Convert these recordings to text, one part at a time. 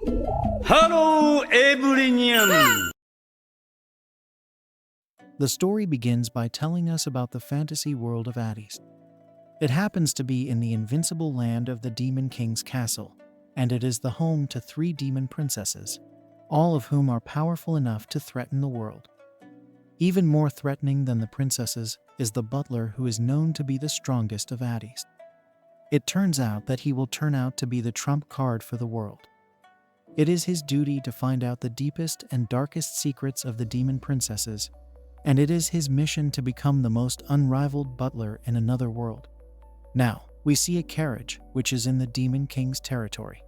Hello, everyone! The story begins by telling us about the fantasy world of Hades. It happens to be in the invincible land of the Demon King's castle, and it is the home to 3 demon princesses, all of whom are powerful enough to threaten the world. Even more threatening than the princesses is the Butler, who is known to be the strongest of Hades. It turns out that he will turn out to be the trump card for the world. It is his duty to find out the deepest and darkest secrets of the demon princesses, and it is his mission to become the most unrivaled butler in another world. Now, we see a carriage which is in the Demon King's territory.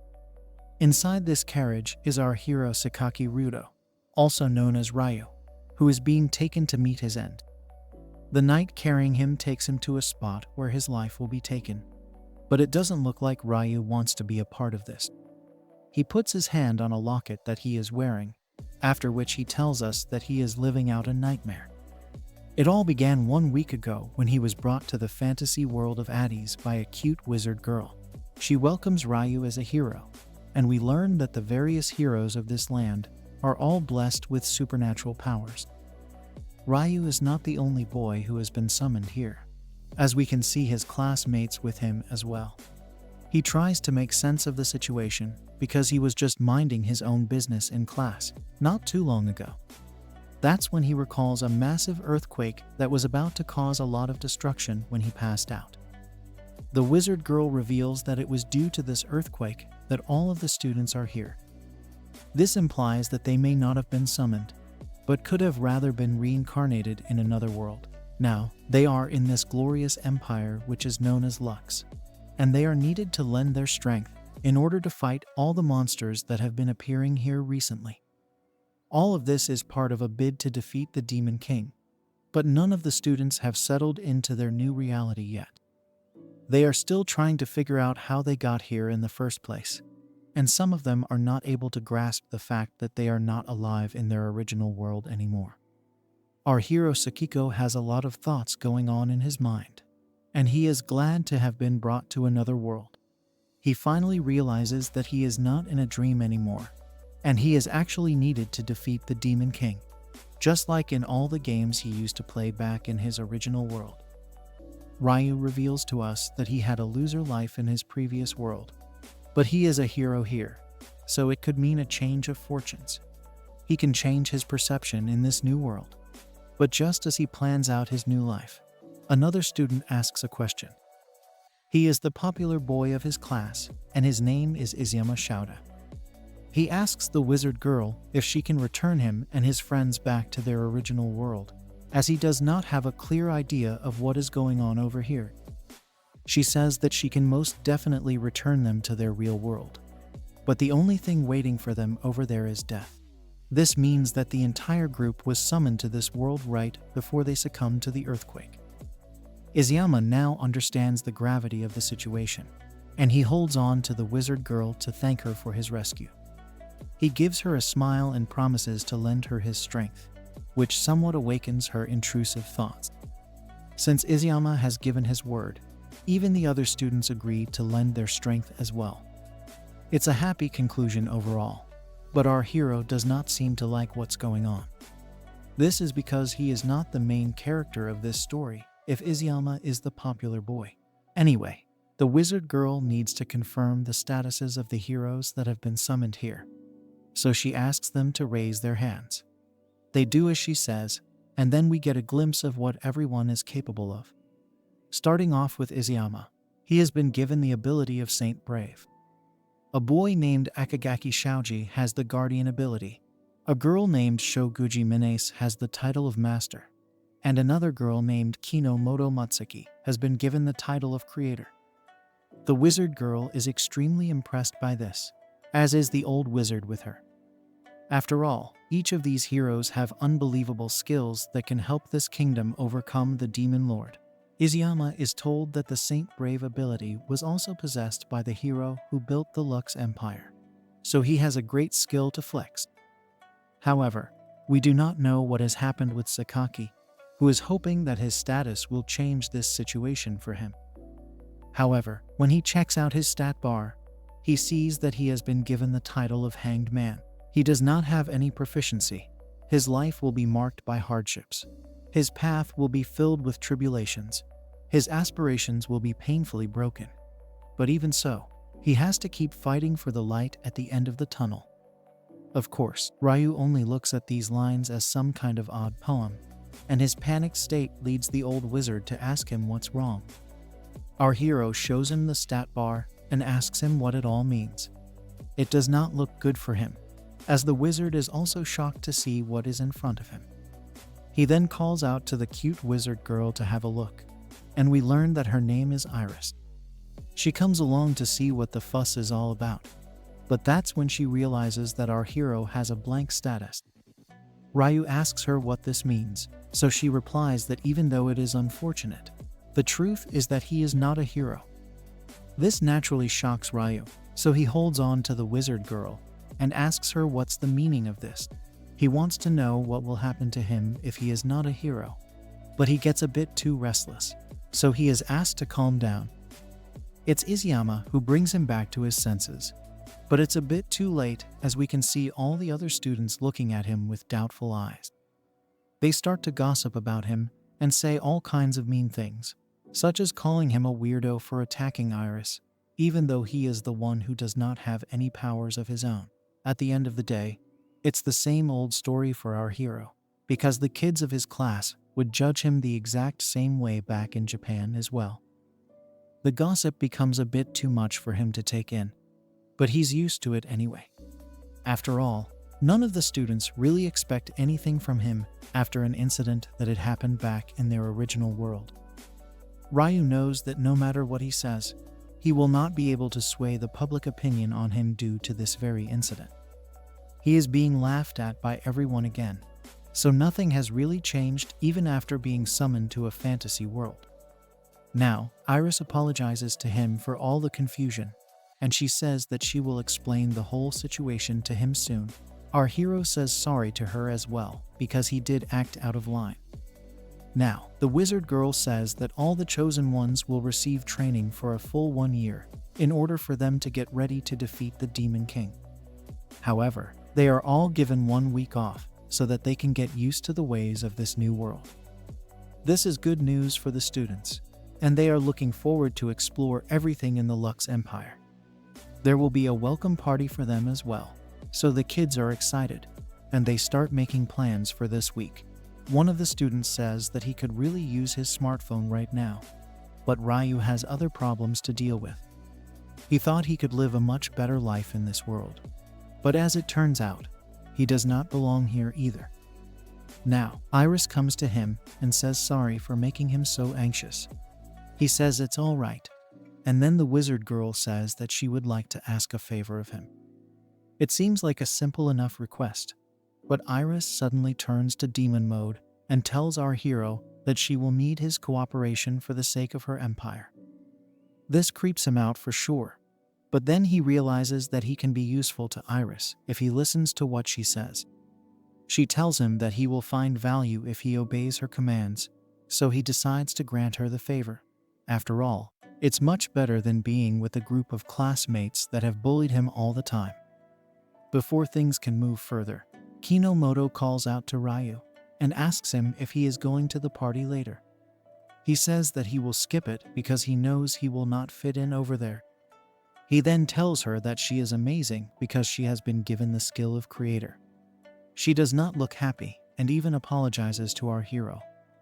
Inside this carriage is our hero Isekai'd, also known as Reijou, who is being taken to meet his end. The knight carrying him takes him to a spot where his life will be taken, but it doesn't look like Reijou wants to be a part of this. He puts his hand on a locket that he is wearing, after which he tells us that he is living out a nightmare. It all began 1 week ago when he was brought to the fantasy world of Hades by a cute wizard girl. She welcomes Reijou as a hero, and we learn that the various heroes of this land are all blessed with supernatural powers. Reijou is not the only boy who has been summoned here, as we can see his classmates with him as well. He tries to make sense of the situation because he was just minding his own business in class not too long ago. That's when he recalls a massive earthquake that was about to cause a lot of destruction when he passed out. The wizard girl reveals that it was due to this earthquake that all of the students are here. This implies that they may not have been summoned, but could have rather been reincarnated in another world. Now, they are in this glorious empire which is known as Lux, and they are needed to lend their strength in order to fight all the monsters that have been appearing here recently. All of this is part of a bid to defeat the Demon King, but none of the students have settled into their new reality yet. They are still trying to figure out how they got here in the first place, and some of them are not able to grasp the fact that they are not alive in their original world anymore. Our hero Sakiko has a lot of thoughts going on in his mind, and he is glad to have been brought to another world. He finally realizes that he is not in a dream anymore, and he is actually needed to defeat the Demon King, just like in all the games he used to play back in his original world. Reijou reveals to us that he had a loser life in his previous world, but he is a hero here, so it could mean a change of fortunes. He can change his perception in this new world. But just as he plans out his new life, another student asks a question. He is the popular boy of his class, and his name is Isekai'd. He asks the wizard girl if she can return him and his friends back to their original world, as he does not have a clear idea of what is going on over here. She says that she can most definitely return them to their real world, but the only thing waiting for them over there is death. This means that the entire group was summoned to this world right before they succumbed to the earthquake. Isekai'd now understands the gravity of the situation, and he holds on to the wizard girl to thank her for his rescue. He gives her a smile and promises to lend her his strength, which somewhat awakens her intrusive thoughts. Since Isekai'd has given his word, even the other students agree to lend their strength as well. It's a happy conclusion overall, but our hero does not seem to like what's going on. This is because he is not the main character of this story if Isekai'd is the popular boy. Anyway, the wizard girl needs to confirm the statuses of the heroes that have been summoned here, so she asks them to raise their hands. They do as she says, and then we get a glimpse of what everyone is capable of. Starting off with Isekai'd, he has been given the ability of Saint Brave. A boy named Akagaki Shoji has the Guardian ability. A girl named Shoguji Minace has the title of Master. And another girl named Kino Moto Matsuki has been given the title of Creator. The wizard girl is extremely impressed by this, as is the old wizard with her. After all, each of these heroes have unbelievable skills that can help this kingdom overcome the Demon Lord. Isekai'd is told that the Saint Brave ability was also possessed by the hero who built the Lux Empire, so he has a great skill to flex. However, we do not know what has happened with Sakaki, who is hoping that his status will change this situation for him. However, when he checks out his stat bar, he sees that he has been given the title of Hanged Man. He does not have any proficiency. His life will be marked by hardships. His path will be filled with tribulations. His aspirations will be painfully broken. But even so, he has to keep fighting for the light at the end of the tunnel. Of course, Reijou only looks at these lines as some kind of odd poem, and his panicked state leads the old wizard to ask him what's wrong. Our hero shows him the stat bar and asks him what it all means. It does not look good for him, as the wizard is also shocked to see what is in front of him. He then calls out to the cute wizard girl to have a look, and we learn that her name is Iris. She comes along to see what the fuss is all about, but that's when she realizes that our hero has a blank status. Reijou asks her what this means, so she replies that even though it is unfortunate, the truth is that he is not a hero. This naturally shocks Reijou, so he holds on to the wizard girl and asks her what's the meaning of this. He wants to know what will happen to him if he is not a hero, but he gets a bit too restless, so he is asked to calm down. It's Izayama who brings him back to his senses, but it's a bit too late as we can see all the other students looking at him with doubtful eyes. They start to gossip about him and say all kinds of mean things, such as calling him a weirdo for attacking Iris, even though he is the one who does not have any powers of his own. At the end of the day, it's the same old story for our hero, because the kids of his class would judge him the exact same way back in Japan as well. The gossip becomes a bit too much for him to take in, but he's used to it anyway. After all, none of the students really expect anything from him after an incident that had happened back in their original world. Reijou knows that no matter what he says, he will not be able to sway the public opinion on him due to this very incident. He is being laughed at by everyone again, so nothing has really changed even after being summoned to a fantasy world. Now, Iris apologizes to him for all the confusion, and she says that she will explain the whole situation to him soon. Our hero says sorry to her as well, because he did act out of line. Now, the wizard girl says that all the chosen ones will receive training for a full 1 year, in order for them to get ready to defeat the Demon King. However, they are all given 1 week off, so that they can get used to the ways of this new world. This is good news for the students, and they are looking forward to explore everything in the Lux Empire. There will be a welcome party for them as well, so the kids are excited, and they start making plans for this week. One of the students says that he could really use his smartphone right now, but Reijou has other problems to deal with. He thought he could live a much better life in this world, but as it turns out, he does not belong here either. Now, Iris comes to him and says sorry for making him so anxious. He says it's all right, and then the wizard girl says that she would like to ask a favor of him. It seems like a simple enough request, but Iris suddenly turns to demon mode and tells our hero that she will need his cooperation for the sake of her empire. This creeps him out for sure, but then he realizes that he can be useful to Iris if he listens to what she says. She tells him that he will find value if he obeys her commands, so he decides to grant her the favor. After all, it's much better than being with a group of classmates that have bullied him all the time. Before things can move further, Kinomoto calls out to Reijou and asks him if he is going to the party later. He says that he will skip it because he knows he will not fit in over there. He then tells her that she is amazing because she has been given the skill of creator. She does not look happy and even apologizes to our hero,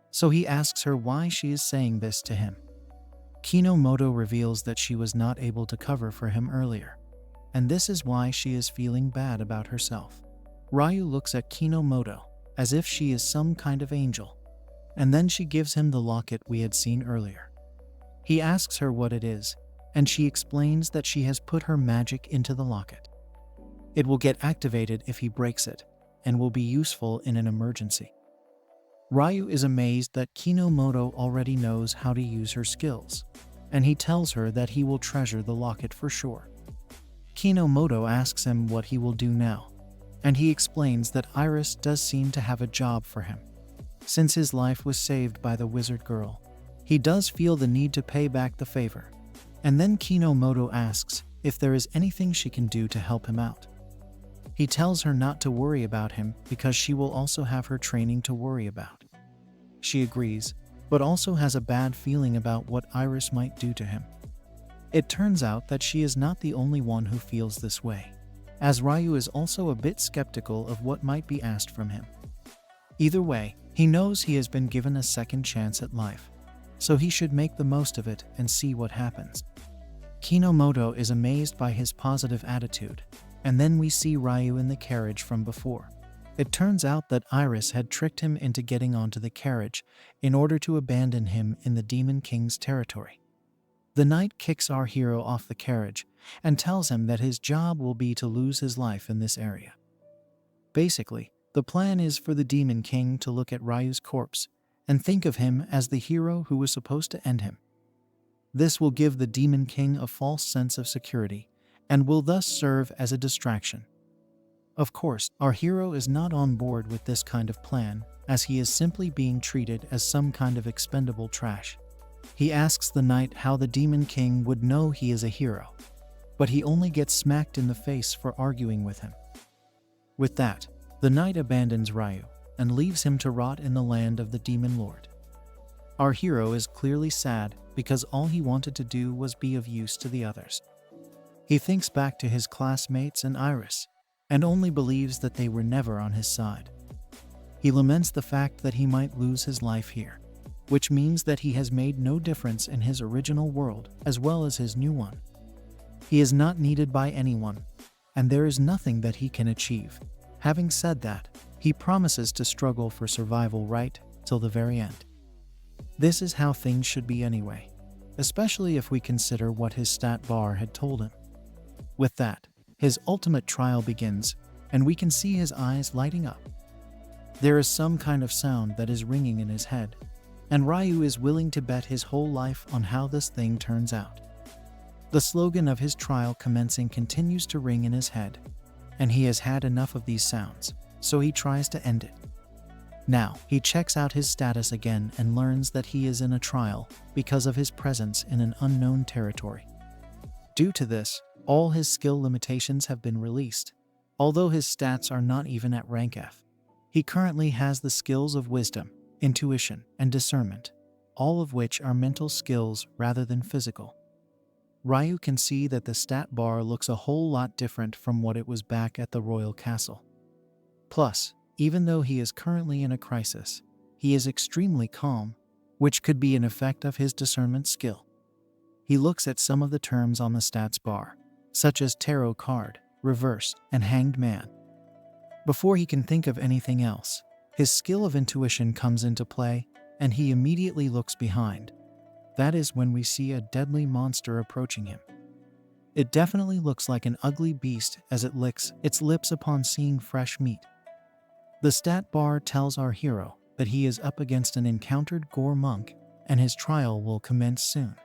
so he asks her why she is saying this to him. Kinomoto reveals that she was not able to cover for him earlier, and this is why she is feeling bad about herself. Reijou looks at Kinomoto as if she is some kind of angel, and then she gives him the locket we had seen earlier. He asks her what it is, and she explains that she has put her magic into the locket. It will get activated if he breaks it, and will be useful in an emergency. Reijou is amazed that Kinomoto already knows how to use her skills, and he tells her that he will treasure the locket for sure. Kinomoto asks him what he will do now, and he explains that Iris does seem to have a job for him. Since his life was saved by the wizard girl, he does feel the need to pay back the favor. And then Kinomoto asks if there is anything she can do to help him out. He tells her not to worry about him because she will also have her training to worry about. She agrees, but also has a bad feeling about what Iris might do to him. It turns out that she is not the only one who feels this way, as Reijou is also a bit skeptical of what might be asked from him. Either way, he knows he has been given a second chance at life, so he should make the most of it and see what happens. Kinomoto is amazed by his positive attitude, and then we see Reijou in the carriage from before. It turns out that Iris had tricked him into getting onto the carriage in order to abandon him in the Demon King's territory. The knight kicks our hero off the carriage and tells him that his job will be to lose his life in this area. Basically, the plan is for the Demon King to look at Reijou's corpse and think of him as the hero who was supposed to end him. This will give the Demon King a false sense of security and will thus serve as a distraction. Of course, our hero is not on board with this kind of plan, as he is simply being treated as some kind of expendable trash. He asks the knight how the Demon King would know he is a hero, but he only gets smacked in the face for arguing with him. With that, the knight abandons Reijou and leaves him to rot in the land of the Demon Lord. Our hero is clearly sad because all he wanted to do was be of use to the others. He thinks back to his classmates and Iris, and only believes that they were never on his side. He laments the fact that he might lose his life here, which means that he has made no difference in his original world as well as his new one. He is not needed by anyone, and there is nothing that he can achieve. Having said that, he promises to struggle for survival right till the very end. This is how things should be anyway, especially if we consider what his stat bar had told him. With that, his ultimate trial begins, and we can see his eyes lighting up. There is some kind of sound that is ringing in his head, and Reijou is willing to bet his whole life on how this thing turns out. The slogan of his trial commencing continues to ring in his head, and he has had enough of these sounds, so he tries to end it. Now, he checks out his status again and learns that he is in a trial because of his presence in an unknown territory. Due to this, all his skill limitations have been released. Although his stats are not even at rank F, he currently has the skills of wisdom, intuition, and discernment, all of which are mental skills rather than physical. Reijou can see that the stat bar looks a whole lot different from what it was back at the royal castle. Plus, even though he is currently in a crisis, he is extremely calm, which could be an effect of his discernment skill. He looks at some of the terms on the stats bar, such as tarot card, reversed, and hanged man. Before he can think of anything else, his skill of intuition comes into play, and he immediately looks behind. That is when we see a deadly monster approaching him. It definitely looks like an ugly beast as it licks its lips upon seeing fresh meat. The stat bar tells our hero that he is up against an encountered gore monk, and his trial will commence soon.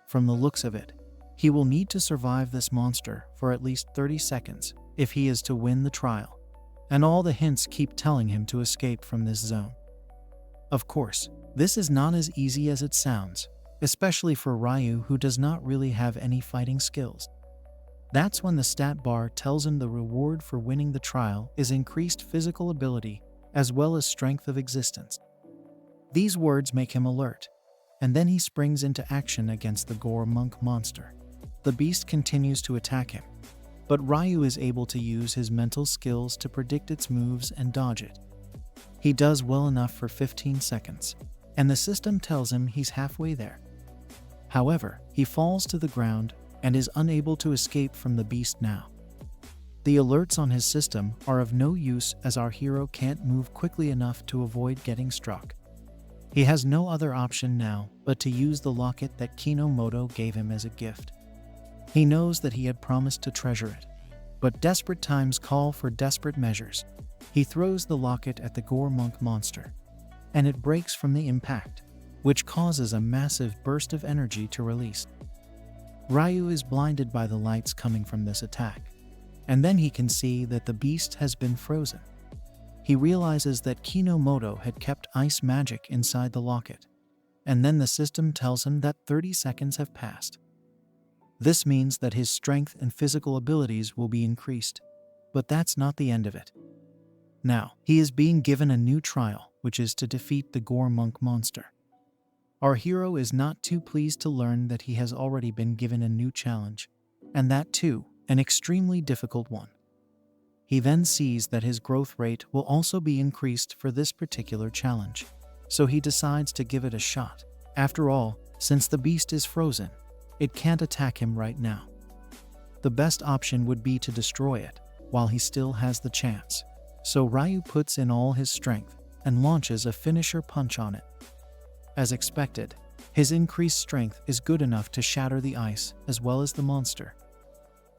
From the looks of it, he will need to survive this monster for at least 30 seconds if he is to win the trial, and all the hints keep telling him to escape from this zone. Of course, this is not as easy as it sounds, especially for Reijou, who does not really have any fighting skills. That's when the stat bar tells him the reward for winning the trial is increased physical ability as well as strength of existence. These words make him alert, and then he springs into action against the gore monk monster. The beast continues to attack him, but Reijou is able to use his mental skills to predict its moves and dodge it. He does well enough for 15 seconds, and the system tells him he's halfway there. However, he falls to the ground and is unable to escape from the beast now. The alerts on his system are of no use as our hero can't move quickly enough to avoid getting struck. He has no other option now but to use the locket that Kinomoto gave him as a gift. He knows that he had promised to treasure it, but desperate times call for desperate measures. He throws the locket at the gore monk monster, and it breaks from the impact, which causes a massive burst of energy to release. Reijou is blinded by the lights coming from this attack, and then he can see that the beast has been frozen. He realizes that Kinomoto had kept ice magic inside the locket, and then the system tells him that 30 seconds have passed. This means that his strength and physical abilities will be increased. But that's not the end of it. Now, he is being given a new trial, which is to defeat the Gore Monk monster. Our hero is not too pleased to learn that he has already been given a new challenge, and that too, an extremely difficult one. He then sees that his growth rate will also be increased for this particular challenge, so he decides to give it a shot. After all, since the beast is frozen, it can't attack him right now. The best option would be to destroy it while he still has the chance. So Reijou puts in all his strength and launches a finisher punch on it. As expected, his increased strength is good enough to shatter the ice as well as the monster.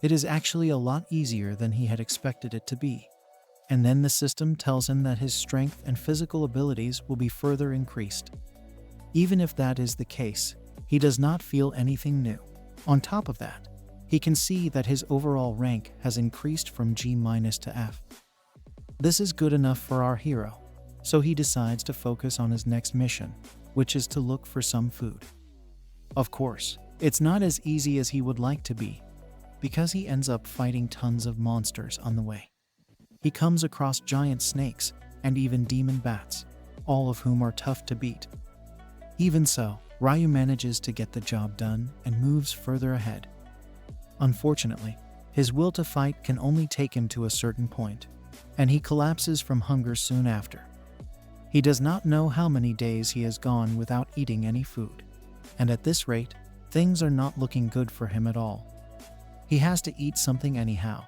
It is actually a lot easier than he had expected it to be. And then the system tells him that his strength and physical abilities will be further increased. Even if that is the case, he does not feel anything new. On top of that, he can see that his overall rank has increased from G- to F. This is good enough for our hero, so he decides to focus on his next mission, which is to look for some food. Of course, it's not as easy as he would like to be, because he ends up fighting tons of monsters on the way. He comes across giant snakes and even demon bats, all of whom are tough to beat. Even so, Reijou manages to get the job done and moves further ahead. Unfortunately, his will to fight can only take him to a certain point, and he collapses from hunger soon after. He does not know how many days he has gone without eating any food, and at this rate, things are not looking good for him at all. He has to eat something anyhow,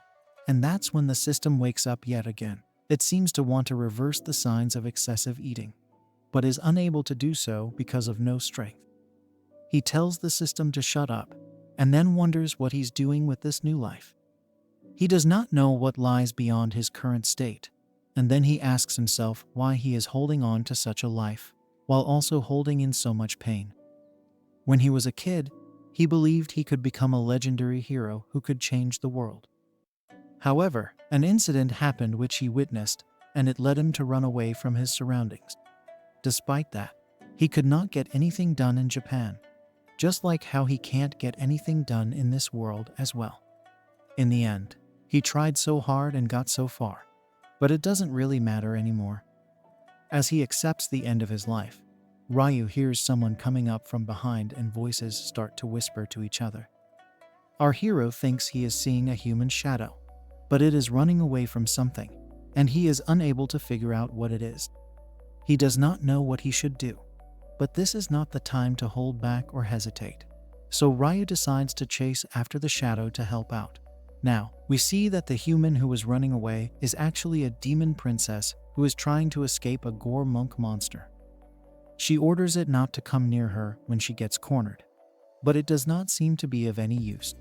and that's when the system wakes up yet again. It seems to want to reverse the signs of excessive eating, but is unable to do so because of no strength. He tells the system to shut up, and then wonders what he's doing with this new life. He does not know what lies beyond his current state, and then he asks himself why he is holding on to such a life, while also holding in so much pain. When he was a kid, he believed he could become a legendary hero who could change the world. However, an incident happened which he witnessed, and it led him to run away from his surroundings. Despite that, he could not get anything done in Japan, just like how he can't get anything done in this world as well. In the end, he tried so hard and got so far, but it doesn't really matter anymore. As he accepts the end of his life, Reijou hears someone coming up from behind and voices start to whisper to each other. Our hero thinks he is seeing a human shadow, but it is running away from something, and he is unable to figure out what it is. He does not know what he should do, but this is not the time to hold back or hesitate. So Reijou decides to chase after the shadow to help out. Now, we see that the human who was running away is actually a demon princess who is trying to escape a Gore Monk monster. She orders it not to come near her when she gets cornered, but it does not seem to be of any use.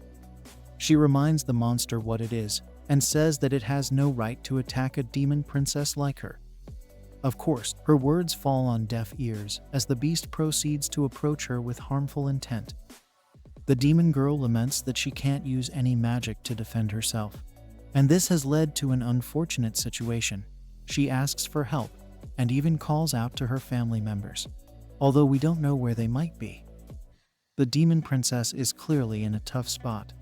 She reminds the monster what it is and says that it has no right to attack a demon princess like her. Of course, her words fall on deaf ears as the beast proceeds to approach her with harmful intent. The demon girl laments that she can't use any magic to defend herself, and this has led to an unfortunate situation. She asks for help and even calls out to her family members, although we don't know where they might be. The demon princess is clearly in a tough spot,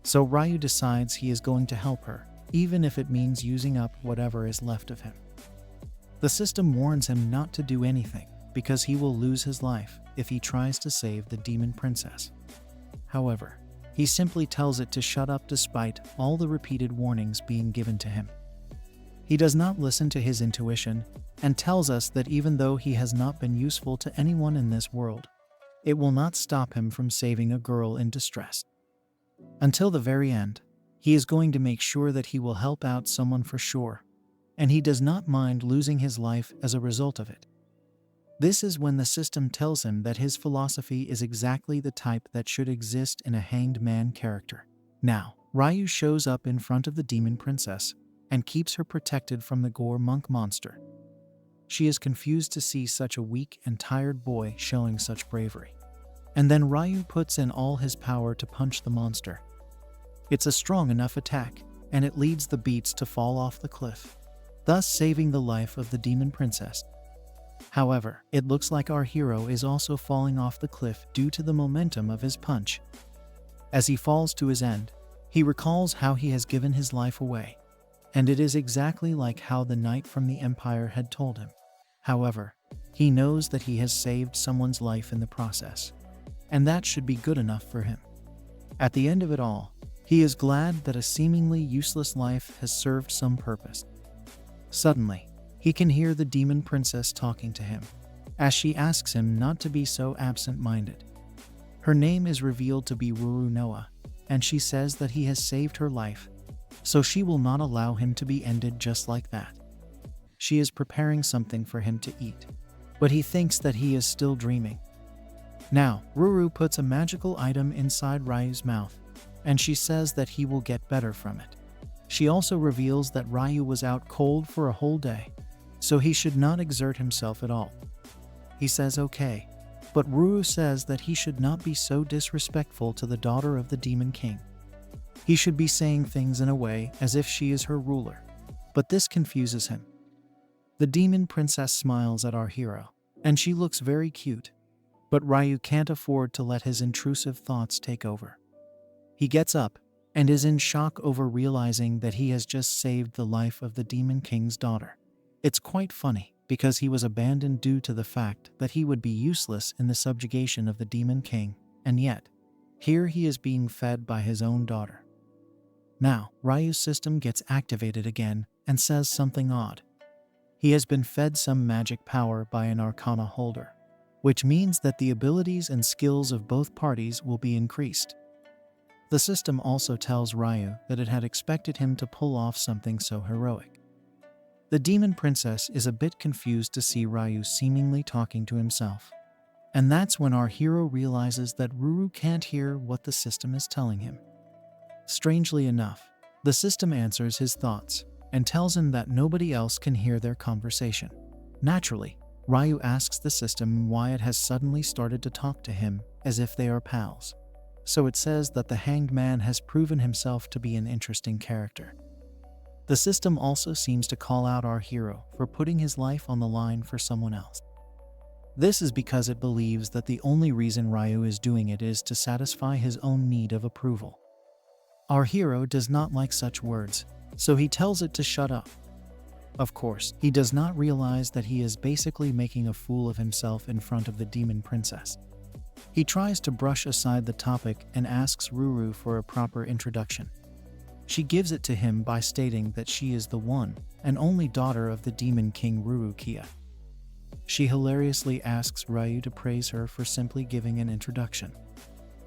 so Reijou decides he is going to help her, even if it means using up whatever is left of him. The system warns him not to do anything because he will lose his life if he tries to save the demon princess. However, he simply tells it to shut up despite all the repeated warnings being given to him. He does not listen to his intuition and tells us that even though he has not been useful to anyone in this world, it will not stop him from saving a girl in distress. Until the very end, he is going to make sure that he will help out someone for sure, and he does not mind losing his life as a result of it. This is when the system tells him that his philosophy is exactly the type that should exist in a hanged man character. Now, Reijou shows up in front of the demon princess and keeps her protected from the Gore Monk monster. She is confused to see such a weak and tired boy showing such bravery. And then Reijou puts in all his power to punch the monster. It's a strong enough attack, and it leads the beats to fall off the cliff, thus saving the life of the demon princess. However, it looks like our hero is also falling off the cliff due to the momentum of his punch. As he falls to his end, he recalls how he has given his life away, and it is exactly like how the knight from the Empire had told him. However, he knows that he has saved someone's life in the process, and that should be good enough for him. At the end of it all, he is glad that a seemingly useless life has served some purpose. Suddenly, he can hear the demon princess talking to him, as she asks him not to be so absent-minded. Her name is revealed to be Ruru Noa, and she says that he has saved her life, so she will not allow him to be ended just like that. She is preparing something for him to eat, but he thinks that he is still dreaming. Now, Ruru puts a magical item inside Ryu's mouth, and she says that he will get better from it. She also reveals that Ryu was out cold for a whole day, so he should not exert himself at all. He says okay, but Ruru says that he should not be so disrespectful to the daughter of the Demon King. He should be saying things in a way as if she is her ruler, but this confuses him. The demon princess smiles at our hero, and she looks very cute, but Ryu can't afford to let his intrusive thoughts take over. He gets up and is in shock over realizing that he has just saved the life of the Demon King's daughter. It's quite funny, because he was abandoned due to the fact that he would be useless in the subjugation of the Demon King, and yet, here he is being fed by his own daughter. Now, Ryu's system gets activated again and says something odd. He has been fed some magic power by an arcana holder, which means that the abilities and skills of both parties will be increased. The system also tells Ryu that it had expected him to pull off something so heroic. The demon princess is a bit confused to see Ryu seemingly talking to himself, and that's when our hero realizes that Ruru can't hear what the system is telling him. Strangely enough, the system answers his thoughts and tells him that nobody else can hear their conversation. Naturally, Ryu asks the system why it has suddenly started to talk to him as if they are pals. So it says that the hanged man has proven himself to be an interesting character. The system also seems to call out our hero for putting his life on the line for someone else. This is because it believes that the only reason Ryu is doing it is to satisfy his own need of approval. Our hero does not like such words, so he tells it to shut up. Of course, he does not realize that he is basically making a fool of himself in front of the demon princess. He tries to brush aside the topic and asks Ruru for a proper introduction. She gives it to him by stating that she is the one and only daughter of the Demon King Rurukia. She hilariously asks Ryu to praise her for simply giving an introduction.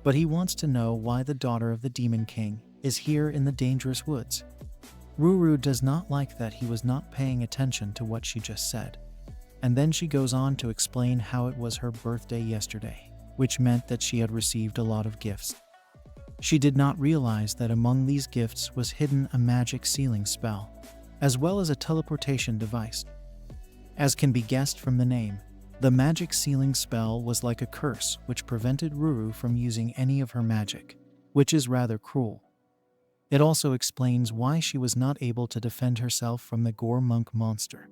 But he wants to know why the daughter of the Demon King is here in the dangerous woods. Ruru does not like that he was not paying attention to what she just said. And then she goes on to explain how it was her birthday yesterday, which meant that she had received a lot of gifts. She did not realize that among these gifts was hidden a magic sealing spell, as well as a teleportation device. As can be guessed from the name, the magic sealing spell was like a curse which prevented Ruru from using any of her magic, which is rather cruel. It also explains why she was not able to defend herself from the Gore Monk monster.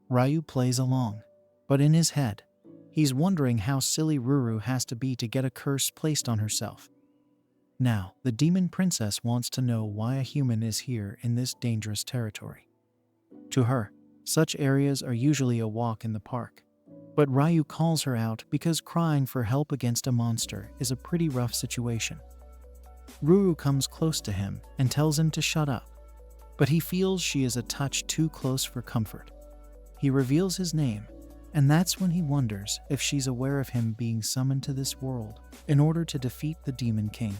Ryu plays along, but in his head, he's wondering how silly Ruru has to be to get a curse placed on herself. Now, the demon princess wants to know why a human is here in this dangerous territory. To her, such areas are usually a walk in the park. But Ryu calls her out because crying for help against a monster is a pretty rough situation. Ruru comes close to him and tells him to shut up, but he feels she is a touch too close for comfort. He reveals his name, and that's when he wonders if she's aware of him being summoned to this world in order to defeat the Demon King.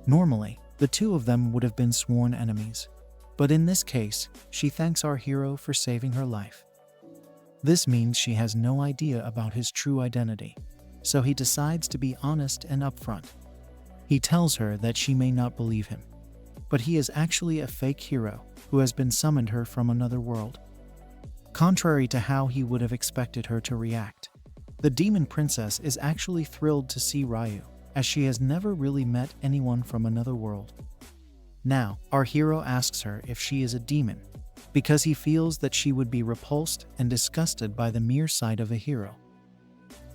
Normally, the two of them would have been sworn enemies, but in this case, she thanks our hero for saving her life. This means she has no idea about his true identity, so he decides to be honest and upfront. He tells her that she may not believe him, but he is actually a fake hero who has been summoned her from another world. Contrary to how he would have expected her to react, the demon princess is actually thrilled to see Ryu, as she has never really met anyone from another world. Now, our hero asks her if she is a demon, because he feels that she would be repulsed and disgusted by the mere sight of a hero.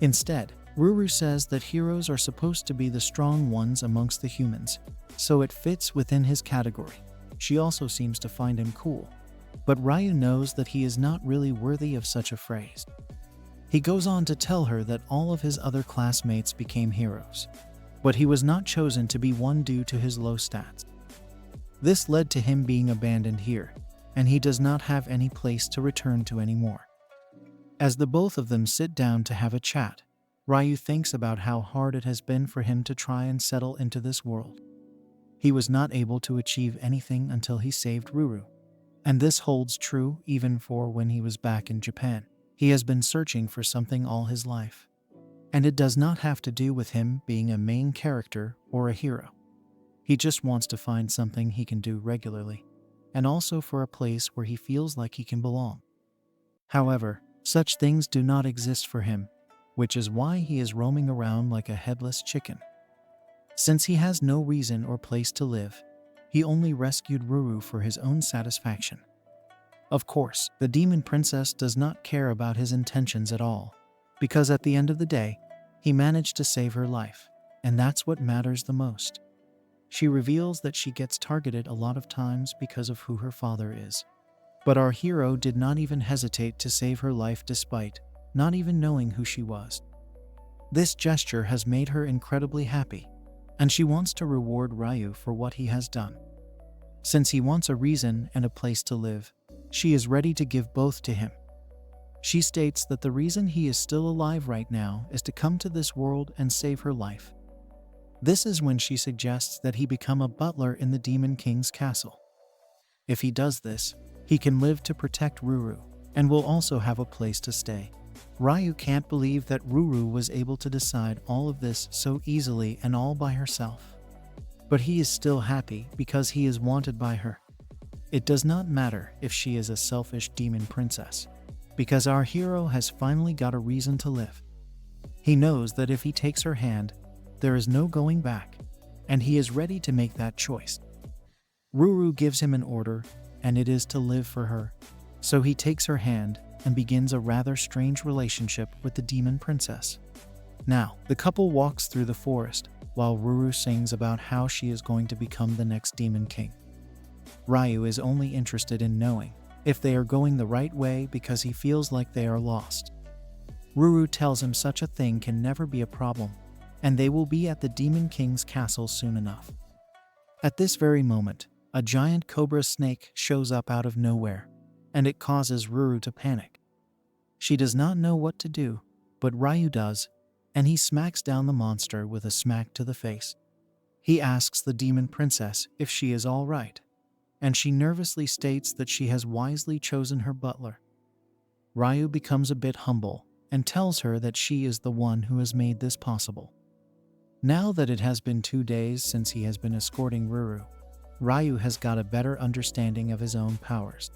Instead, Ruru says that heroes are supposed to be the strong ones amongst the humans, so it fits within his category. She also seems to find him cool, but Reijou knows that he is not really worthy of such a phrase. He goes on to tell her that all of his other classmates became heroes, but he was not chosen to be one due to his low stats. This led to him being abandoned here, and he does not have any place to return to anymore. As the both of them sit down to have a chat, Reijou thinks about how hard it has been for him to try and settle into this world. He was not able to achieve anything until he saved Ruru, and this holds true even for when he was back in Japan. He has been searching for something all his life, and it does not have to do with him being a main character or a hero. He just wants to find something he can do regularly, and also for a place where he feels like he can belong. However, such things do not exist for him, which is why he is roaming around like a headless chicken. Since he has no reason or place to live, he only rescued Ruru for his own satisfaction. Of course, the demon princess does not care about his intentions at all, because at the end of the day, he managed to save her life, and that's what matters the most. She reveals that she gets targeted a lot of times because of who her father is. But our hero did not even hesitate to save her life despite not even knowing who she was. This gesture has made her incredibly happy, and she wants to reward Reijou for what he has done. Since he wants a reason and a place to live, she is ready to give both to him. She states that the reason he is still alive right now is to come to this world and save her life. This is when she suggests that he become a butler in the Demon King's castle. If he does this, he can live to protect Ruru, and will also have a place to stay. Reijou can't believe that Ruru was able to decide all of this so easily and all by herself. But he is still happy because he is wanted by her. It does not matter if she is a selfish demon princess, because our hero has finally got a reason to live. He knows that if he takes her hand, there is no going back, and he is ready to make that choice. Ruru gives him an order, and it is to live for her. So he takes her hand and begins a rather strange relationship with the demon princess. Now, the couple walks through the forest, while Ruru sings about how she is going to become the next demon king. Reijou is only interested in knowing if they are going the right way because he feels like they are lost. Ruru tells him such a thing can never be a problem, and they will be at the Demon King's castle soon enough. At this very moment, a giant cobra snake shows up out of nowhere, and it causes Ruru to panic. She does not know what to do, but Reijou does, and he smacks down the monster with a smack to the face. He asks the demon princess if she is all right, and she nervously states that she has wisely chosen her butler. Reijou becomes a bit humble and tells her that she is the one who has made this possible. Now that it has been 2 days since he has been escorting Ruru, Reijou has got a better understanding of his own powers.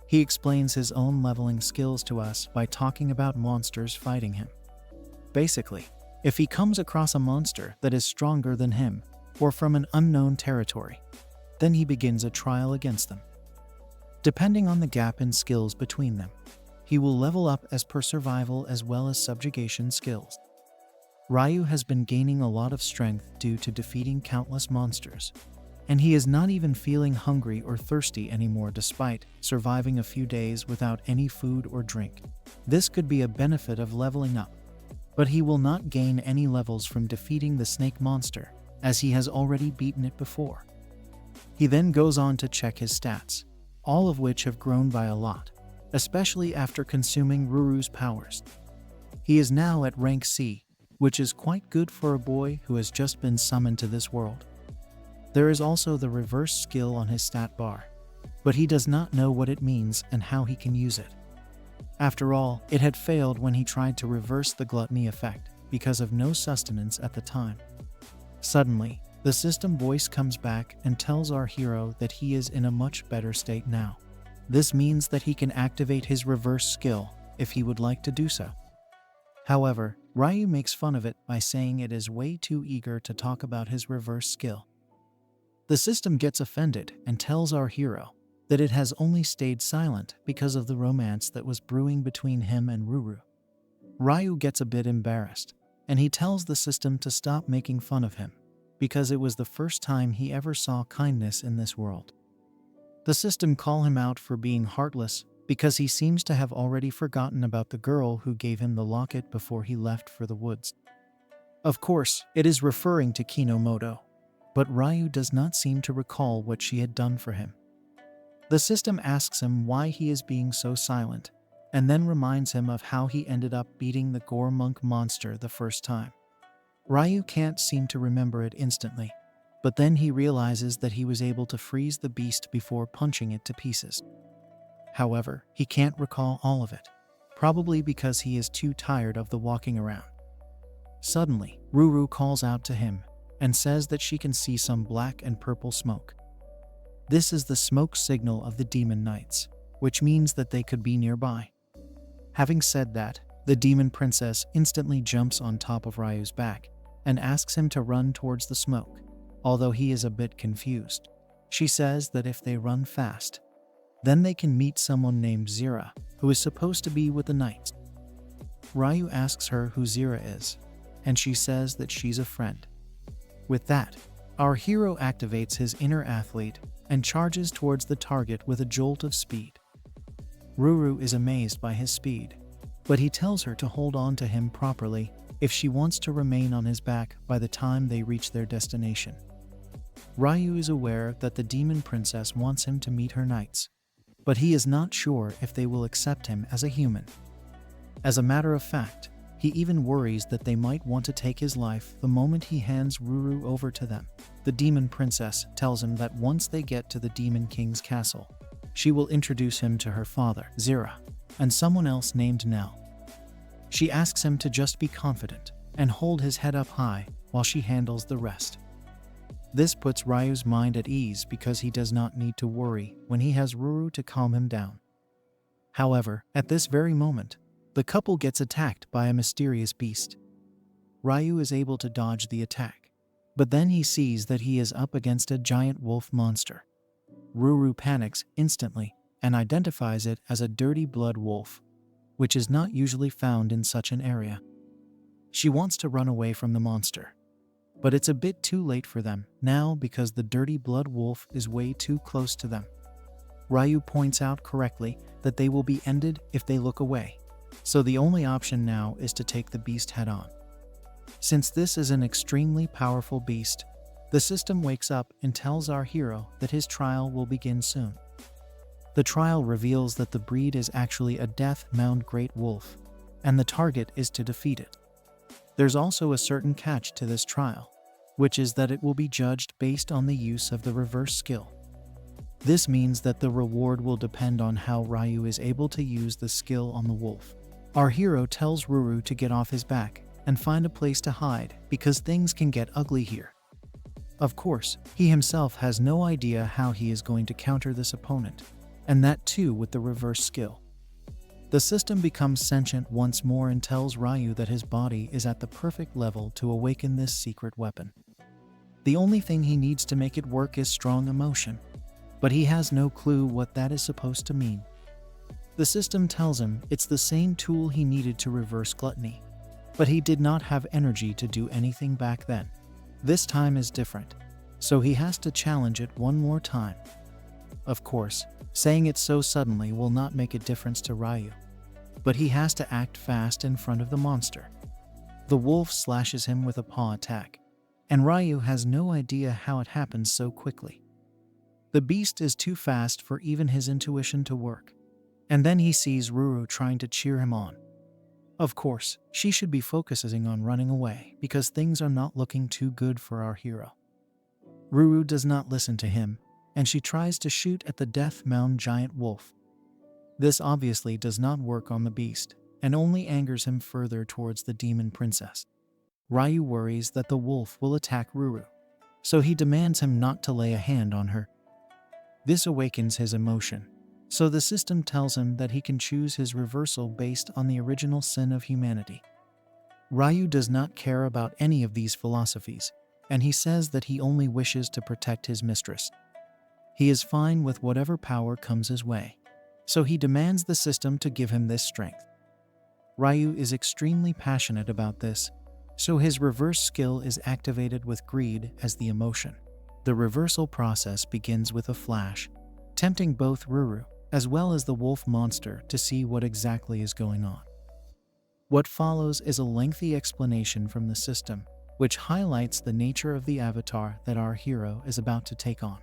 He explains his own leveling skills to us by talking about monsters fighting him. Basically, if he comes across a monster that is stronger than him, or from an unknown territory, then he begins a trial against them. Depending on the gap in skills between them, he will level up as per survival as well as subjugation skills. Reijou has been gaining a lot of strength due to defeating countless monsters, and he is not even feeling hungry or thirsty anymore despite surviving a few days without any food or drink. This could be a benefit of leveling up, but he will not gain any levels from defeating the snake monster, as he has already beaten it before. He then goes on to check his stats, all of which have grown by a lot, especially after consuming Ruru's powers. He is now at rank C, which is quite good for a boy who has just been summoned to this world. There is also the reverse skill on his stat bar, but he does not know what it means and how he can use it. After all, it had failed when he tried to reverse the gluttony effect because of no sustenance at the time. Suddenly, the system voice comes back and tells our hero that he is in a much better state now. This means that he can activate his reverse skill if he would like to do so. However, Reijou makes fun of it by saying it is way too eager to talk about his reverse skill. The system gets offended and tells our hero that it has only stayed silent because of the romance that was brewing between him and Ruru. Reijou gets a bit embarrassed, and he tells the system to stop making fun of him, because it was the first time he ever saw kindness in this world. The system call him out for being heartless because he seems to have already forgotten about the girl who gave him the locket before he left for the woods. Of course, it is referring to Kinomoto, but Reijou does not seem to recall what she had done for him. The system asks him why he is being so silent, and then reminds him of how he ended up beating the Gore Monk monster the first time. Reijou can't seem to remember it instantly, but then he realizes that he was able to freeze the beast before punching it to pieces. However, he can't recall all of it, probably because he is too tired of the walking around. Suddenly, Ruru calls out to him and says that she can see some black and purple smoke. This is the smoke signal of the demon knights, which means that they could be nearby. Having said that, the demon princess instantly jumps on top of Ryu's back and asks him to run towards the smoke, although he is a bit confused. She says that if they run fast, then they can meet someone named Zira, who is supposed to be with the knights. Ryu asks her who Zira is, and she says that she's a friend. With that, our hero activates his inner athlete and charges towards the target with a jolt of speed. Ruru is amazed by his speed, but he tells her to hold on to him properly if she wants to remain on his back by the time they reach their destination. Ryu is aware that the demon princess wants him to meet her knights, but he is not sure if they will accept him as a human. As a matter of fact, he even worries that they might want to take his life the moment he hands Ruru over to them. The demon princess tells him that once they get to the demon king's castle, she will introduce him to her father, Zira, and someone else named Nell. She asks him to just be confident and hold his head up high while she handles the rest. This puts Ryu's mind at ease because he does not need to worry when he has Ruru to calm him down. However, at this very moment, the couple gets attacked by a mysterious beast. Ryu is able to dodge the attack, but then he sees that he is up against a giant wolf monster. Ruru panics instantly and identifies it as a dirty blood wolf, which is not usually found in such an area. She wants to run away from the monster, but it's a bit too late for them now because the dirty blood wolf is way too close to them. Ryu points out correctly that they will be ended if they look away, so the only option now is to take the beast head on. Since this is an extremely powerful beast, the system wakes up and tells our hero that his trial will begin soon. The trial reveals that the breed is actually a death-mound great wolf, and the target is to defeat it. There's also a certain catch to this trial, which is that it will be judged based on the use of the reverse skill. This means that the reward will depend on how Ryu is able to use the skill on the wolf. Our hero tells Ruru to get off his back and find a place to hide because things can get ugly here. Of course, he himself has no idea how he is going to counter this opponent, and that too with the reverse skill. The system becomes sentient once more and tells Ryu that his body is at the perfect level to awaken this secret weapon. The only thing he needs to make it work is strong emotion, but he has no clue what that is supposed to mean. The system tells him it's the same tool he needed to reverse gluttony, but he did not have energy to do anything back then. This time is different, so he has to challenge it one more time. Of course, saying it so suddenly will not make a difference to Ryu, but he has to act fast in front of the monster. The wolf slashes him with a paw attack, and Ryu has no idea how it happens so quickly. The beast is too fast for even his intuition to work, and then he sees Ruru trying to cheer him on. Of course, she should be focusing on running away because things are not looking too good for our hero. Ruru does not listen to him, and she tries to shoot at the death-mound giant wolf. This obviously does not work on the beast, and only angers him further towards the demon princess. Ryu worries that the wolf will attack Ruru, so he demands him not to lay a hand on her. This awakens his emotion, so the system tells him that he can choose his reversal based on the original sin of humanity. Ryu does not care about any of these philosophies, and he says that he only wishes to protect his mistress. He is fine with whatever power comes his way, so he demands the system to give him this strength. Ryu is extremely passionate about this, so his reverse skill is activated with greed as the emotion. The reversal process begins with a flash, tempting both Ruru as well as the wolf monster to see what exactly is going on. What follows is a lengthy explanation from the system, which highlights the nature of the avatar that our hero is about to take on.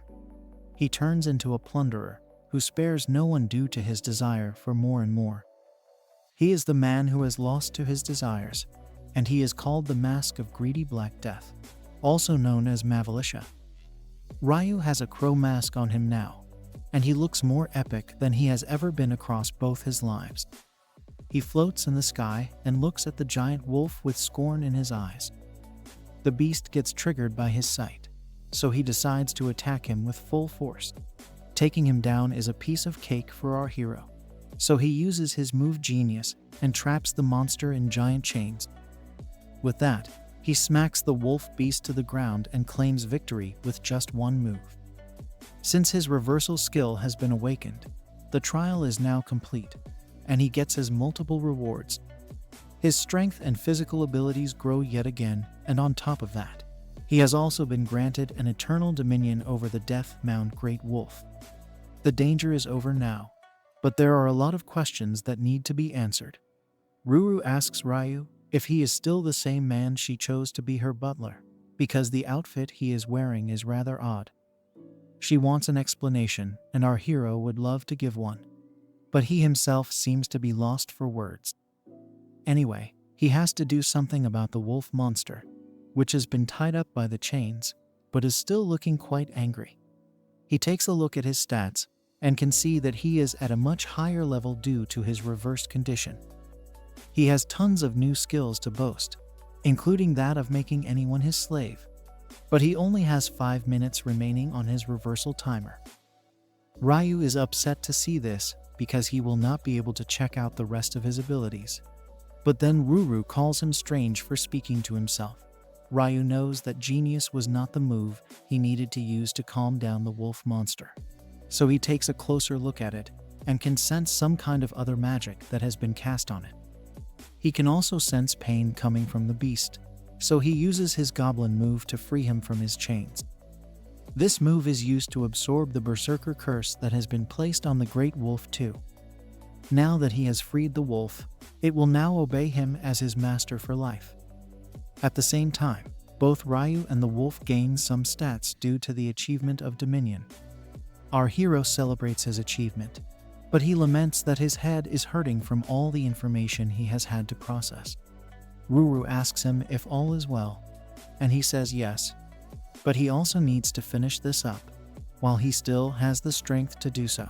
He turns into a plunderer who spares no one due to his desire for more and more. He is the man who has lost to his desires, and he is called the Mask of Greedy Black Death, also known as Mavalisha. Reijou has a crow mask on him now, and he looks more epic than he has ever been across both his lives. He floats in the sky and looks at the giant wolf with scorn in his eyes. The beast gets triggered by his sight, so he decides to attack him with full force. Taking him down is a piece of cake for our hero, so he uses his move genius and traps the monster in giant chains. With that, he smacks the wolf beast to the ground and claims victory with just one move. Since his reversal skill has been awakened, the trial is now complete, and he gets his multiple rewards. His strength and physical abilities grow yet again, and on top of that, he has also been granted an eternal dominion over the death-mound Great Wolf. The danger is over now, but there are a lot of questions that need to be answered. Ruru asks Reijou if he is still the same man she chose to be her butler, because the outfit he is wearing is rather odd. She wants an explanation, and our hero would love to give one, but he himself seems to be lost for words. Anyway, he has to do something about the wolf monster, which has been tied up by the chains, but is still looking quite angry. He takes a look at his stats and can see that he is at a much higher level due to his reversed condition. He has tons of new skills to boast, including that of making anyone his slave, but he only has 5 minutes remaining on his reversal timer. Reijou is upset to see this because he will not be able to check out the rest of his abilities. But then Ruru calls him strange for speaking to himself. Reijou knows that genius was not the move he needed to use to calm down the wolf monster. So he takes a closer look at it and can sense some kind of other magic that has been cast on it. He can also sense pain coming from the beast, so he uses his goblin move to free him from his chains. This move is used to absorb the berserker curse that has been placed on the great wolf too. Now that he has freed the wolf, it will now obey him as his master for life. At the same time, both Reijou and the wolf gain some stats due to the achievement of Dominion. Our hero celebrates his achievement, but he laments that his head is hurting from all the information he has had to process. Ruru asks him if all is well, and he says yes, but he also needs to finish this up, while he still has the strength to do so.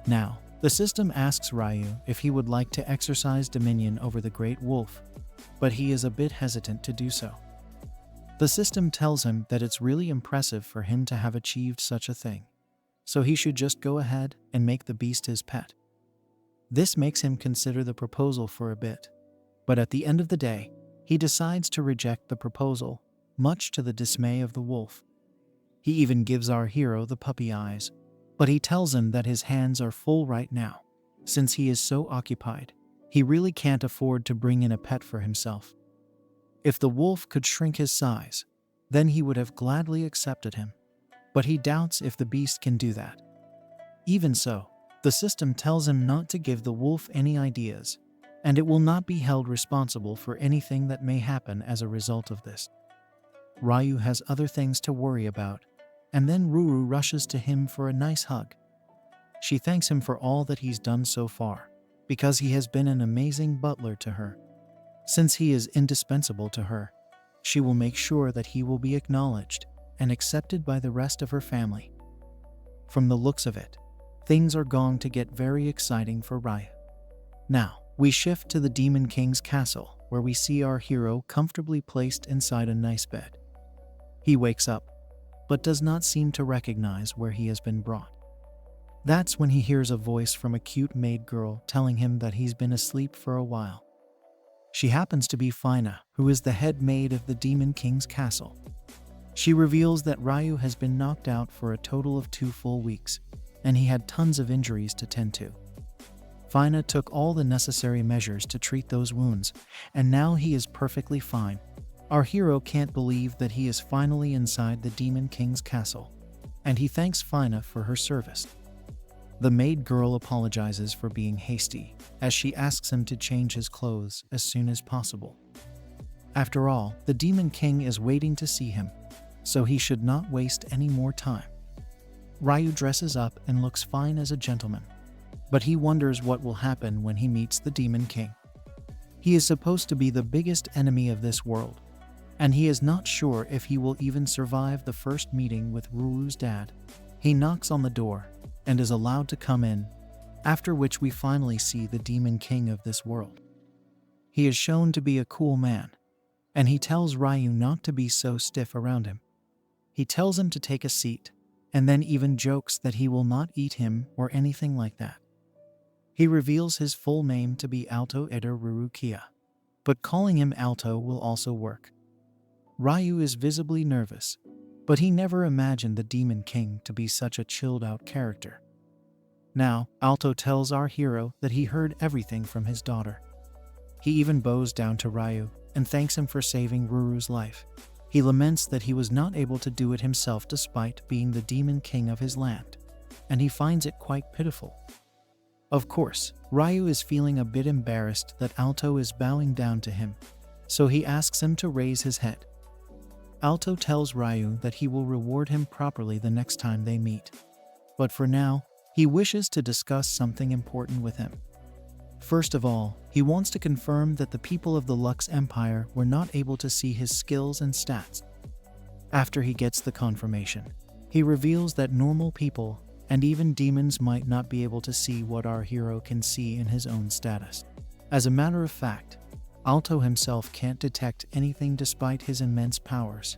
Now, the system asks Reijou if he would like to exercise dominion over the great wolf, but he is a bit hesitant to do so. The system tells him that it's really impressive for him to have achieved such a thing, so he should just go ahead and make the beast his pet. This makes him consider the proposal for a bit, but at the end of the day, he decides to reject the proposal, much to the dismay of the wolf. He even gives our hero the puppy eyes, but he tells him that his hands are full right now. Since he is so occupied, he really can't afford to bring in a pet for himself. If the wolf could shrink his size, then he would have gladly accepted him, but he doubts if the beast can do that. Even so, the system tells him not to give the wolf any ideas, and it will not be held responsible for anything that may happen as a result of this. Reijou has other things to worry about, and then Ruru rushes to him for a nice hug. She thanks him for all that he's done so far, because he has been an amazing butler to her. Since he is indispensable to her, she will make sure that he will be acknowledged and accepted by the rest of her family. From the looks of it, things are going to get very exciting for Reijou. Now, we shift to the Demon King's castle, where we see our hero comfortably placed inside a nice bed. He wakes up, but does not seem to recognize where he has been brought. That's when he hears a voice from a cute maid girl telling him that he's been asleep for a while. She happens to be Fina, who is the head maid of the Demon King's castle. She reveals that Reijou has been knocked out for a total of 2 full weeks, and he had tons of injuries to tend to. Fina took all the necessary measures to treat those wounds, and now he is perfectly fine, Our hero can't believe that he is finally inside the Demon King's castle, and he thanks Fina for her service. The maid girl apologizes for being hasty, as she asks him to change his clothes as soon as possible. After all, the Demon King is waiting to see him, so he should not waste any more time. Reijou dresses up and looks fine as a gentleman, but he wonders what will happen when he meets the Demon King. He is supposed to be the biggest enemy of this world, and he is not sure if he will even survive the first meeting with Ruru's dad. He knocks on the door and is allowed to come in, after which we finally see the Demon King of this world. He is shown to be a cool man, and he tells Reijou not to be so stiff around him. He tells him to take a seat, and then even jokes that he will not eat him or anything like that. He reveals his full name to be Alto Eder Rurukia, but calling him Alto will also work. Reijou is visibly nervous, but he never imagined the Demon King to be such a chilled-out character. Now, Alto tells our hero that he heard everything from his daughter. He even bows down to Reijou and thanks him for saving Ruru's life. He laments that he was not able to do it himself despite being the Demon King of his land, and he finds it quite pitiful. Of course, Reijou is feeling a bit embarrassed that Alto is bowing down to him, so he asks him to raise his head. Alto tells Reijou that he will reward him properly the next time they meet, but for now, he wishes to discuss something important with him. First of all, he wants to confirm that the people of the Lux Empire were not able to see his skills and stats. After he gets the confirmation, he reveals that normal people and even demons might not be able to see what our hero can see in his own status. As a matter of fact, Alto himself can't detect anything despite his immense powers,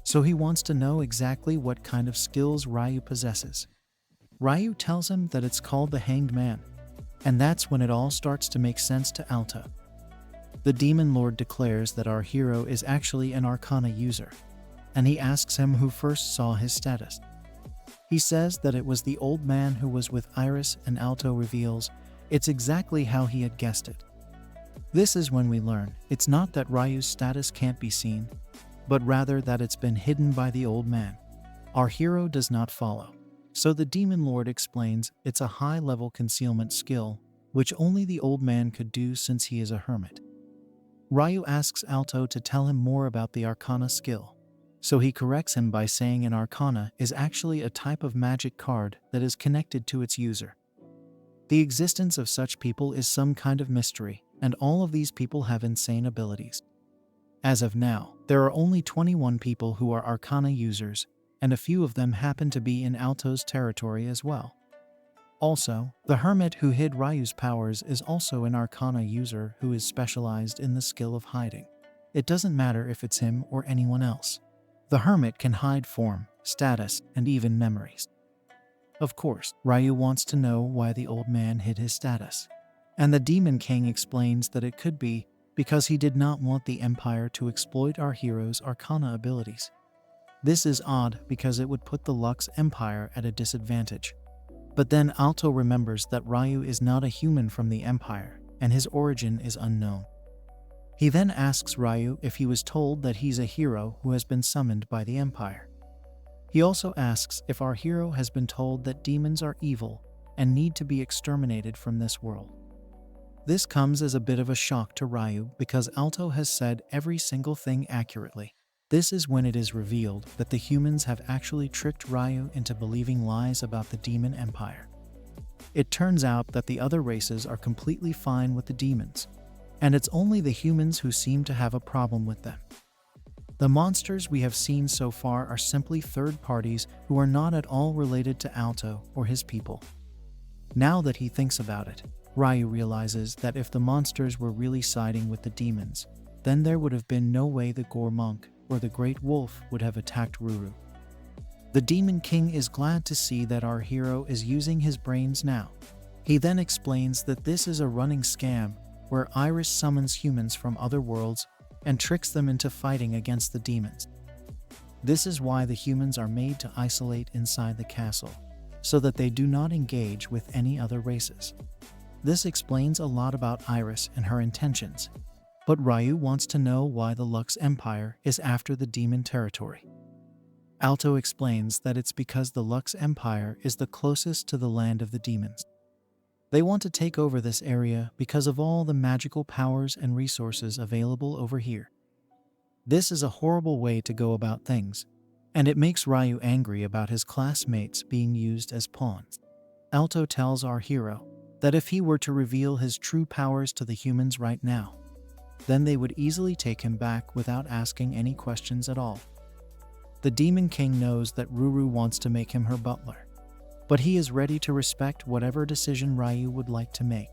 so he wants to know exactly what kind of skills Reijou possesses. Reijou tells him that it's called the Hanged Man, and that's when it all starts to make sense to Alto. The Demon Lord declares that our hero is actually an Arcana user, and he asks him who first saw his status. He says that it was the old man who was with Iris, and Alto reveals it's exactly how he had guessed it. This is when we learn it's not that Reijou's status can't be seen, but rather that it's been hidden by the old man. Our hero does not follow, so the Demon Lord explains it's a high-level concealment skill, which only the old man could do since he is a hermit. Reijou asks Alto to tell him more about the Arcana skill, so he corrects him by saying an Arcana is actually a type of magic card that is connected to its user. The existence of such people is some kind of mystery, and all of these people have insane abilities. As of now, there are only 21 people who are Arcana users, and a few of them happen to be in Alto's territory as well. Also, the hermit who hid Reijou's powers is also an Arcana user who is specialized in the skill of hiding. It doesn't matter if it's him or anyone else. The hermit can hide form, status, and even memories. Of course, Reijou wants to know why the old man hid his status, and the Demon King explains that it could be because he did not want the Empire to exploit our hero's Arcana abilities. This is odd because it would put the Lux Empire at a disadvantage. But then Alto remembers that Reijou is not a human from the Empire, and his origin is unknown. He then asks Reijou if he was told that he's a hero who has been summoned by the Empire. He also asks if our hero has been told that demons are evil and need to be exterminated from this world. This comes as a bit of a shock to Reijou because Alto has said every single thing accurately. This is when it is revealed that the humans have actually tricked Reijou into believing lies about the Demon Empire. It turns out that the other races are completely fine with the demons, and it's only the humans who seem to have a problem with them. The monsters we have seen so far are simply third parties who are not at all related to Alto or his people. Now that he thinks about it, Reijou realizes that if the monsters were really siding with the demons, then there would have been no way the Gore Monk or the Great Wolf would have attacked Ruru. The Demon King is glad to see that our hero is using his brains now. He then explains that this is a running scam where Iris summons humans from other worlds and tricks them into fighting against the demons. This is why the humans are made to isolate inside the castle, so that they do not engage with any other races. This explains a lot about Iris and her intentions. But Reijou wants to know why the Lux Empire is after the demon territory. Alto explains that it's because the Lux Empire is the closest to the land of the demons. They want to take over this area because of all the magical powers and resources available over here. This is a horrible way to go about things, and it makes Reijou angry about his classmates being used as pawns. Alto tells our hero that if he were to reveal his true powers to the humans right now, then they would easily take him back without asking any questions at all. The Demon King knows that Ruru wants to make him her butler, but he is ready to respect whatever decision Reijou would like to make.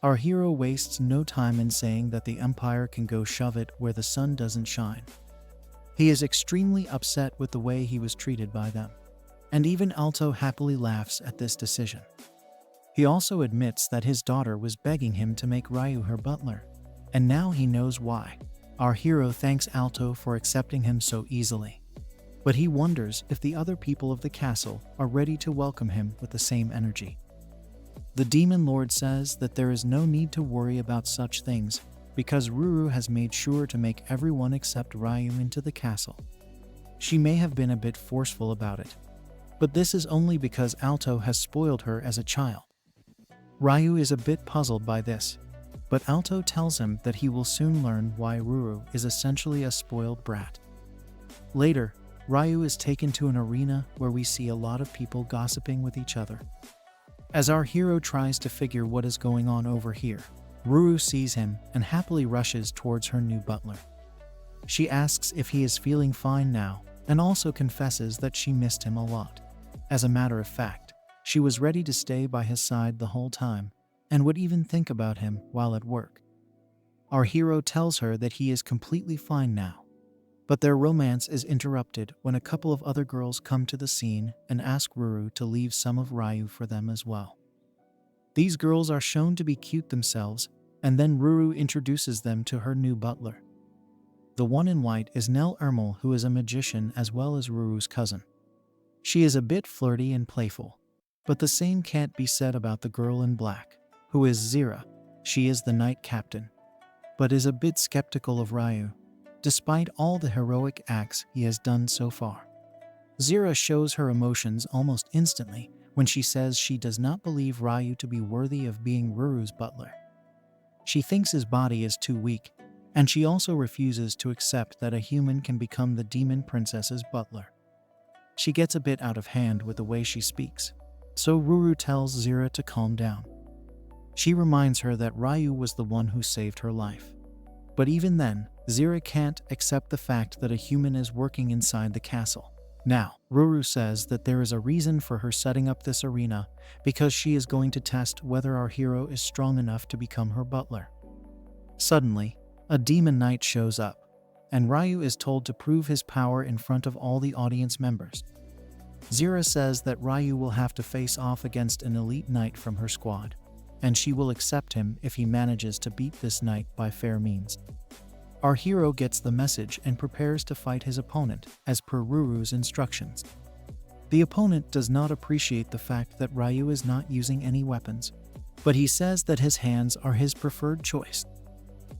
Our hero wastes no time in saying that the Empire can go shove it where the sun doesn't shine. He is extremely upset with the way he was treated by them, and even Alto happily laughs at this decision. He also admits that his daughter was begging him to make Reijou her butler, and now he knows why. Our hero thanks Alto for accepting him so easily, but he wonders if the other people of the castle are ready to welcome him with the same energy. The Demon Lord says that there is no need to worry about such things because Ruru has made sure to make everyone except Reijou into the castle. She may have been a bit forceful about it, but this is only because Alto has spoiled her as a child. Reijou is a bit puzzled by this, but Alto tells him that he will soon learn why Ruru is essentially a spoiled brat. Later, Reijou is taken to an arena where we see a lot of people gossiping with each other. As our hero tries to figure what is going on over here, Ruru sees him and happily rushes towards her new butler. She asks if he is feeling fine now and also confesses that she missed him a lot. As a matter of fact, she was ready to stay by his side the whole time and would even think about him while at work. Our hero tells her that he is completely fine now, but their romance is interrupted when a couple of other girls come to the scene and ask Ruru to leave some of Reijou for them as well. These girls are shown to be cute themselves, and then Ruru introduces them to her new butler. The one in white is Nell Ermel, who is a magician as well as Ruru's cousin. She is a bit flirty and playful, but the same can't be said about the girl in black, who is Zira. She is the knight captain, but is a bit skeptical of Reijou, despite all the heroic acts he has done so far. Zira shows her emotions almost instantly when she says she does not believe Reijou to be worthy of being Ruru's butler. She thinks his body is too weak, and she also refuses to accept that a human can become the demon princess's butler. She gets a bit out of hand with the way she speaks, so Ruru tells Zira to calm down. She reminds her that Reijou was the one who saved her life. But even then, Zira can't accept the fact that a human is working inside the castle. Now, Ruru says that there is a reason for her setting up this arena because she is going to test whether our hero is strong enough to become her butler. Suddenly, a demon knight shows up, and Reijou is told to prove his power in front of all the audience members. Zira says that Reijou will have to face off against an elite knight from her squad, and she will accept him if he manages to beat this knight by fair means. Our hero gets the message and prepares to fight his opponent as per Ruru's instructions. The opponent does not appreciate the fact that Reijou is not using any weapons, but he says that his hands are his preferred choice.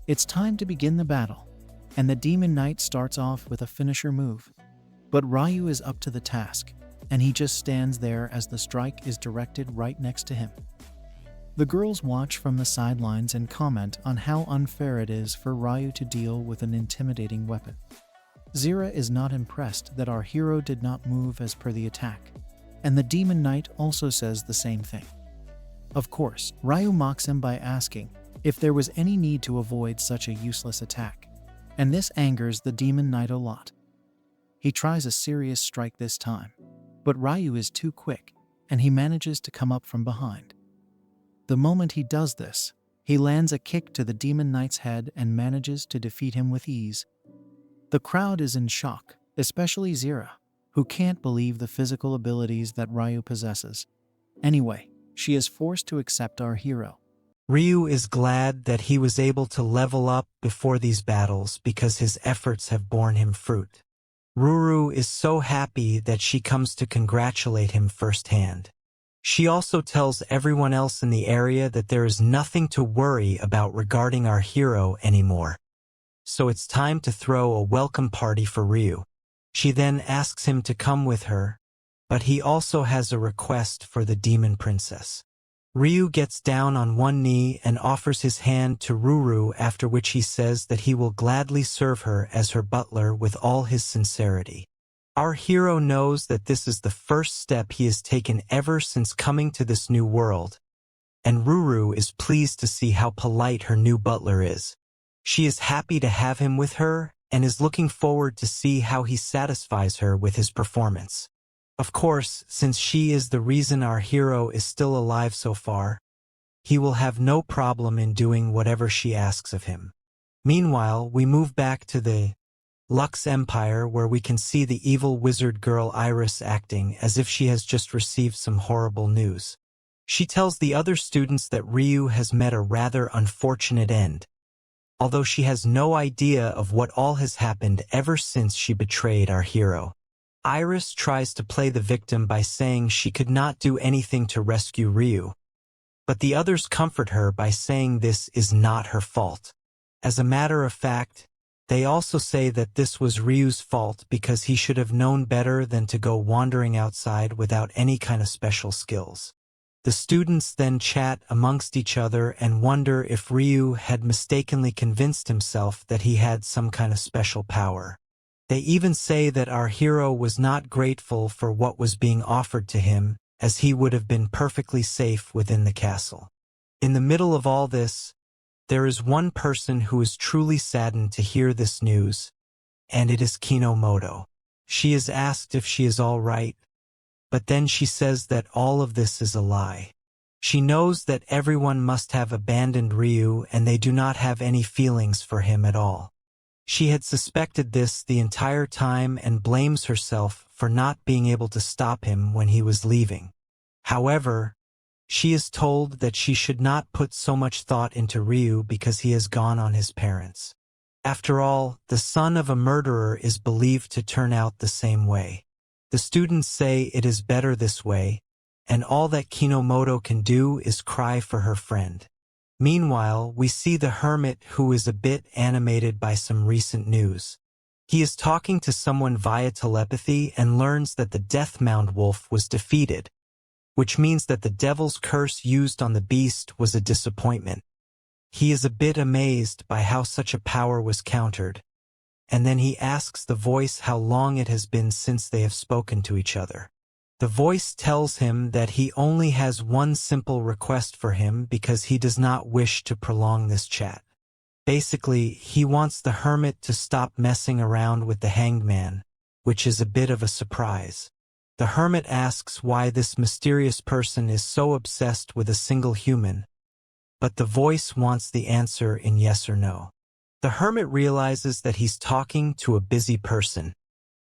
It's time to begin the battle, and the demon knight starts off with a finisher move. But Reijou is up to the task, and he just stands there as the strike is directed right next to him. The girls watch from the sidelines and comment on how unfair it is for Reijou to deal with an intimidating weapon. Zira is not impressed that our hero did not move as per the attack, and the demon knight also says the same thing. Of course, Reijou mocks him by asking if there was any need to avoid such a useless attack, and this angers the demon knight a lot. He tries a serious strike this time, but Reijou is too quick, and he manages to come up from behind. The moment he does this, he lands a kick to the demon knight's head and manages to defeat him with ease. The crowd is in shock, especially Zira, who can't believe the physical abilities that Reijou possesses. Anyway, she is forced to accept our hero. Ryu is glad that he was able to level up before these battles because his efforts have borne him fruit. Ruru is so happy that she comes to congratulate him firsthand. She also tells everyone else in the area that there is nothing to worry about regarding our hero anymore. So it's time to throw a welcome party for Reijou. She then asks him to come with her, but he also has a request for the demon princess. Reijou gets down on one knee and offers his hand to Ruru, after which he says that he will gladly serve her as her butler with all his sincerity. Our hero knows that this is the first step he has taken ever since coming to this new world, and Ruru is pleased to see how polite her new butler is. She is happy to have him with her and is looking forward to see how he satisfies her with his performance. Of course, since she is the reason our hero is still alive so far, he will have no problem in doing whatever she asks of him. Meanwhile, we move back to the Lux Empire, where we can see the evil wizard girl Iris acting as if she has just received some horrible news. She tells the other students that Reijou has met a rather unfortunate end, although she has no idea of what all has happened ever since she betrayed our hero. Iris tries to play the victim by saying she could not do anything to rescue Reijou, but the others comfort her by saying this is not her fault. As a matter of fact, they also say that this was Ryu's fault because he should have known better than to go wandering outside without any kind of special skills. The students then chat amongst each other and wonder if Reijou had mistakenly convinced himself that he had some kind of special power. They even say that our hero was not grateful for what was being offered to him, as he would have been perfectly safe within the castle. In the middle of all this, there is one person who is truly saddened to hear this news, and it is Kinomoto. She is asked if she is all right, but then she says that all of this is a lie. She knows that everyone must have abandoned Reijou and they do not have any feelings for him at all. She had suspected this the entire time and blames herself for not being able to stop him when he was leaving. However, she is told that she should not put so much thought into Reijou because he has gone on his parents. After all, the son of a murderer is believed to turn out the same way. The students say it is better this way, and all that Kinomoto can do is cry for her friend. Meanwhile, we see the hermit, who is a bit animated by some recent news. He is talking to someone via telepathy and learns that the Death Mound Wolf was defeated, which means that the devil's curse used on the beast was a disappointment. He is a bit amazed by how such a power was countered, and then he asks the voice how long it has been since they have spoken to each other. The voice tells him that he only has one simple request for him because he does not wish to prolong this chat. Basically, he wants the hermit to stop messing around with the hanged man, which is a bit of a surprise. The hermit asks why this mysterious person is so obsessed with a single human, but the voice wants the answer in yes or no. The hermit realizes that he's talking to a busy person,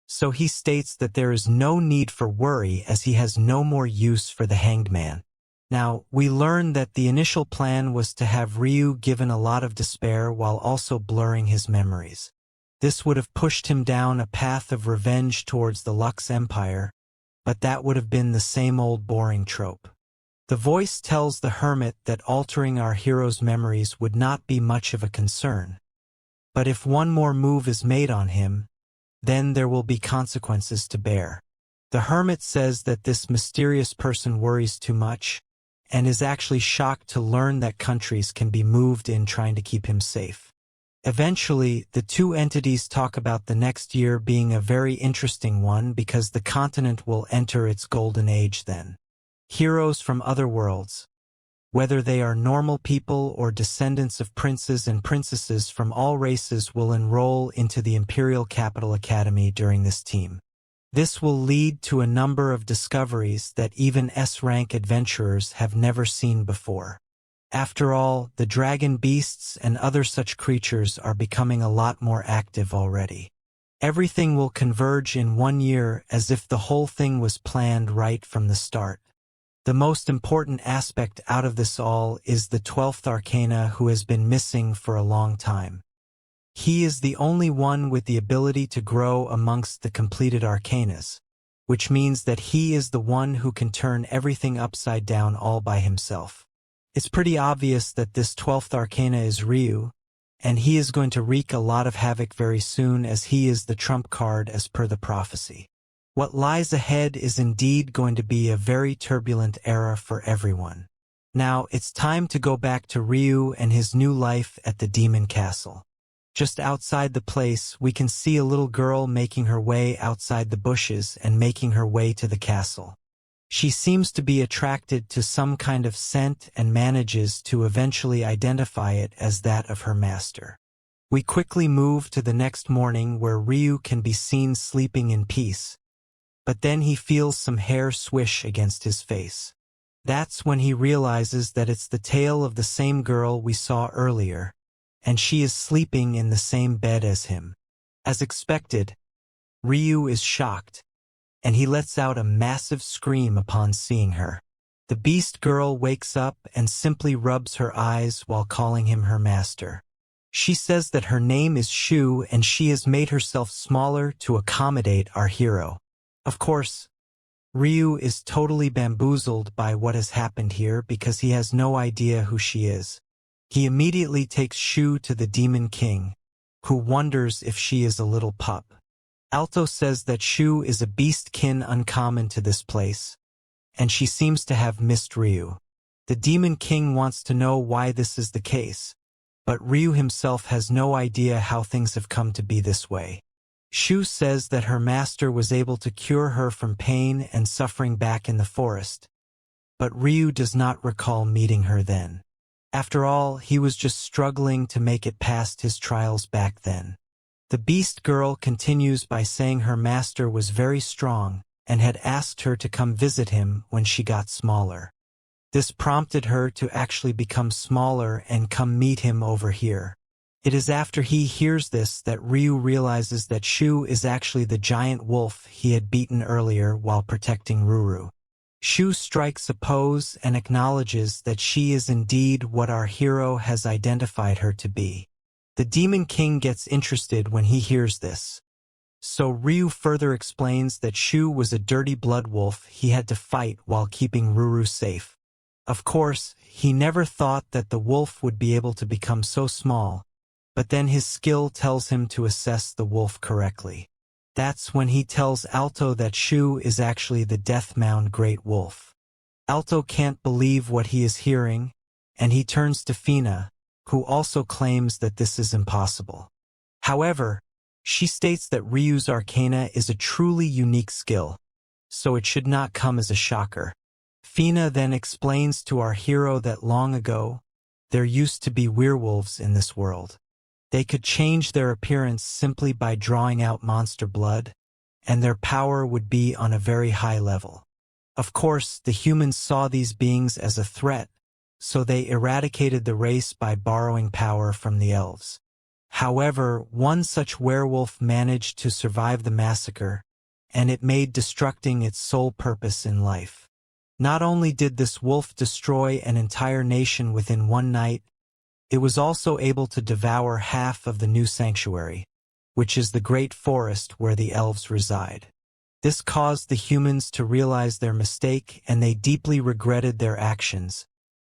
so he states that there is no need for worry as he has no more use for the hanged man. Now, we learn that the initial plan was to have Reijou given a lot of despair while also blurring his memories. This would have pushed him down a path of revenge towards the Lux Empire, but that would have been the same old boring trope. The voice tells the hermit that altering our hero's memories would not be much of a concern, but if one more move is made on him, then there will be consequences to bear. The hermit says that this mysterious person worries too much, and is actually shocked to learn that countries can be moved in trying to keep him safe. Eventually, the two entities talk about the next year being a very interesting one because the continent will enter its golden age then. Heroes from other worlds, whether they are normal people or descendants of princes and princesses from all races, will enroll into the Imperial Capital Academy during this team. This will lead to a number of discoveries that even S-rank adventurers have never seen before. After all, the dragon beasts and other such creatures are becoming a lot more active already. Everything will converge in 1 year as if the whole thing was planned right from the start. The most important aspect out of this all is the 12th Arcana, who has been missing for a long time. He is the only one with the ability to grow amongst the completed Arcanas, which means that he is the one who can turn everything upside down all by himself. It's pretty obvious that this 12th arcana is Reijou, and he is going to wreak a lot of havoc very soon as he is the trump card as per the prophecy. What lies ahead is indeed going to be a very turbulent era for everyone. Now, it's time to go back to Reijou and his new life at the demon castle. Just outside the place, we can see a little girl making her way outside the bushes and making her way to the castle. She seems to be attracted to some kind of scent and manages to eventually identify it as that of her master. We quickly move to the next morning where Reijou can be seen sleeping in peace, but then he feels some hair swish against his face. That's when he realizes that it's the tail of the same girl we saw earlier, and she is sleeping in the same bed as him. As expected, Reijou is shocked, and he lets out a massive scream upon seeing her. The beast girl wakes up and simply rubs her eyes while calling him her master. She says that her name is Shu and she has made herself smaller to accommodate our hero. Of course, Reijou is totally bamboozled by what has happened here because he has no idea who she is. He immediately takes Shu to the Demon King, who wonders if she is a little pup. Alto says that Shu is a beastkin uncommon to this place, and she seems to have missed Reijou. The Demon King wants to know why this is the case, but Reijou himself has no idea how things have come to be this way. Shu says that her master was able to cure her from pain and suffering back in the forest, but Reijou does not recall meeting her then. After all, he was just struggling to make it past his trials back then. The beast girl continues by saying her master was very strong and had asked her to come visit him when she got smaller. This prompted her to actually become smaller and come meet him over here. It is after he hears this that Reijou realizes that Shu is actually the giant wolf he had beaten earlier while protecting Ruru. Shu strikes a pose and acknowledges that she is indeed what our hero has identified her to be. The Demon King gets interested when he hears this. So Reijou further explains that Shu was a dirty blood wolf he had to fight while keeping Ruru safe. Of course, he never thought that the wolf would be able to become so small, but then his skill tells him to assess the wolf correctly. That's when he tells Alto that Shu is actually the Death-Mound Great Wolf. Alto can't believe what he is hearing, and he turns to Fina, who also claims that this is impossible. However, she states that Reijou's arcana is a truly unique skill, so it should not come as a shocker. Fina then explains to our hero that long ago, there used to be werewolves in this world. They could change their appearance simply by drawing out monster blood, and their power would be on a very high level. Of course, the humans saw these beings as a threat, so they eradicated the race by borrowing power from the elves. However, one such werewolf managed to survive the massacre, and it made destructing its sole purpose in life. Not only did this wolf destroy an entire nation within one night, it was also able to devour half of the new sanctuary, which is the great forest where the elves reside. This caused the humans to realize their mistake and they deeply regretted their actions,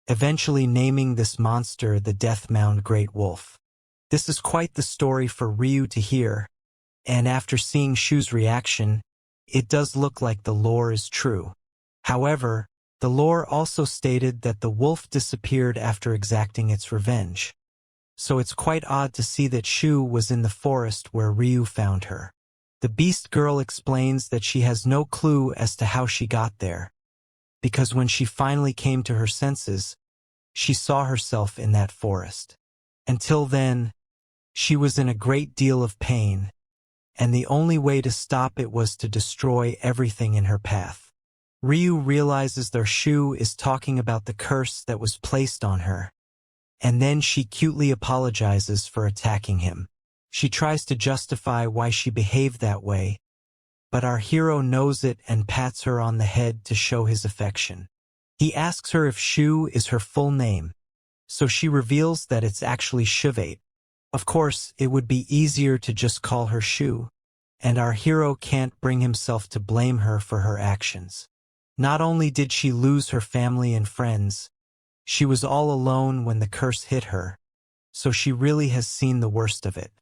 eventually naming this monster the Death-Mound Great Wolf. This is quite the story for Reijou to hear, and after seeing Shu's reaction, it does look like the lore is true. However, the lore also stated that the wolf disappeared after exacting its revenge. So it's quite odd to see that Shu was in the forest where Reijou found her. The beast girl explains that she has no clue as to how she got there, because when she finally came to her senses, she saw herself in that forest. Until then, she was in a great deal of pain, and the only way to stop it was to destroy everything in her path. Reijou realizes their Shu is talking about the curse that was placed on her, and then she cutely apologizes for attacking him. She tries to justify why she behaved that way, but our hero knows it and pats her on the head to show his affection. He asks her if Shu is her full name, so she reveals that it's actually Shivate. Of course, it would be easier to just call her Shu, and our hero can't bring himself to blame her for her actions. Not only did she lose her family and friends, she was all alone when the curse hit her, so she really has seen the worst of it.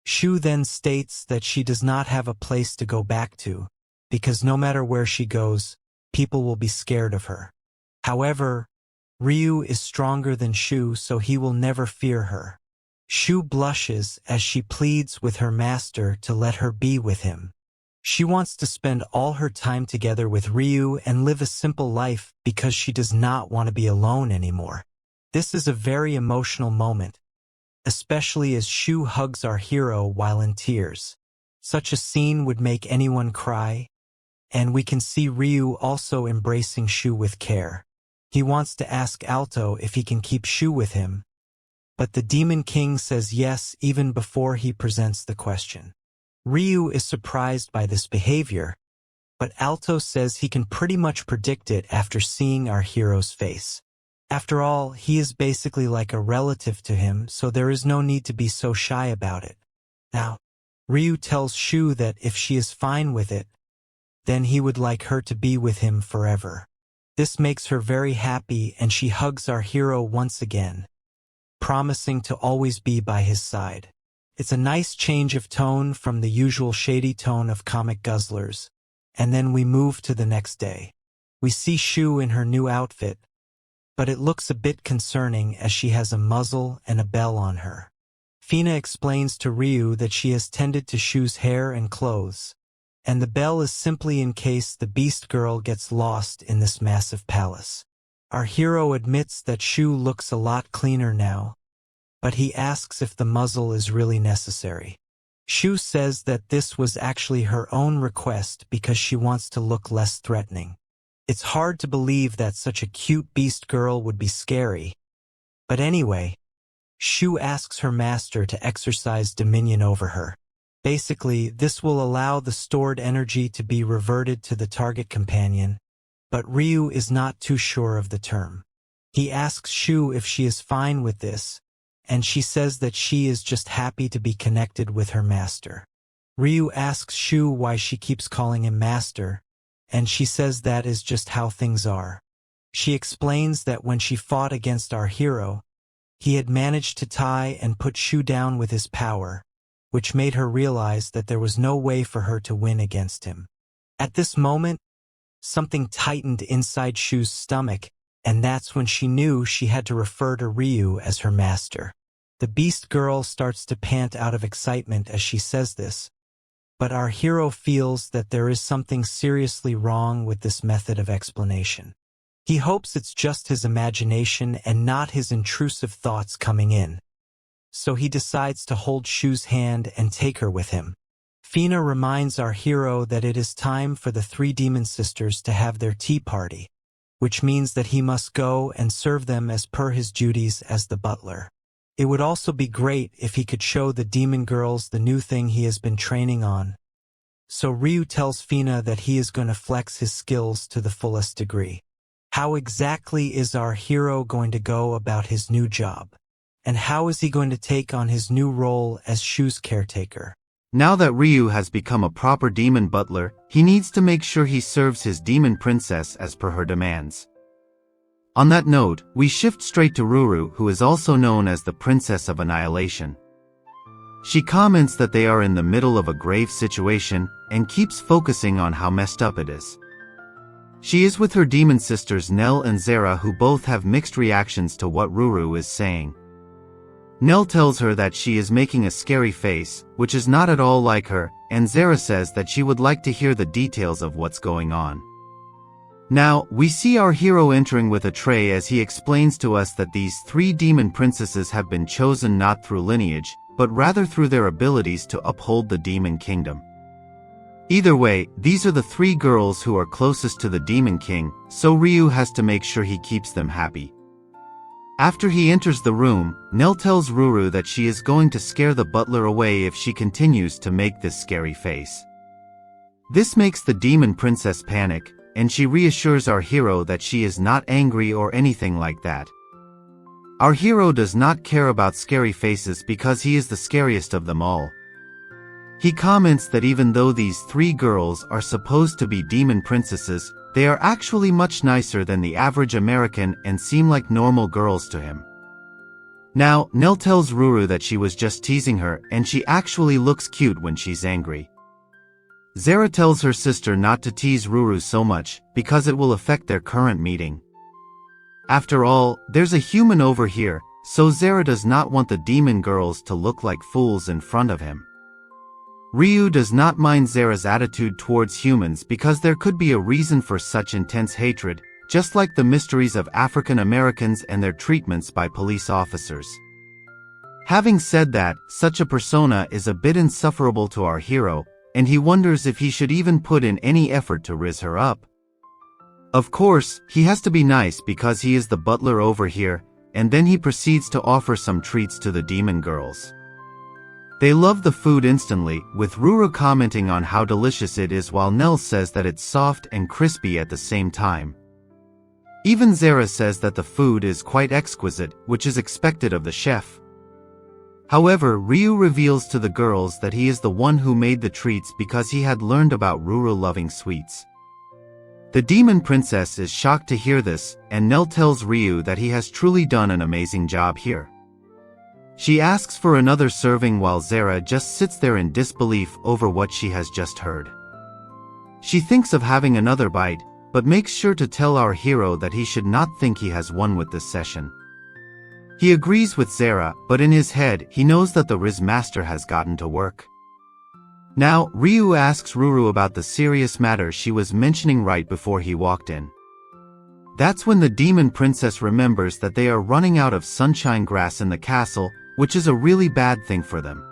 Shu then states that she does not have a place to go back to, because no matter where she goes, people will be scared of her. However, Reijou is stronger than Shu, so he will never fear her. Shu blushes as she pleads with her master to let her be with him. She wants to spend all her time together with Reijou and live a simple life because she does not want to be alone anymore. This is a very emotional moment, especially as Shu hugs our hero while in tears. Such a scene would make anyone cry, and we can see Reijou also embracing Shu with care. He wants to ask Alto if he can keep Shu with him, but the Demon King says yes even before he presents the question. Reijou is surprised by this behavior, but Alto says he can pretty much predict it after seeing our hero's face. After all, he is basically like a relative to him, so there is no need to be so shy about it. Now, Reijou tells Shu that if she is fine with it, then he would like her to be with him forever. This makes her very happy, and she hugs our hero once again, promising to always be by his side. It's a nice change of tone from the usual shady tone of comic guzzlers, and then we move to the next day. We see Shu in her new outfit, but it looks a bit concerning as she has a muzzle and a bell on her. Fina explains to Reijou that she has tended to Shu's hair and clothes, and the bell is simply in case the beast girl gets lost in this massive palace. Our hero admits that Shu looks a lot cleaner now, but he asks if the muzzle is really necessary. Shu says that this was actually her own request because she wants to look less threatening. It's hard to believe that such a cute beast girl would be scary. But anyway, Shu asks her master to exercise dominion over her. Basically, this will allow the stored energy to be reverted to the target companion, but Reijou is not too sure of the term. He asks Shu if she is fine with this, and she says that she is just happy to be connected with her master. Reijou asks Shu why she keeps calling him master, and she says that is just how things are. She explains that when she fought against our hero, he had managed to tie and put Shu down with his power, which made her realize that there was no way for her to win against him. At this moment, something tightened inside Shu's stomach, and that's when she knew she had to refer to Reijou as her master. The beast girl starts to pant out of excitement as she says this, but our hero feels that there is something seriously wrong with this method of explanation. He hopes it's just his imagination and not his intrusive thoughts coming in. So he decides to hold Shu's hand and take her with him. Fina reminds our hero that it is time for the three demon sisters to have their tea party, which means that he must go and serve them as per his duties as the butler. It would also be great if he could show the demon girls the new thing he has been training on. So Reijou tells Fina that he is going to flex his skills to the fullest degree. How exactly is our hero going to go about his new job? And how is he going to take on his new role as Shu's caretaker? Now that Reijou has become a proper demon butler, he needs to make sure he serves his demon princess as per her demands. On that note, we shift straight to Ruru, who is also known as the Princess of Annihilation. She comments that they are in the middle of a grave situation and keeps focusing on how messed up it is. She is with her demon sisters Nell and Zera, who both have mixed reactions to what Ruru is saying. Nell tells her that she is making a scary face, which is not at all like her, and Zera says that she would like to hear the details of what's going on. Now, we see our hero entering with a tray as he explains to us that these three demon princesses have been chosen not through lineage, but rather through their abilities to uphold the demon kingdom. Either way, these are the three girls who are closest to the demon king, so Reijou has to make sure he keeps them happy. After he enters the room, Nell tells Ruru that she is going to scare the butler away if she continues to make this scary face. This makes the demon princess panic, and she reassures our hero that she is not angry or anything like that. Our hero does not care about scary faces because he is the scariest of them all. He comments that even though these 3 girls are supposed to be demon princesses, they are actually much nicer than the average American and seem like normal girls to him. Now, Nell tells Ruru that she was just teasing her and she actually looks cute when she's angry. Zara tells her sister not to tease Ruru so much because it will affect their current meeting. After all, there's a human over here, so Zara does not want the demon girls to look like fools in front of him. Reijou does not mind Zara's attitude towards humans because there could be a reason for such intense hatred, just like the mysteries of African Americans and their treatments by police officers. Having said that, such a persona is a bit insufferable to our hero, and he wonders if he should even put in any effort to rizz her up. Of course, he has to be nice because he is the butler over here, and then he proceeds to offer some treats to the demon girls. They love the food instantly, with Ruru commenting on how delicious it is while Nell says that it's soft and crispy at the same time. Even Zara says that the food is quite exquisite, which is expected of the chef. However, Reijou reveals to the girls that he is the one who made the treats because he had learned about Ruru loving sweets. The demon princess is shocked to hear this, and Nell tells Reijou that he has truly done an amazing job here. She asks for another serving while Zara just sits there in disbelief over what she has just heard. She thinks of having another bite, but makes sure to tell our hero that he should not think he has won with this session. He agrees with Zara, but in his head, he knows that the Riz master has gotten to work. Now, Reijou asks Ruru about the serious matter she was mentioning right before he walked in. That's when the demon princess remembers that they are running out of sunshine grass in the castle, which is a really bad thing for them.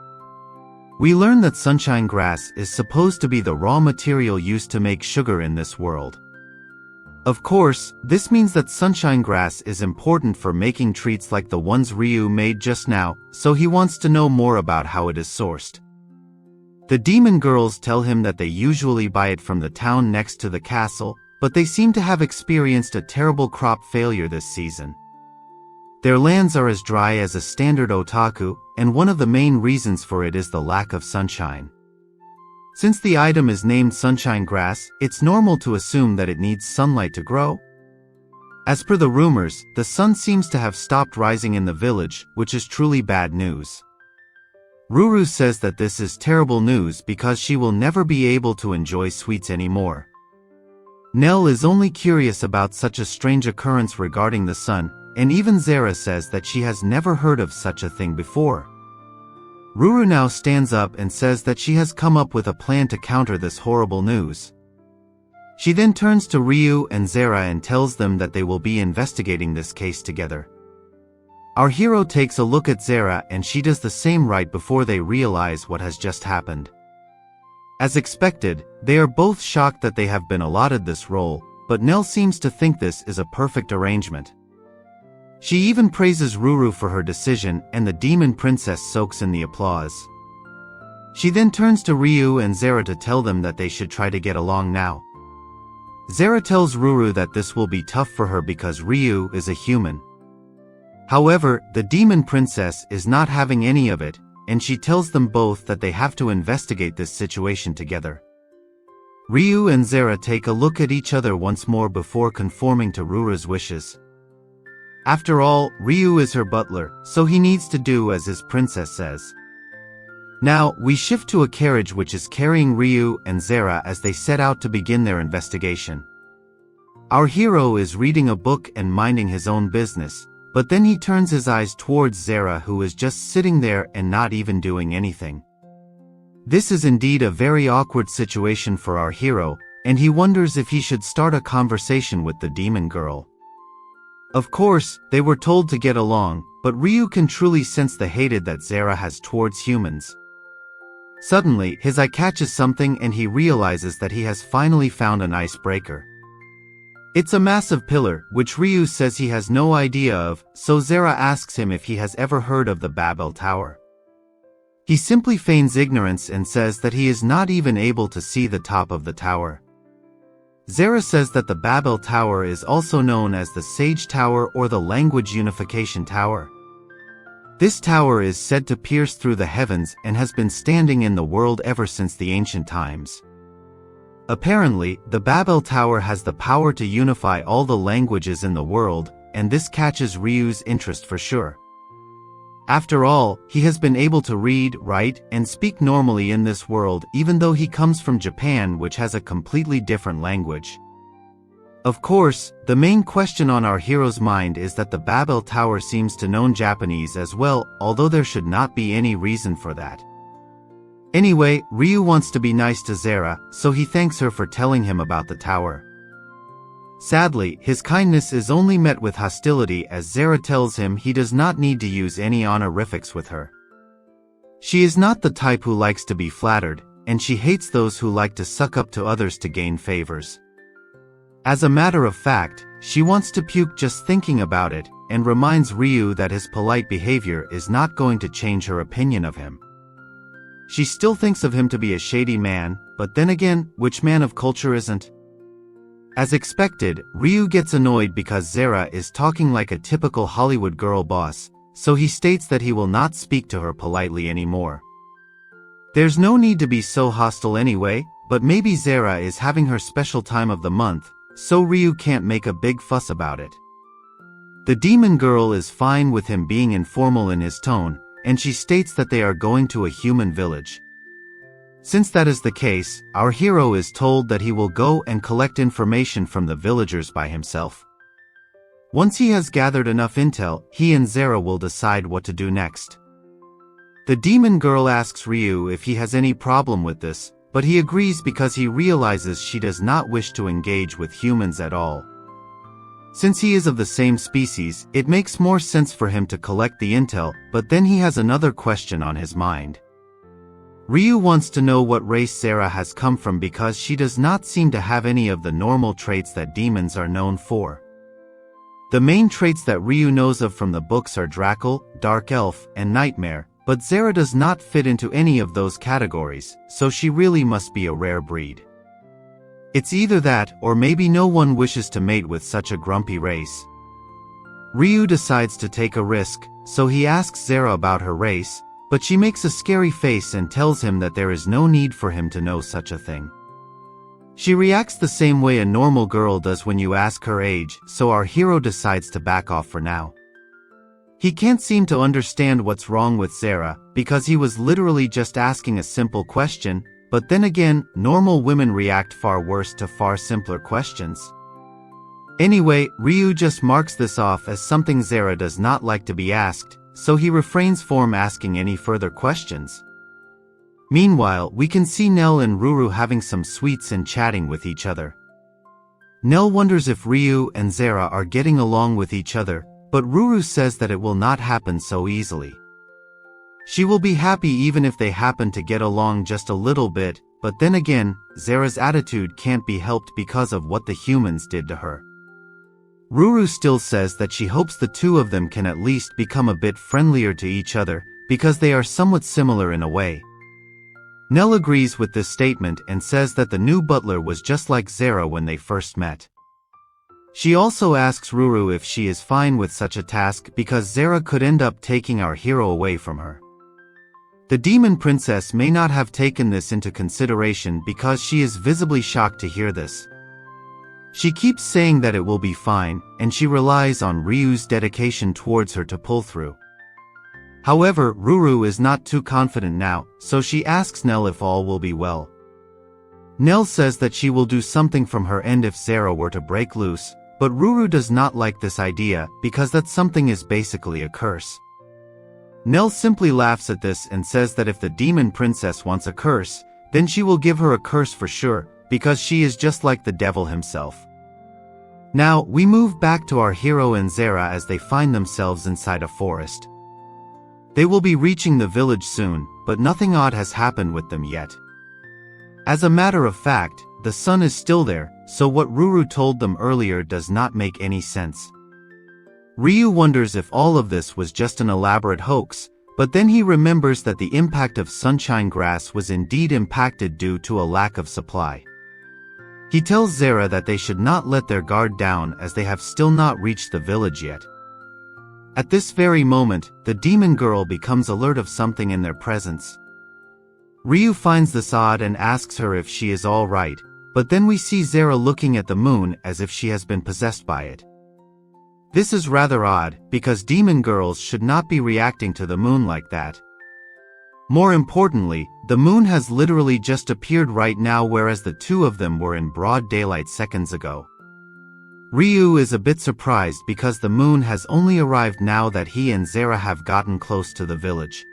We learn that sunshine grass is supposed to be the raw material used to make sugar in this world. Of course, this means that sunshine grass is important for making treats like the ones Reijou made just now, so he wants to know more about how it is sourced. The demon girls tell him that they usually buy it from the town next to the castle, but they seem to have experienced a terrible crop failure this season. Their lands are as dry as a standard otaku, and one of the main reasons for it is the lack of sunshine. Since the item is named sunshine grass, it's normal to assume that it needs sunlight to grow. As per the rumors, the sun seems to have stopped rising in the village, which is truly bad news. Ruru says that this is terrible news because she will never be able to enjoy sweets anymore. Nell is only curious about such a strange occurrence regarding the sun, and even Zara says that she has never heard of such a thing before. Ruru now stands up and says that she has come up with a plan to counter this horrible news. She then turns to Reijou and Zara and tells them that they will be investigating this case together. Our hero takes a look at Zara and she does the same right before they realize what has just happened. As expected, they are both shocked that they have been allotted this role, but Nell seems to think this is a perfect arrangement. She even praises Ruru for her decision, and the demon princess soaks in the applause. She then turns to Reijou and Zara to tell them that they should try to get along now. Zara tells Ruru that this will be tough for her because Reijou is a human. However, the demon princess is not having any of it, and she tells them both that they have to investigate this situation together. Reijou and Zara take a look at each other once more before conforming to Ruru's wishes. After all, Reijou is her butler, so he needs to do as his princess says. Now, we shift to a carriage which is carrying Reijou and Zara as they set out to begin their investigation. Our hero is reading a book and minding his own business, but then he turns his eyes towards Zara, who is just sitting there and not even doing anything. This is indeed a very awkward situation for our hero, and he wonders if he should start a conversation with the demon girl. Of course, they were told to get along, but Reijou can truly sense the hatred that Zara has towards humans. Suddenly, his eye catches something and he realizes that he has finally found an icebreaker. It's a massive pillar, which Reijou says he has no idea of, so Zara asks him if he has ever heard of the Babel Tower. He simply feigns ignorance and says that he is not even able to see the top of the tower. Zara says that the Babel Tower is also known as the Sage Tower or the Language Unification Tower. This tower is said to pierce through the heavens and has been standing in the world ever since the ancient times. Apparently, the Babel Tower has the power to unify all the languages in the world, and this catches Ryu's interest for sure. After all, he has been able to read, write, and speak normally in this world even though he comes from Japan, which has a completely different language. Of course, the main question on our hero's mind is that the Babel Tower seems to know Japanese as well, although there should not be any reason for that. Anyway, Ryu wants to be nice to Zera, so he thanks her for telling him about the tower. Sadly, his kindness is only met with hostility as Zera tells him he does not need to use any honorifics with her. She is not the type who likes to be flattered, and she hates those who like to suck up to others to gain favors. As a matter of fact, she wants to puke just thinking about it, and reminds Ryu that his polite behavior is not going to change her opinion of him. She still thinks of him to be a shady man, but then again, which man of culture isn't? As expected, Ryu gets annoyed because Zera is talking like a typical Hollywood girl boss, so he states that he will not speak to her politely anymore. There's no need to be so hostile anyway, but maybe Zera is having her special time of the month, so Ryu can't make a big fuss about it. The demon girl is fine with him being informal in his tone, and she states that they are going to a human village. Since that is the case, our hero is told that he will go and collect information from the villagers by himself. Once he has gathered enough intel, he and Zera will decide what to do next. The demon girl asks Ryu if he has any problem with this, but he agrees because he realizes she does not wish to engage with humans at all. Since he is of the same species, it makes more sense for him to collect the intel, but then he has another question on his mind. Ryu wants to know what race Zera has come from because she does not seem to have any of the normal traits that demons are known for. The main traits that Ryu knows of from the books are Drackle, Dark Elf, and Nightmare, but Zera does not fit into any of those categories, so she really must be a rare breed. It's either that or maybe no one wishes to mate with such a grumpy race. Ryu decides to take a risk, so he asks Zera about her race, but she makes a scary face and tells him that there is no need for him to know such a thing. She reacts the same way a normal girl does when you ask her age, so our hero decides to back off for now. He can't seem to understand what's wrong with Zera, because he was literally just asking a simple question, but then again, normal women react far worse to far simpler questions. Anyway, Ryu just marks this off as something Zera does not like to be asked, so he refrains from asking any further questions. Meanwhile, we can see Nell and Ruru having some sweets and chatting with each other. Nell wonders if Ryu and Zera are getting along with each other, but Ruru says that it will not happen so easily. She will be happy even if they happen to get along just a little bit, but then again, Zera's attitude can't be helped because of what the humans did to her. Ruru still says that she hopes the two of them can at least become a bit friendlier to each other, because they are somewhat similar in a way. Nell agrees with this statement and says that the new butler was just like Zera when they first met. She also asks Ruru if she is fine with such a task because Zera could end up taking our hero away from her. The demon princess may not have taken this into consideration because she is visibly shocked to hear this. She keeps saying that it will be fine, and she relies on Ryu's dedication towards her to pull through. However, Ruru is not too confident now, so she asks Nell if all will be well. Nell says that she will do something from her end if Zera were to break loose, but Ruru does not like this idea because that something is basically a curse. Nell simply laughs at this and says that if the demon princess wants a curse, then she will give her a curse for sure, because she is just like the devil himself. Now, we move back to our hero and Zera as they find themselves inside a forest. They will be reaching the village soon, but nothing odd has happened with them yet. As a matter of fact, the sun is still there, so what Ruru told them earlier does not make any sense. Ryu wonders if all of this was just an elaborate hoax, but then he remembers that the impact of sunshine grass was indeed impacted due to a lack of supply. He tells Zera that they should not let their guard down as they have still not reached the village yet. At this very moment, the demon girl becomes alert of something in their presence. Reijou finds this odd and asks her if she is all right, but then we see Zera looking at the moon as if she has been possessed by it. This is rather odd, because demon girls should not be reacting to the moon like that. More importantly, the moon has literally just appeared right now, whereas the two of them were in broad daylight seconds ago. Reijou is a bit surprised because the moon has only arrived now that he and Zera have gotten close to the village.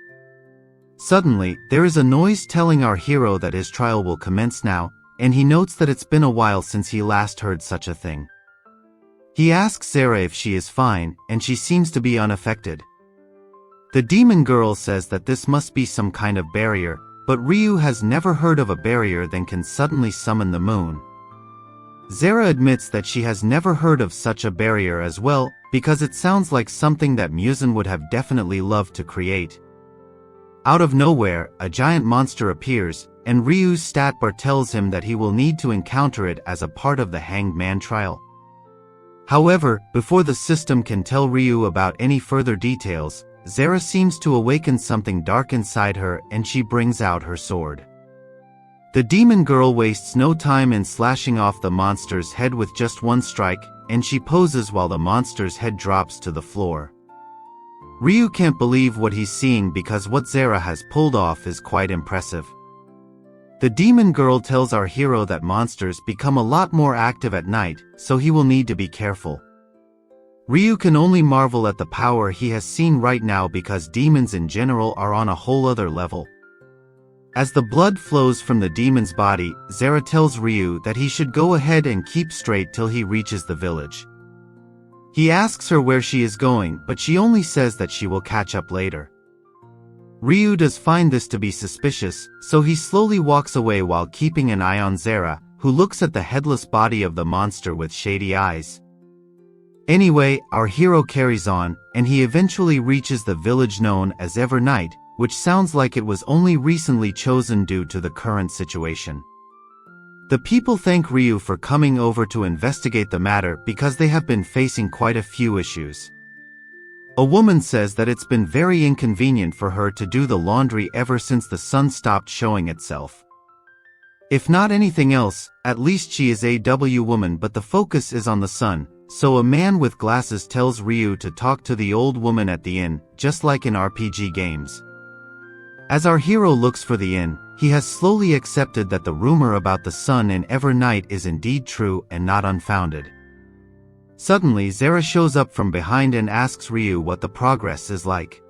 Suddenly, there is a noise telling our hero that his trial will commence now, and he notes that it's been a while since he last heard such a thing. He asks Zera if she is fine, and she seems to be unaffected. The demon girl says that this must be some kind of barrier, but Reijou has never heard of a barrier that can suddenly summon the moon. Zera admits that she has never heard of such a barrier as well, because it sounds like something that Muzan would have definitely loved to create. Out of nowhere, a giant monster appears, and Reijou's stat bar tells him that he will need to encounter it as a part of the Hanged Man trial. However, before the system can tell Reijou about any further details, Zera seems to awaken something dark inside her, and she brings out her sword. The demon girl wastes no time in slashing off the monster's head with just one strike, and she poses while the monster's head drops to the floor. Reijou can't believe what he's seeing because what Zera has pulled off is quite impressive. The demon girl tells our hero that monsters become a lot more active at night, so he will need to be careful. Reijou can only marvel at the power he has seen right now because demons in general are on a whole other level. As the blood flows from the demon's body, Zera tells Reijou that he should go ahead and keep straight till he reaches the village. He asks her where she is going, but she only says that she will catch up later. Reijou does find this to be suspicious, so he slowly walks away while keeping an eye on Zera, who looks at the headless body of the monster with shady eyes. Anyway, our hero carries on, and he eventually reaches the village known as Evernight, which sounds like it was only recently chosen due to the current situation. The people thank Reijou for coming over to investigate the matter because they have been facing quite a few issues. A woman says that it's been very inconvenient for her to do the laundry ever since the sun stopped showing itself. If not anything else, at least she is a woman, but the focus is on the sun, so a man with glasses tells Reijou to talk to the old woman at the inn, just like in RPG games. As our hero looks for the inn, he has slowly accepted that the rumor about the sun in Evernight is indeed true and not unfounded. Suddenly, Zera shows up from behind and asks Reijou what the progress is like.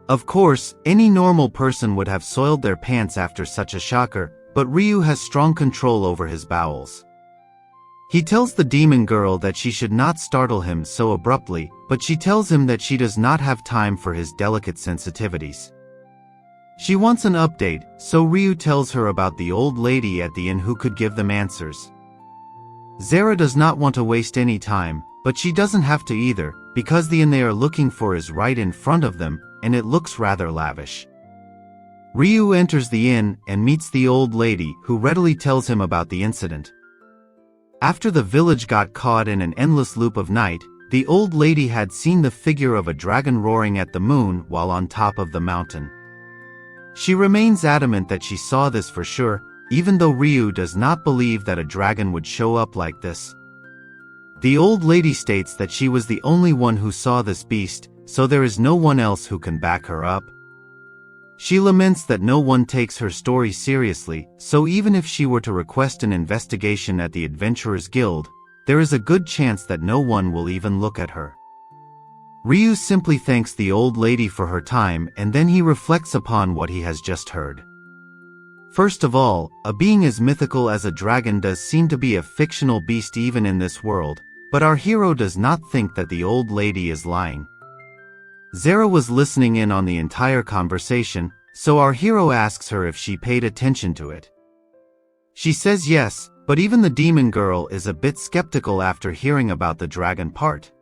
Of course, any normal person would have soiled their pants after such a shocker, but Reijou has strong control over his bowels. He tells the demon girl that she should not startle him so abruptly, but she tells him that she does not have time for his delicate sensitivities. She wants an update, so Reijou tells her about the old lady at the inn who could give them answers. Zera does not want to waste any time, but she doesn't have to either, because the inn they are looking for is right in front of them, and it looks rather lavish. Reijou enters the inn and meets the old lady, who readily tells him about the incident. After the village got caught in an endless loop of night, the old lady had seen the figure of a dragon roaring at the moon while on top of the mountain. She remains adamant that she saw this for sure, even though Reijou does not believe that a dragon would show up like this. The old lady states that she was the only one who saw this beast, so there is no one else who can back her up. She laments that no one takes her story seriously, so even if she were to request an investigation at the Adventurers Guild, there is a good chance that no one will even look at her. Reijou simply thanks the old lady for her time, and then he reflects upon what he has just heard. First of all, a being as mythical as a dragon does seem to be a fictional beast even in this world, but our hero does not think that the old lady is lying. Zera was listening in on the entire conversation, so our hero asks her if she paid attention to it. She says yes, but even the demon girl is a bit skeptical after hearing about the dragon part.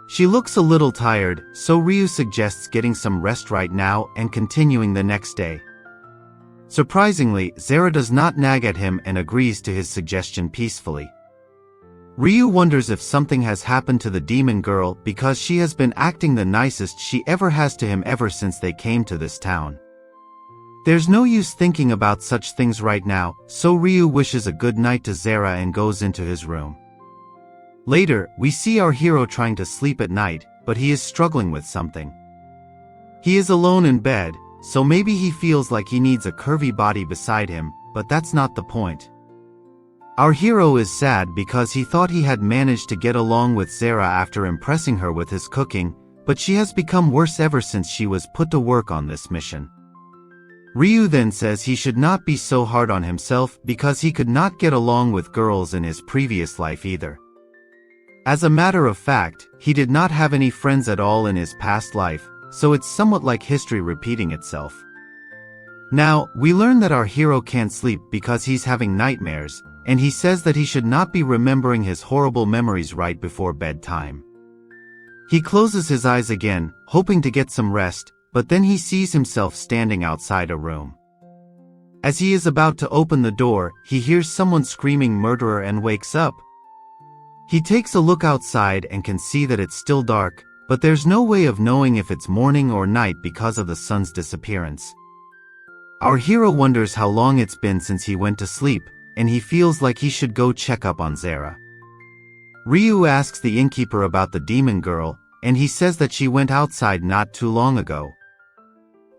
She looks a little tired, so Reijou suggests getting some rest right now and continuing the next day. Surprisingly, Zera does not nag at him and agrees to his suggestion peacefully. Reijou wonders if something has happened to the demon girl because she has been acting the nicest she ever has to him ever since they came to this town. There's no use thinking about such things right now, so Reijou wishes a good night to Zera and goes into his room. Later, we see our hero trying to sleep at night, but he is struggling with something. He is alone in bed, so maybe he feels like he needs a curvy body beside him, but that's not the point. Our hero is sad because he thought he had managed to get along with Zera after impressing her with his cooking, but she has become worse ever since she was put to work on this mission. Reijou then says he should not be so hard on himself because he could not get along with girls in his previous life either. As a matter of fact, he did not have any friends at all in his past life, so it's somewhat like history repeating itself. Now, we learn that our hero can't sleep because he's having nightmares, and he says that he should not be remembering his horrible memories right before bedtime. He closes his eyes again, hoping to get some rest, but then he sees himself standing outside a room. As he is about to open the door, he hears someone screaming murderer and wakes up. He takes a look outside and can see that it's still dark, but there's no way of knowing if it's morning or night because of the sun's disappearance. Our hero wonders how long it's been since he went to sleep, and he feels like he should go check up on Zera. Reijou asks the innkeeper about the demon girl, and he says that she went outside not too long ago.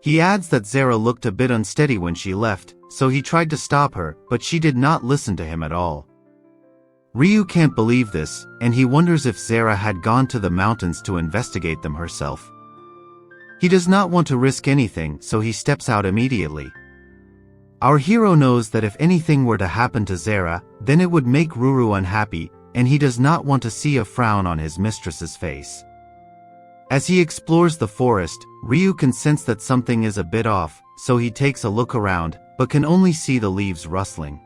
He adds that Zera looked a bit unsteady when she left, so he tried to stop her, but she did not listen to him at all. Reijou can't believe this, and he wonders if Zera had gone to the mountains to investigate them herself. He does not want to risk anything, so he steps out immediately. Our hero knows that if anything were to happen to Zera, then it would make Ruru unhappy, and he does not want to see a frown on his mistress's face. As he explores the forest, Reijou can sense that something is a bit off, so he takes a look around, but can only see the leaves rustling.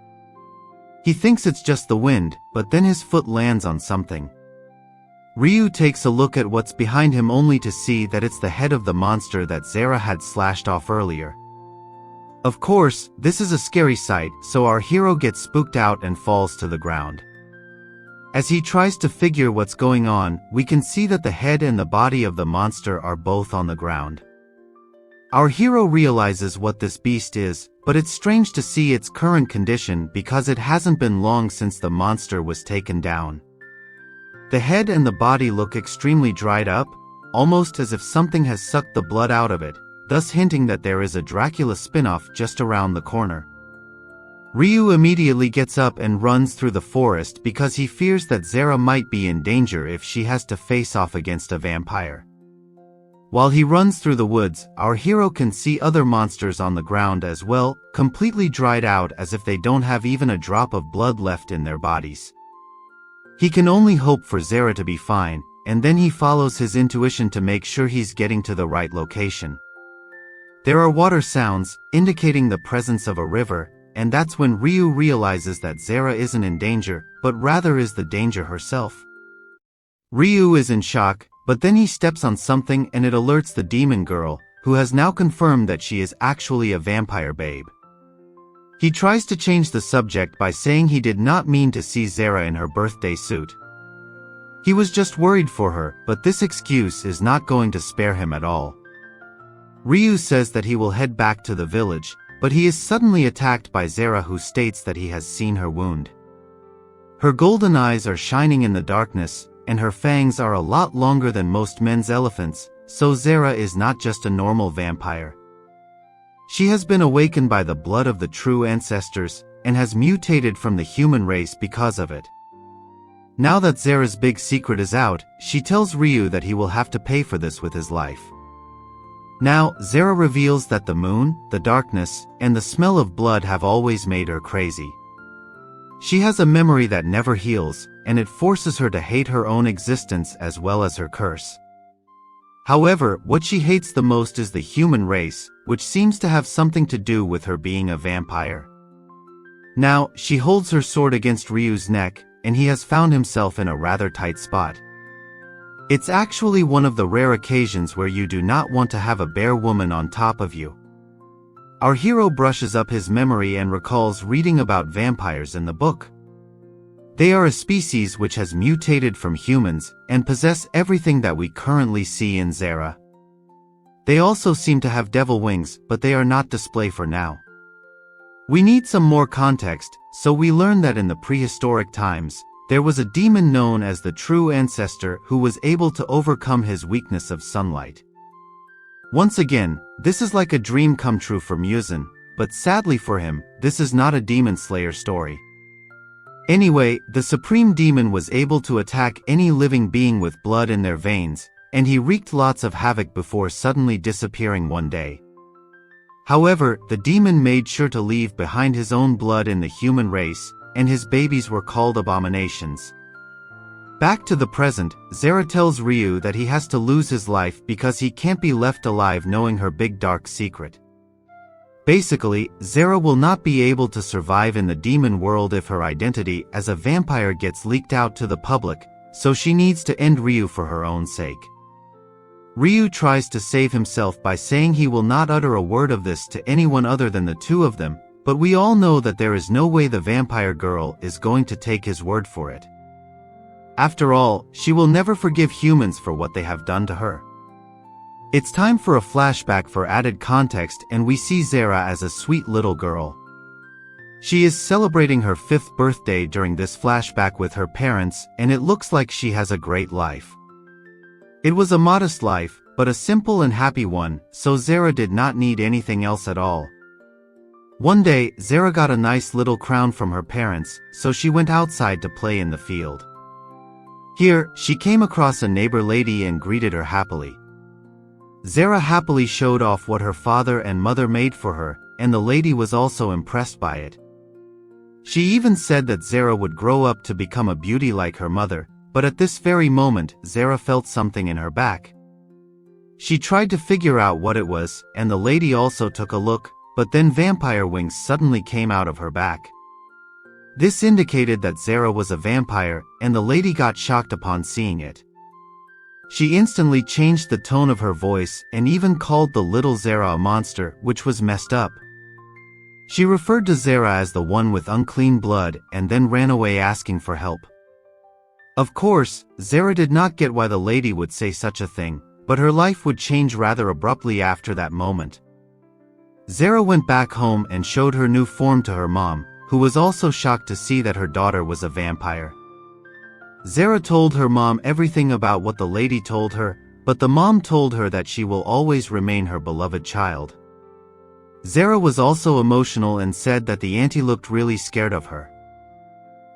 He thinks it's just the wind, but then his foot lands on something. Reijou takes a look at what's behind him only to see that it's the head of the monster that Zera had slashed off earlier. Of course, this is a scary sight, so our hero gets spooked out and falls to the ground. As he tries to figure what's going on, we can see that the head and the body of the monster are both on the ground. Our hero realizes what this beast is, but it's strange to see its current condition because it hasn't been long since the monster was taken down. The head and the body look extremely dried up, almost as if something has sucked the blood out of it, thus hinting that there is a Dracula spin-off just around the corner. Reijou immediately gets up and runs through the forest because he fears that Zera might be in danger if she has to face off against a vampire. While he runs through the woods, our hero can see other monsters on the ground as well, completely dried out as if they don't have even a drop of blood left in their bodies. He can only hope for Zera to be fine, and then he follows his intuition to make sure he's getting to the right location. There are water sounds, indicating the presence of a river, and that's when Reijou realizes that Zera isn't in danger, but rather is the danger herself. Reijou is in shock, but then he steps on something and it alerts the demon girl, who has now confirmed that she is actually a vampire babe. He tries to change the subject by saying he did not mean to see Zera in her birthday suit. He was just worried for her, but this excuse is not going to spare him at all. Reijou says that he will head back to the village, but he is suddenly attacked by Zera, who states that he has seen her wound. Her golden eyes are shining in the darkness, and her fangs are a lot longer than most men's elephants, so Zera is not just a normal vampire. She has been awakened by the blood of the true ancestors, and has mutated from the human race because of it. Now that Zera's big secret is out, she tells Reijou that he will have to pay for this with his life. Now, Zera reveals that the moon, the darkness, and the smell of blood have always made her crazy. She has a memory that never heals, and it forces her to hate her own existence as well as her curse. However, what she hates the most is the human race, which seems to have something to do with her being a vampire. Now, she holds her sword against Ryu's neck, and he has found himself in a rather tight spot. It's actually one of the rare occasions where you do not want to have a bare woman on top of you. Our hero brushes up his memory and recalls reading about vampires in the book. They are a species which has mutated from humans and possess everything that we currently see in Zera. They also seem to have devil wings, but they are not display for now. We need some more context, so we learn that in the prehistoric times, there was a demon known as the true ancestor who was able to overcome his weakness of sunlight. Once again, this is like a dream come true for Muzan, but sadly for him, this is not a demon slayer story. Anyway, the supreme demon was able to attack any living being with blood in their veins, and he wreaked lots of havoc before suddenly disappearing one day. However, the demon made sure to leave behind his own blood in the human race, and his babies were called abominations. Back to the present, Zera tells Reijou that he has to lose his life because he can't be left alive knowing her big dark secret. Basically, Zera will not be able to survive in the demon world if her identity as a vampire gets leaked out to the public, so she needs to end Reijou for her own sake. Reijou tries to save himself by saying he will not utter a word of this to anyone other than the two of them, but we all know that there is no way the vampire girl is going to take his word for it. After all, she will never forgive humans for what they have done to her. It's time for a flashback for added context, and we see Zera as a sweet little girl. She is celebrating her 5th birthday during this flashback with her parents, and it looks like she has a great life. It was a modest life, but a simple and happy one, so Zera did not need anything else at all. One day, Zera got a nice little crown from her parents, so she went outside to play in the field. Here, she came across a neighbor lady and greeted her happily. Zera happily showed off what her father and mother made for her, and the lady was also impressed by it. She even said that Zera would grow up to become a beauty like her mother, but at this very moment, Zera felt something in her back. She tried to figure out what it was, and the lady also took a look, but then vampire wings suddenly came out of her back. This indicated that Zera was a vampire, and the lady got shocked upon seeing it. She instantly changed the tone of her voice and even called the little Zera a monster, which was messed up. She referred to Zera as the one with unclean blood and then ran away asking for help. Of course, Zera did not get why the lady would say such a thing, but her life would change rather abruptly after that moment. Zera went back home and showed her new form to her mom, who was also shocked to see that her daughter was a vampire. Zera told her mom everything about what the lady told her, but the mom told her that she will always remain her beloved child. Zera was also emotional and said that the auntie looked really scared of her.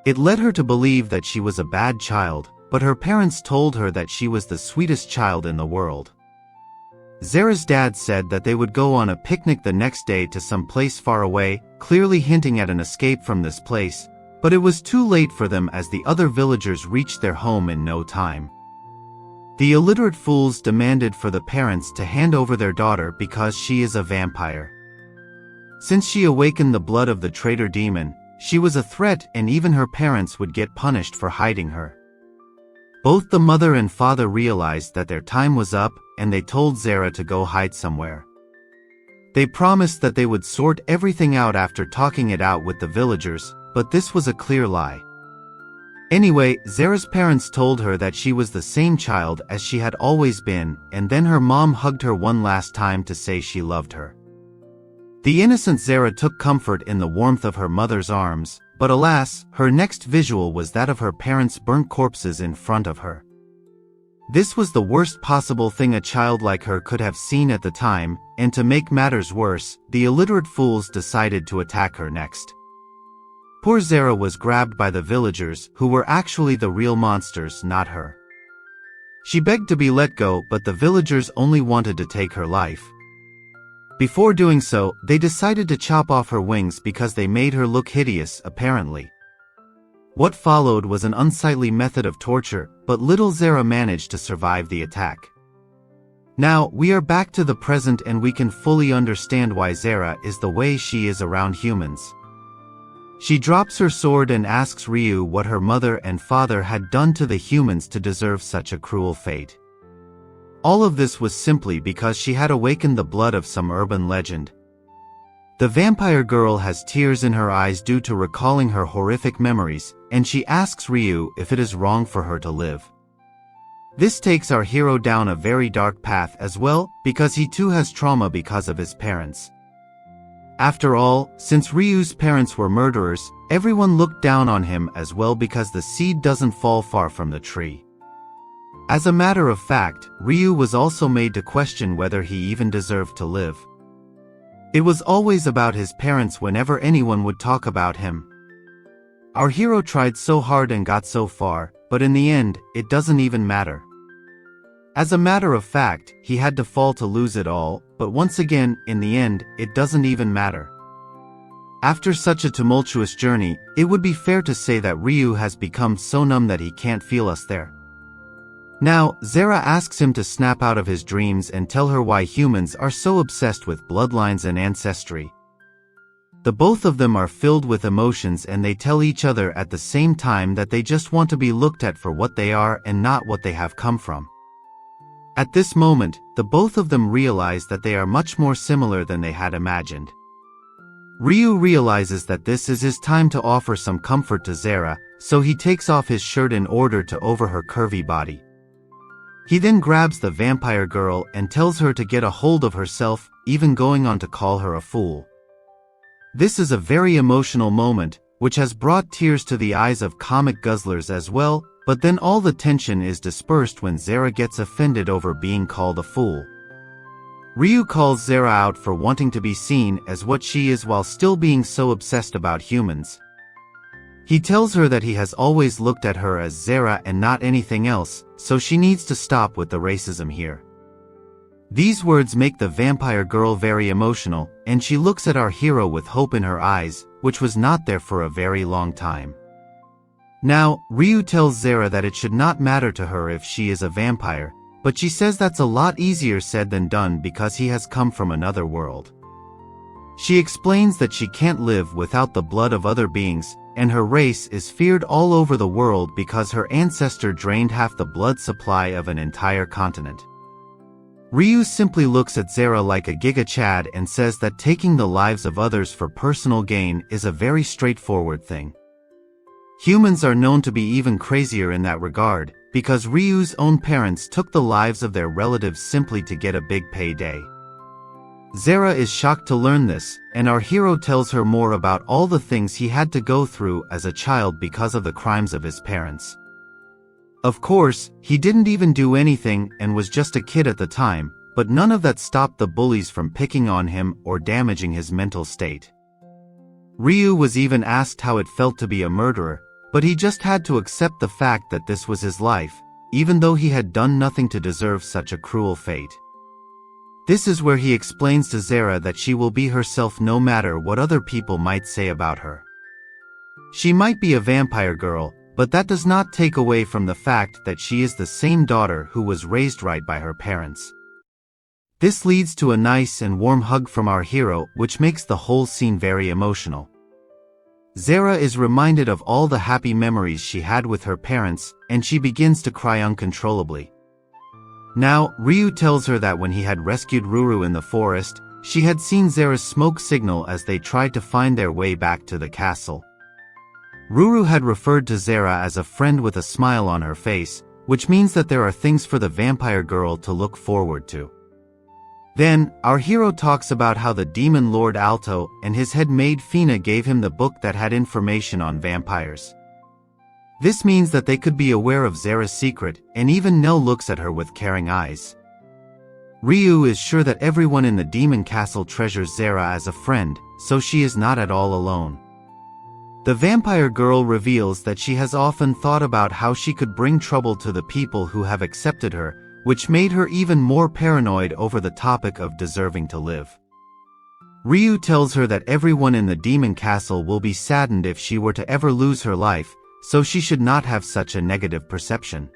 It led her to believe that she was a bad child, but her parents told her that she was the sweetest child in the world. Zera's dad said that they would go on a picnic the next day to some place far away, clearly hinting at an escape from this place, but it was too late for them as the other villagers reached their home in no time. The illiterate fools demanded for the parents to hand over their daughter because she is a vampire. Since she awakened the blood of the traitor demon, she was a threat, and even her parents would get punished for hiding her. Both the mother and father realized that their time was up, and they told Zera to go hide somewhere. They promised that they would sort everything out after talking it out with the villagers, but this was a clear lie. Anyway, Zera's parents told her that she was the same child as she had always been, and then her mom hugged her one last time to say she loved her. The innocent Zera took comfort in the warmth of her mother's arms, but alas, her next visual was that of her parents' burnt corpses in front of her. This was the worst possible thing a child like her could have seen at the time, and to make matters worse, the illiterate fools decided to attack her next. Poor Zera was grabbed by the villagers, who were actually the real monsters, not her. She begged to be let go, but the villagers only wanted to take her life. Before doing so, they decided to chop off her wings because they made her look hideous, apparently. What followed was an unsightly method of torture, but little Zera managed to survive the attack. Now, we are back to the present and we can fully understand why Zera is the way she is around humans. She drops her sword and asks Reijou what her mother and father had done to the humans to deserve such a cruel fate. All of this was simply because she had awakened the blood of some urban legend. The vampire girl has tears in her eyes due to recalling her horrific memories, and she asks Reijou if it is wrong for her to live. This takes our hero down a very dark path as well, because he too has trauma because of his parents. After all, since Ryu's parents were murderers, everyone looked down on him as well because the seed doesn't fall far from the tree. As a matter of fact, Reijou was also made to question whether he even deserved to live. It was always about his parents whenever anyone would talk about him. Our hero tried so hard and got so far, but in the end, it doesn't even matter. As a matter of fact, he had to fall to lose it all, but once again, in the end, it doesn't even matter. After such a tumultuous journey, it would be fair to say that Reijou has become so numb that he can't feel us there. Now, Zera asks him to snap out of his dreams and tell her why humans are so obsessed with bloodlines and ancestry. The both of them are filled with emotions and they tell each other at the same time that they just want to be looked at for what they are and not what they have come from. At this moment, the both of them realize that they are much more similar than they had imagined. Reijou realizes that this is his time to offer some comfort to Zera, so he takes off his shirt in order to over her curvy body. He then grabs the vampire girl and tells her to get a hold of herself, even going on to call her a fool. This is a very emotional moment, which has brought tears to the eyes of comic guzzlers as well, but then all the tension is dispersed when Zera gets offended over being called a fool. Reijou calls Zera out for wanting to be seen as what she is while still being so obsessed about humans. He tells her that he has always looked at her as Zera and not anything else, so she needs to stop with the racism here. These words make the vampire girl very emotional, and she looks at our hero with hope in her eyes, which was not there for a very long time. Now, Reijou tells Zera that it should not matter to her if she is a vampire, but she says that's a lot easier said than done because he has come from another world. She explains that she can't live without the blood of other beings, and her race is feared all over the world because her ancestor drained half the blood supply of an entire continent. Reijou simply looks at Zera like a Giga Chad and says that taking the lives of others for personal gain is a very straightforward thing. Humans are known to be even crazier in that regard, because Ryu's own parents took the lives of their relatives simply to get a big payday. Zera is shocked to learn this, and our hero tells her more about all the things he had to go through as a child because of the crimes of his parents. Of course, he didn't even do anything and was just a kid at the time, but none of that stopped the bullies from picking on him or damaging his mental state. Reijou was even asked how it felt to be a murderer, but he just had to accept the fact that this was his life, even though he had done nothing to deserve such a cruel fate. This is where he explains to Zera that she will be herself no matter what other people might say about her. She might be a vampire girl, but that does not take away from the fact that she is the same daughter who was raised right by her parents. This leads to a nice and warm hug from our hero, which makes the whole scene very emotional. Zera is reminded of all the happy memories she had with her parents, and she begins to cry uncontrollably. Now, Reijou tells her that when he had rescued Ruru in the forest, she had seen Zera's smoke signal as they tried to find their way back to the castle. Ruru had referred to Zera as a friend with a smile on her face, which means that there are things for the vampire girl to look forward to. Then, our hero talks about how the demon Lord Alto and his head maid Fina gave him the book that had information on vampires. This means that they could be aware of Zera's secret, and even Nell looks at her with caring eyes. Reijou is sure that everyone in the demon castle treasures Zera as a friend, so she is not at all alone. The vampire girl reveals that she has often thought about how she could bring trouble to the people who have accepted her, which made her even more paranoid over the topic of deserving to live. Reijou tells her that everyone in the demon castle will be saddened if she were to ever lose her life, so she should not have such a negative perception.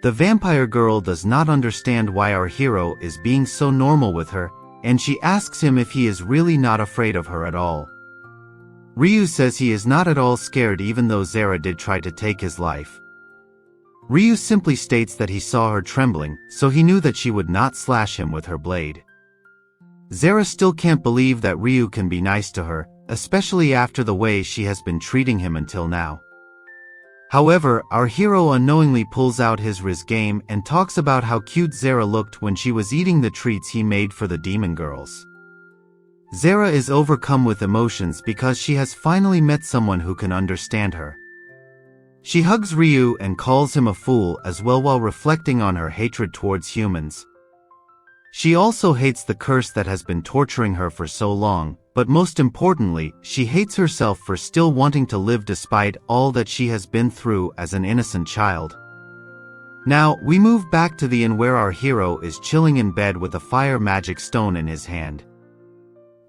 The vampire girl does not understand why our hero is being so normal with her, and she asks him if he is really not afraid of her at all. Reijou says he is not at all scared even though Zera did try to take his life. Reijou simply states that he saw her trembling, so he knew that she would not slash him with her blade. Zera still can't believe that Reijou can be nice to her, especially after the way she has been treating him until now. However, our hero unknowingly pulls out his Riz game and talks about how cute Zera looked when she was eating the treats he made for the demon girls. Zera is overcome with emotions because she has finally met someone who can understand her. She hugs Reijou and calls him a fool as well while reflecting on her hatred towards humans. She also hates the curse that has been torturing her for so long, but most importantly, she hates herself for still wanting to live despite all that she has been through as an innocent child. Now, we move back to the inn where our hero is chilling in bed with a fire magic stone in his hand.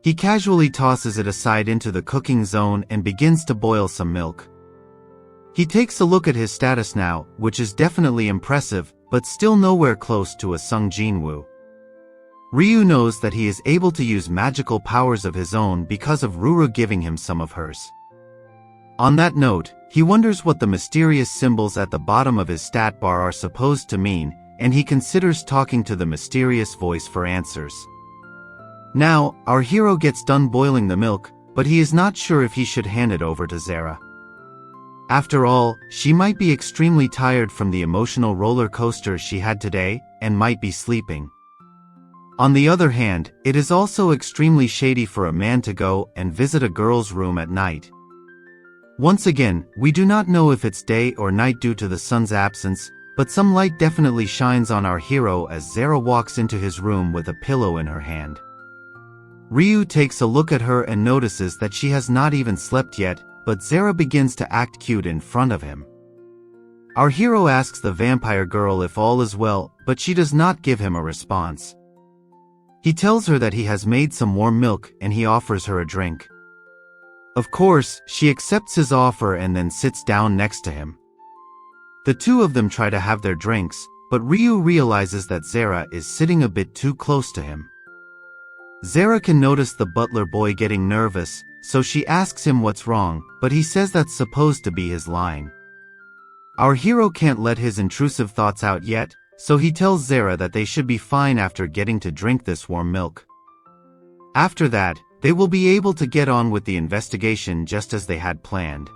He casually tosses it aside into the cooking zone and begins to boil some milk. He takes a look at his status now, which is definitely impressive, but still nowhere close to a Sung Jinwoo. Reijou knows that he is able to use magical powers of his own because of Ruru giving him some of hers. On that note, he wonders what the mysterious symbols at the bottom of his stat bar are supposed to mean, and he considers talking to the mysterious voice for answers. Now, our hero gets done boiling the milk, but he is not sure if he should hand it over to Zera. After all, she might be extremely tired from the emotional roller coaster she had today, and might be sleeping. On the other hand, it is also extremely shady for a man to go and visit a girl's room at night. Once again, we do not know if it's day or night due to the sun's absence, but some light definitely shines on our hero as Zera walks into his room with a pillow in her hand. Reijou takes a look at her and notices that she has not even slept yet, but Zera begins to act cute in front of him. Our hero asks the vampire girl if all is well, but she does not give him a response. He tells her that he has made some warm milk and he offers her a drink. Of course, she accepts his offer and then sits down next to him. The two of them try to have their drinks, but Reijou realizes that Zera is sitting a bit too close to him. Zera can notice the butler boy getting nervous, so she asks him what's wrong, but he says that's supposed to be his line. Our hero can't let his intrusive thoughts out yet, so he tells Zera that they should be fine after getting to drink this warm milk. After that, they will be able to get on with the investigation just as they had planned.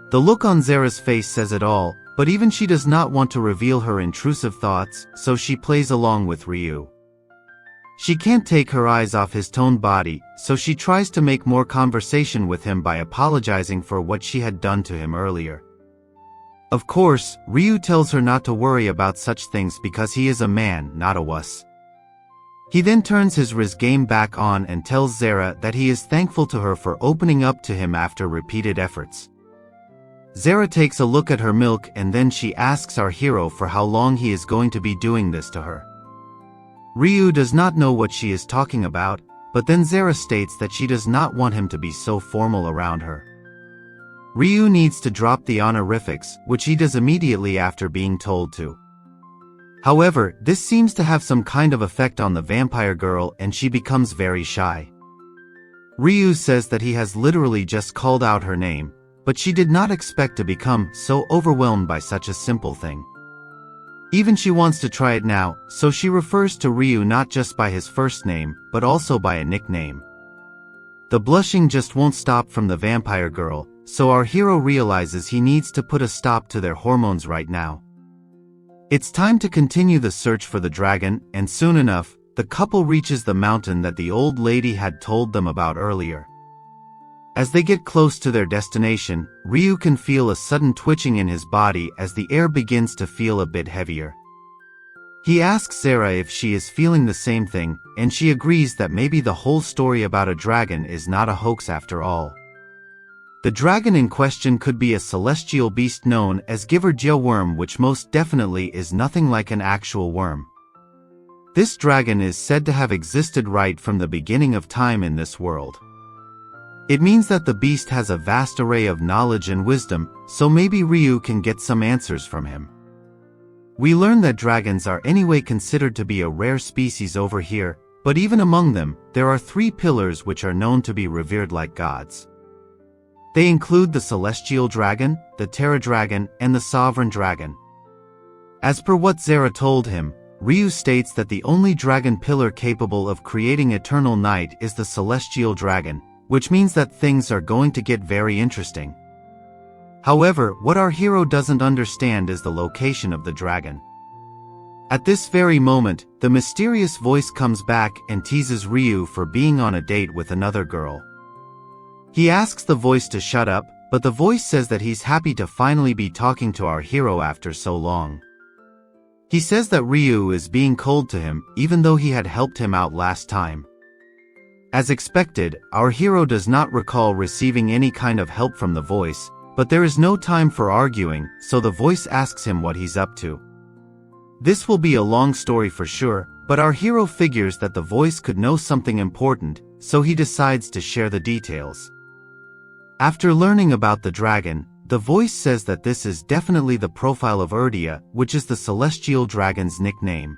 The look on Zera's face says it all, but even she does not want to reveal her intrusive thoughts, so she plays along with Reijou. She can't take her eyes off his toned body, so she tries to make more conversation with him by apologizing for what she had done to him earlier. Of course, Reijou tells her not to worry about such things because he is a man, not a wuss. He then turns his Riz game back on and tells Zera that he is thankful to her for opening up to him after repeated efforts. Zera takes a look at her milk and then she asks our hero for how long he is going to be doing this to her. Reijou does not know what she is talking about, but then Zera states that she does not want him to be so formal around her. Reijou needs to drop the honorifics, which he does immediately after being told to. However, this seems to have some kind of effect on the vampire girl and she becomes very shy. Reijou says that he has literally just called out her name, but she did not expect to become so overwhelmed by such a simple thing. Even she wants to try it now, so she refers to Reijou not just by his first name, but also by a nickname. The blushing just won't stop from the vampire girl, so our hero realizes he needs to put a stop to their hormones right now. It's time to continue the search for the dragon, and soon enough, the couple reaches the mountain that the old lady had told them about earlier. As they get close to their destination, Reijou can feel a sudden twitching in his body as the air begins to feel a bit heavier. He asks Zera if she is feeling the same thing, and she agrees that maybe the whole story about a dragon is not a hoax after all. The dragon in question could be a celestial beast known as Giver Jia worm, which most definitely is nothing like an actual worm. This dragon is said to have existed right from the beginning of time in this world. It means that the beast has a vast array of knowledge and wisdom, so maybe Reijou can get some answers from him. We learn that dragons are anyway considered to be a rare species over here, but even among them, there are 3 pillars which are known to be revered like gods. They include the celestial dragon, the terra dragon, and the sovereign dragon. As per what Zera told him, Reijou states that the only dragon pillar capable of creating eternal night is the celestial dragon, which means that things are going to get very interesting. However, what our hero doesn't understand is the location of the dragon. At this very moment, the mysterious voice comes back and teases Reijou for being on a date with another girl. He asks the voice to shut up, but the voice says that he's happy to finally be talking to our hero after so long. He says that Reijou is being cold to him, even though he had helped him out last time. As expected, our hero does not recall receiving any kind of help from the voice, but there is no time for arguing, so the voice asks him what he's up to. This will be a long story for sure, but our hero figures that the voice could know something important, so he decides to share the details. After learning about the dragon, the voice says that this is definitely the profile of Erdia, which is the celestial dragon's nickname.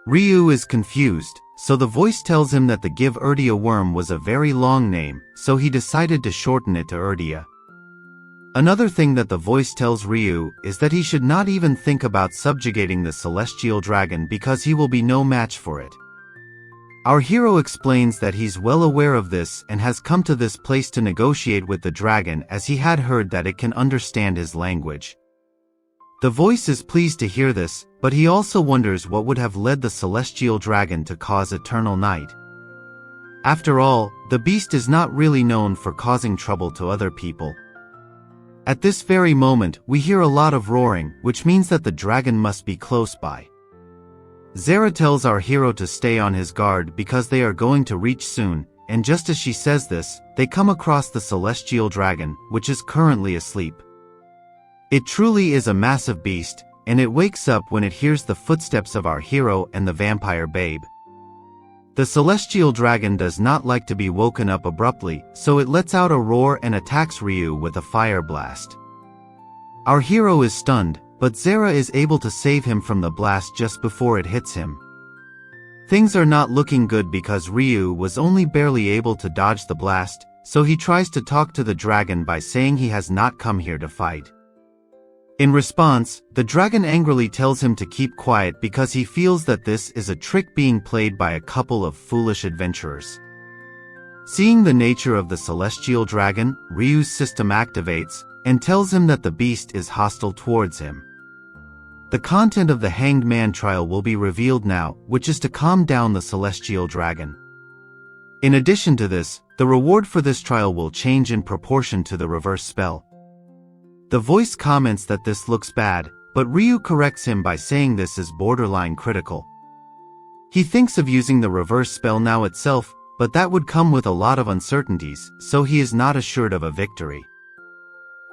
Reijou is confused, so the voice tells him that the Give Erdia worm was a very long name, so he decided to shorten it to Erdia. Another thing that the voice tells Reijou is that he should not even think about subjugating the celestial dragon because he will be no match for it. Our hero explains that he's well aware of this and has come to this place to negotiate with the dragon as he had heard that it can understand his language. The voice is pleased to hear this, but he also wonders what would have led the celestial dragon to cause eternal night. After all, the beast is not really known for causing trouble to other people. At this very moment, we hear a lot of roaring, which means that the dragon must be close by. Zara tells our hero to stay on his guard because they are going to reach soon, and just as she says this, they come across the celestial dragon, which is currently asleep. It truly is a massive beast, and it wakes up when it hears the footsteps of our hero and the vampire babe. The celestial dragon does not like to be woken up abruptly, so it lets out a roar and attacks Reijou with a fire blast. Our hero is stunned, but Zara is able to save him from the blast just before it hits him. Things are not looking good because Reijou was only barely able to dodge the blast, so he tries to talk to the dragon by saying he has not come here to fight. In response, the dragon angrily tells him to keep quiet because he feels that this is a trick being played by a couple of foolish adventurers. Seeing the nature of the celestial dragon, Reijou's system activates and tells him that the beast is hostile towards him. The content of the Hanged Man trial will be revealed now, which is to calm down the celestial dragon. In addition to this, the reward for this trial will change in proportion to the reverse spell. The voice comments that this looks bad, but Reijou corrects him by saying this is borderline critical. He thinks of using the reverse spell now itself, but that would come with a lot of uncertainties, so he is not assured of a victory.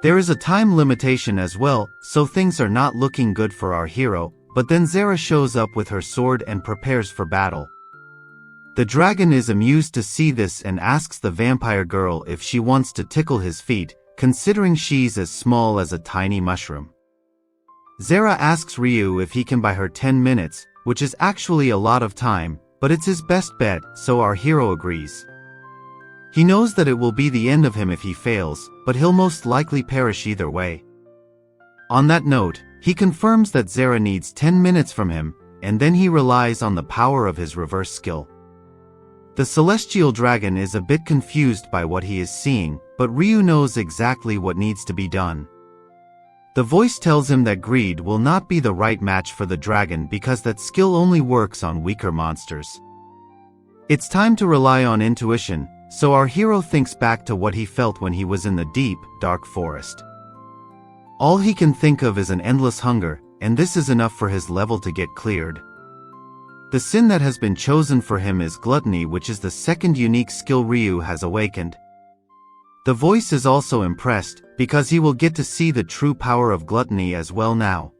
There is a time limitation as well, so things are not looking good for our hero, but then Zara shows up with her sword and prepares for battle. The dragon is amused to see this and asks the vampire girl if she wants to tickle his feet, considering she's as small as a tiny mushroom. Zara asks Reijou if he can buy her 10 minutes, which is actually a lot of time, but it's his best bet, so our hero agrees. He knows that it will be the end of him if he fails, but he'll most likely perish either way. On that note, he confirms that Zara needs 10 minutes from him, and then he relies on the power of his reverse skill. The celestial dragon is a bit confused by what he is seeing, but Reijou knows exactly what needs to be done. The voice tells him that greed will not be the right match for the dragon because that skill only works on weaker monsters. It's time to rely on intuition, so our hero thinks back to what he felt when he was in the deep, dark forest. All he can think of is an endless hunger, and this is enough for his level to get cleared. The sin that has been chosen for him is gluttony, which is the second unique skill Reijou has awakened. The voice is also impressed, because he will get to see the true power of gluttony as well now.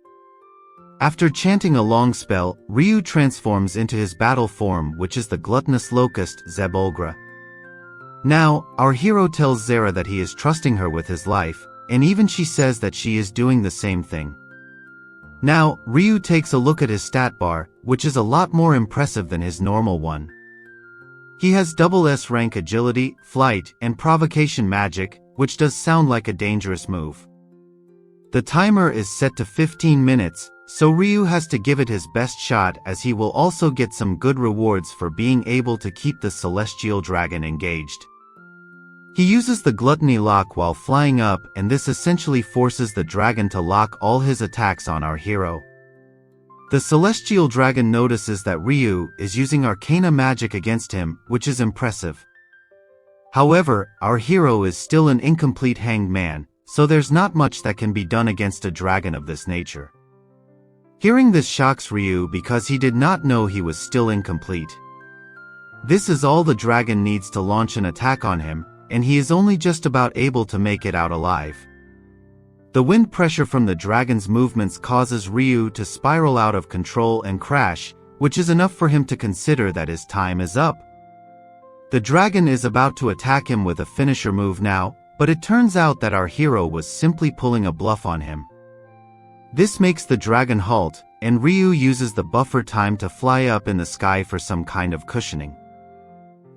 After chanting a long spell, Reijou transforms into his battle form, which is the gluttonous locust Zebulgra. Now, our hero tells Zara that he is trusting her with his life, and even she says that she is doing the same thing. Now, Reijou takes a look at his stat bar, which is a lot more impressive than his normal one. He has double S rank agility, flight, and provocation magic, which does sound like a dangerous move. The timer is set to 15 minutes, so Reijou has to give it his best shot, as he will also get some good rewards for being able to keep the celestial dragon engaged. He uses the gluttony lock while flying up, and this essentially forces the dragon to lock all his attacks on our hero. The celestial dragon notices that Reijou is using arcana magic against him, which is impressive. However, our hero is still an incomplete hanged man, so there's not much that can be done against a dragon of this nature. Hearing this shocks Reijou because he did not know he was still incomplete. This is all the dragon needs to launch an attack on him, and he is only just about able to make it out alive. The wind pressure from the dragon's movements causes Reijou to spiral out of control and crash, which is enough for him to consider that his time is up. The dragon is about to attack him with a finisher move now, but it turns out that our hero was simply pulling a bluff on him. This makes the dragon halt, and Reijou uses the buffer time to fly up in the sky for some kind of cushioning.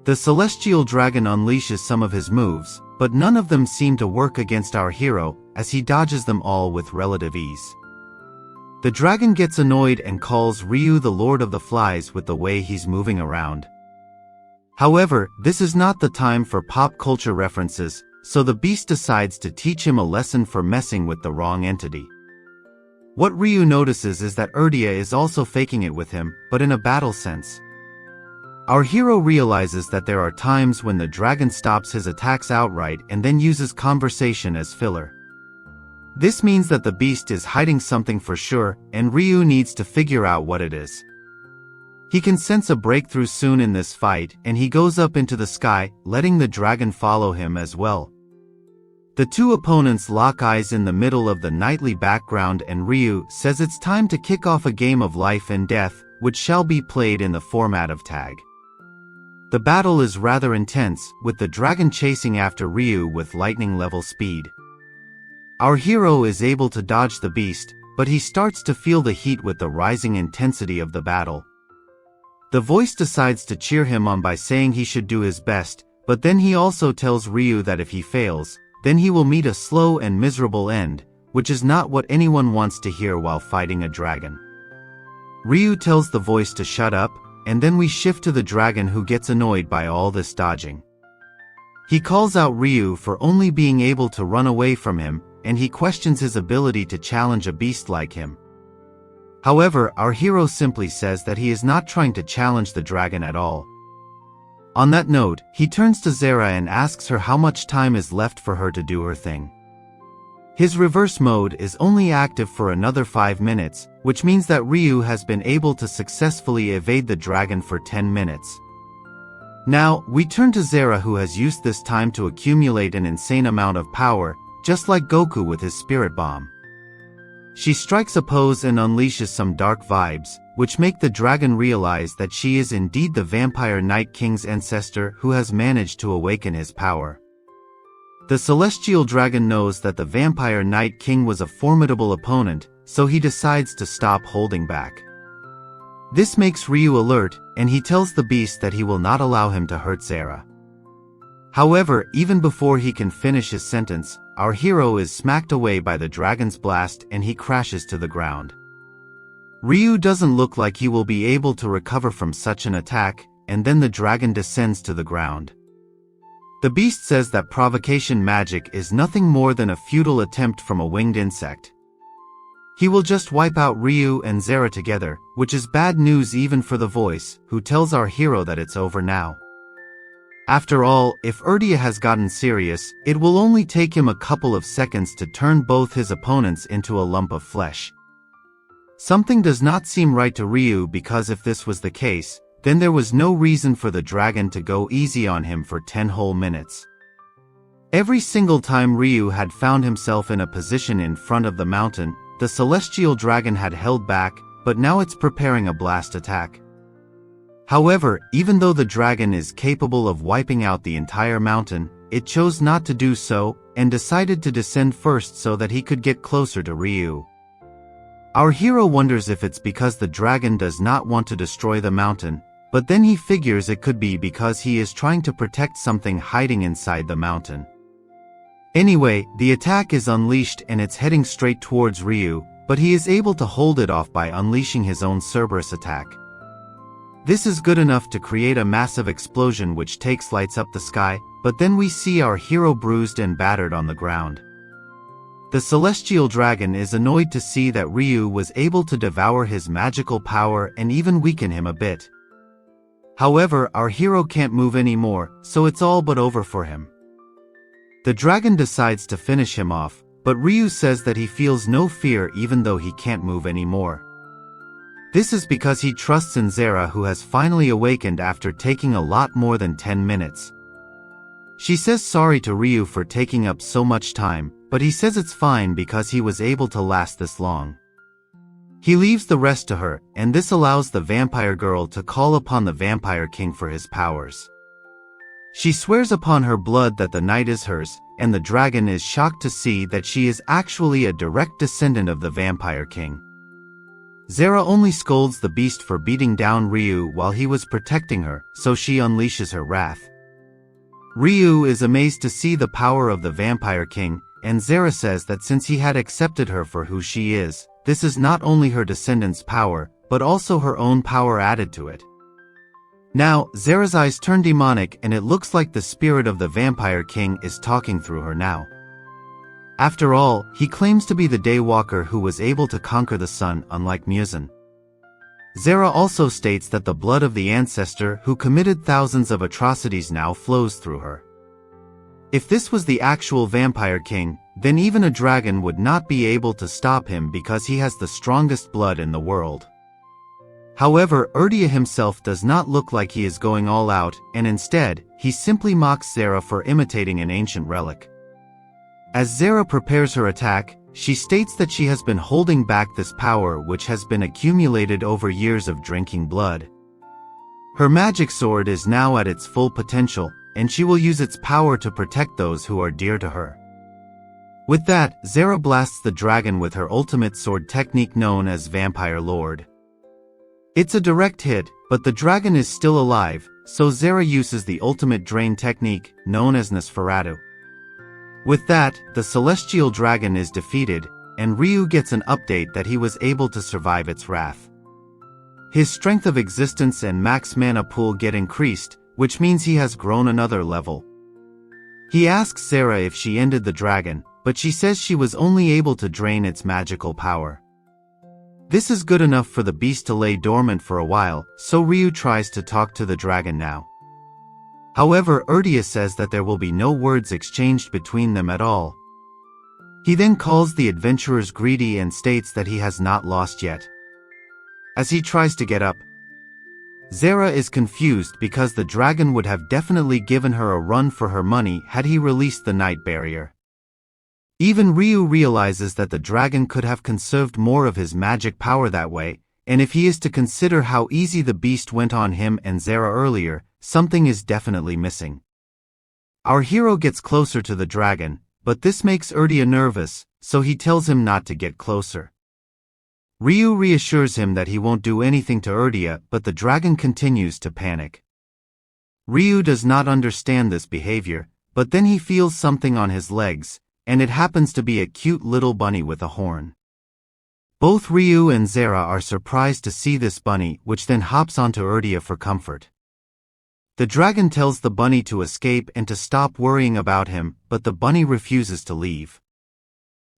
The celestial dragon unleashes some of his moves, but none of them seem to work against our hero, as he dodges them all with relative ease. The dragon gets annoyed and calls Reijou the Lord of the Flies with the way he's moving around. However, this is not the time for pop culture references, so the beast decides to teach him a lesson for messing with the wrong entity. What Reijou notices is that Erdia is also faking it with him, but in a battle sense. Our hero realizes that there are times when the dragon stops his attacks outright and then uses conversation as filler. This means that the beast is hiding something for sure, and Reijou needs to figure out what it is. He can sense a breakthrough soon in this fight, and he goes up into the sky, letting the dragon follow him as well. The two opponents lock eyes in the middle of the nightly background, and Reijou says it's time to kick off a game of life and death, which shall be played in the format of tag. The battle is rather intense, with the dragon chasing after Reijou with lightning-level speed. Our hero is able to dodge the beast, but he starts to feel the heat with the rising intensity of the battle. The voice decides to cheer him on by saying he should do his best, but then he also tells Reijou that if he fails, then he will meet a slow and miserable end, which is not what anyone wants to hear while fighting a dragon. Reijou tells the voice to shut up, and then we shift to the dragon, who gets annoyed by all this dodging. He calls out Reijou for only being able to run away from him, and he questions his ability to challenge a beast like him. However, our hero simply says that he is not trying to challenge the dragon at all. On that note, he turns to Zera and asks her how much time is left for her to do her thing. His reverse mode is only active for another 5 minutes, which means that Reijou has been able to successfully evade the dragon for 10 minutes. Now, we turn to Zera, who has used this time to accumulate an insane amount of power, just like Goku with his spirit bomb. She strikes a pose and unleashes some dark vibes, which make the dragon realize that she is indeed the Vampire Night King's ancestor who has managed to awaken his power. The celestial dragon knows that the Vampire Night King was a formidable opponent, so he decides to stop holding back. This makes Reijou alert, and he tells the beast that he will not allow him to hurt Zera. However, even before he can finish his sentence, our hero is smacked away by the dragon's blast and he crashes to the ground. Reijou doesn't look like he will be able to recover from such an attack, and then the dragon descends to the ground. The beast says that provocation magic is nothing more than a futile attempt from a winged insect. He will just wipe out Reijou and Zera together, which is bad news even for the voice, who tells our hero that it's over now. After all, if Erdia has gotten serious, it will only take him a couple of seconds to turn both his opponents into a lump of flesh. Something does not seem right to Reijou, because if this was the case, then there was no reason for the dragon to go easy on him for 10 whole minutes. Every single time Reijou had found himself in a position in front of the mountain, the celestial dragon had held back, but now it's preparing a blast attack. However, even though the dragon is capable of wiping out the entire mountain, it chose not to do so, and decided to descend first so that he could get closer to Reijou. Our hero wonders if it's because the dragon does not want to destroy the mountain, but then he figures it could be because he is trying to protect something hiding inside the mountain. Anyway, the attack is unleashed and it's heading straight towards Reijou, but he is able to hold it off by unleashing his own Cerberus attack. This is good enough to create a massive explosion which lights up the sky, but then we see our hero bruised and battered on the ground. The celestial dragon is annoyed to see that Reijou was able to devour his magical power and even weaken him a bit. However, our hero can't move anymore, so it's all but over for him. The dragon decides to finish him off, but Reijou says that he feels no fear even though he can't move anymore. This is because he trusts in Zera, who has finally awakened after taking a lot more than 10 minutes. She says sorry to Reijou for taking up so much time, but he says it's fine because he was able to last this long. He leaves the rest to her, and this allows the vampire girl to call upon the vampire king for his powers. She swears upon her blood that the night is hers, and the dragon is shocked to see that she is actually a direct descendant of the vampire king. Zera only scolds the beast for beating down Reijou while he was protecting her, so she unleashes her wrath. Reijou is amazed to see the power of the vampire king, and Zera says that since he had accepted her for who she is, this is not only her descendants' power, but also her own power added to it. Now, Zera's eyes turn demonic and it looks like the spirit of the vampire king is talking through her now. After all, he claims to be the Daywalker who was able to conquer the sun, unlike Muzan. Zera also states that the blood of the ancestor who committed thousands of atrocities now flows through her. If this was the actual vampire king, then even a dragon would not be able to stop him because he has the strongest blood in the world. However, Erdia himself does not look like he is going all out, and instead, he simply mocks Zera for imitating an ancient relic. As Zera prepares her attack, she states that she has been holding back this power which has been accumulated over years of drinking blood. Her magic sword is now at its full potential, and she will use its power to protect those who are dear to her. With that, Zera blasts the dragon with her ultimate sword technique known as Vampire Lord. It's a direct hit, but the dragon is still alive, so Zera uses the ultimate drain technique, known as Nosferatu. With that, the celestial dragon is defeated, and Reijou gets an update that he was able to survive its wrath. His strength of existence and max mana pool get increased, which means he has grown another level. He asks Zera if she ended the dragon, but she says she was only able to drain its magical power. This is good enough for the beast to lay dormant for a while, so Reijou tries to talk to the dragon now. However, Erdia says that there will be no words exchanged between them at all. He then calls the adventurers greedy and states that he has not lost yet. As he tries to get up, Zera is confused because the dragon would have definitely given her a run for her money had he released the night barrier. Even Reijou realizes that the dragon could have conserved more of his magic power that way, and if he is to consider how easy the beast went on him and Zera earlier, something is definitely missing. Our hero gets closer to the dragon, but this makes Erdia nervous, so he tells him not to get closer. Reijou reassures him that he won't do anything to Erdia, but the dragon continues to panic. Reijou does not understand this behavior, but then he feels something on his legs, and it happens to be a cute little bunny with a horn. Both Reijou and Zera are surprised to see this bunny, which then hops onto Erdia for comfort. The dragon tells the bunny to escape and to stop worrying about him, but the bunny refuses to leave.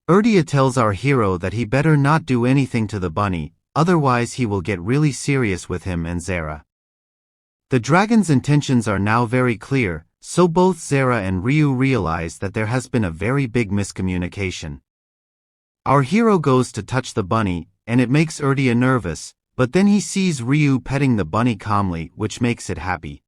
Erdia tells our hero that he better not do anything to the bunny, otherwise he will get really serious with him and Zera. The dragon's intentions are now very clear, so both Zera and Reijou realize that there has been a very big miscommunication. Our hero goes to touch the bunny, and it makes Erdia nervous, but then he sees Reijou petting the bunny calmly, which makes it happy.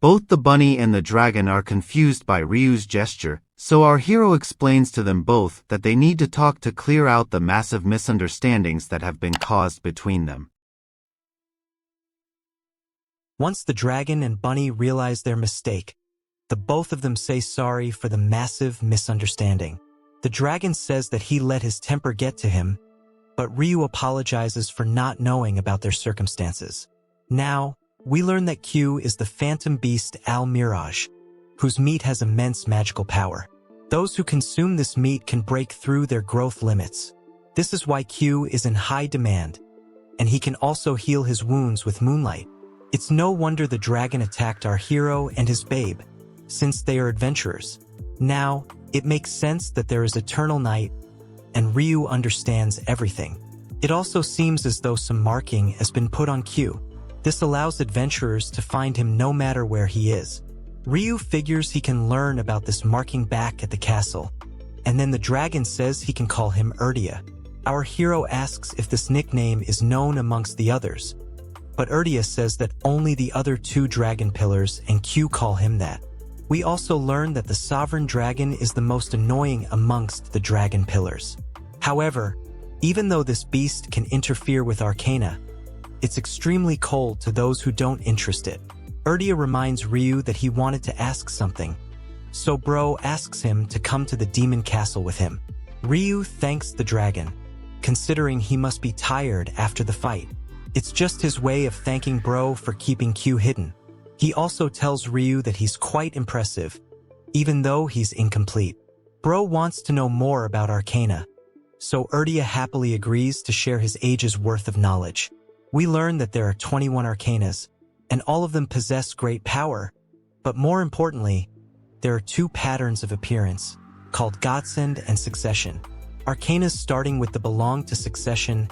Both the bunny and the dragon are confused by Reijou's gesture, so our hero explains to them both that they need to talk to clear out the massive misunderstandings that have been caused between them. Once the dragon and bunny realize their mistake, the both of them say sorry for the massive misunderstanding. The dragon says that he let his temper get to him, but Reijou apologizes for not knowing about their circumstances. Now, we learn that Q is the phantom beast Al-Mirage, whose meat has immense magical power. Those who consume this meat can break through their growth limits. This is why Q is in high demand, and he can also heal his wounds with moonlight. It's no wonder the dragon attacked our hero and his babe, since they are adventurers. Now, it makes sense that there is eternal night, and Reijou understands everything. It also seems as though some marking has been put on Q. This allows adventurers to find him no matter where he is. Reijou figures he can learn about this marking back at the castle, and then the dragon says he can call him Erdia. Our hero asks if this nickname is known amongst the others, but Erdia says that only the other 2 dragon pillars and Q call him that. We also learn that the sovereign dragon is the most annoying amongst the dragon pillars. However, even though this beast can interfere with arcana, it's extremely cold to those who don't interest it. Erdia reminds Reijou that he wanted to ask something, so Bro asks him to come to the demon castle with him. Reijou thanks the dragon, considering he must be tired after the fight. It's just his way of thanking Bro for keeping Q hidden. He also tells Reijou that he's quite impressive, even though he's incomplete. Bro wants to know more about arcana, so Erdia happily agrees to share his age's worth of knowledge. We learn that there are 21 arcanas, and all of them possess great power, but more importantly, there are 2 patterns of appearance, called Godsend and Succession. Arcanas starting with the belong to Succession,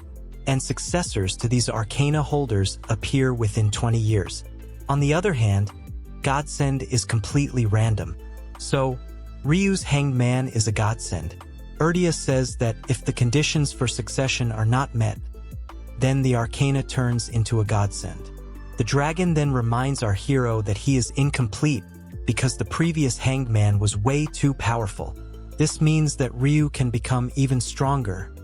and successors to these arcana holders appear within 20 years. On the other hand, Godsend is completely random, so Reijou's Hanged Man is a Godsend. Erdia says that if the conditions for succession are not met, then the arcana turns into a Godsend. The dragon then reminds our hero that he is incomplete because the previous Hanged Man was way too powerful. This means that Reijou can become even stronger,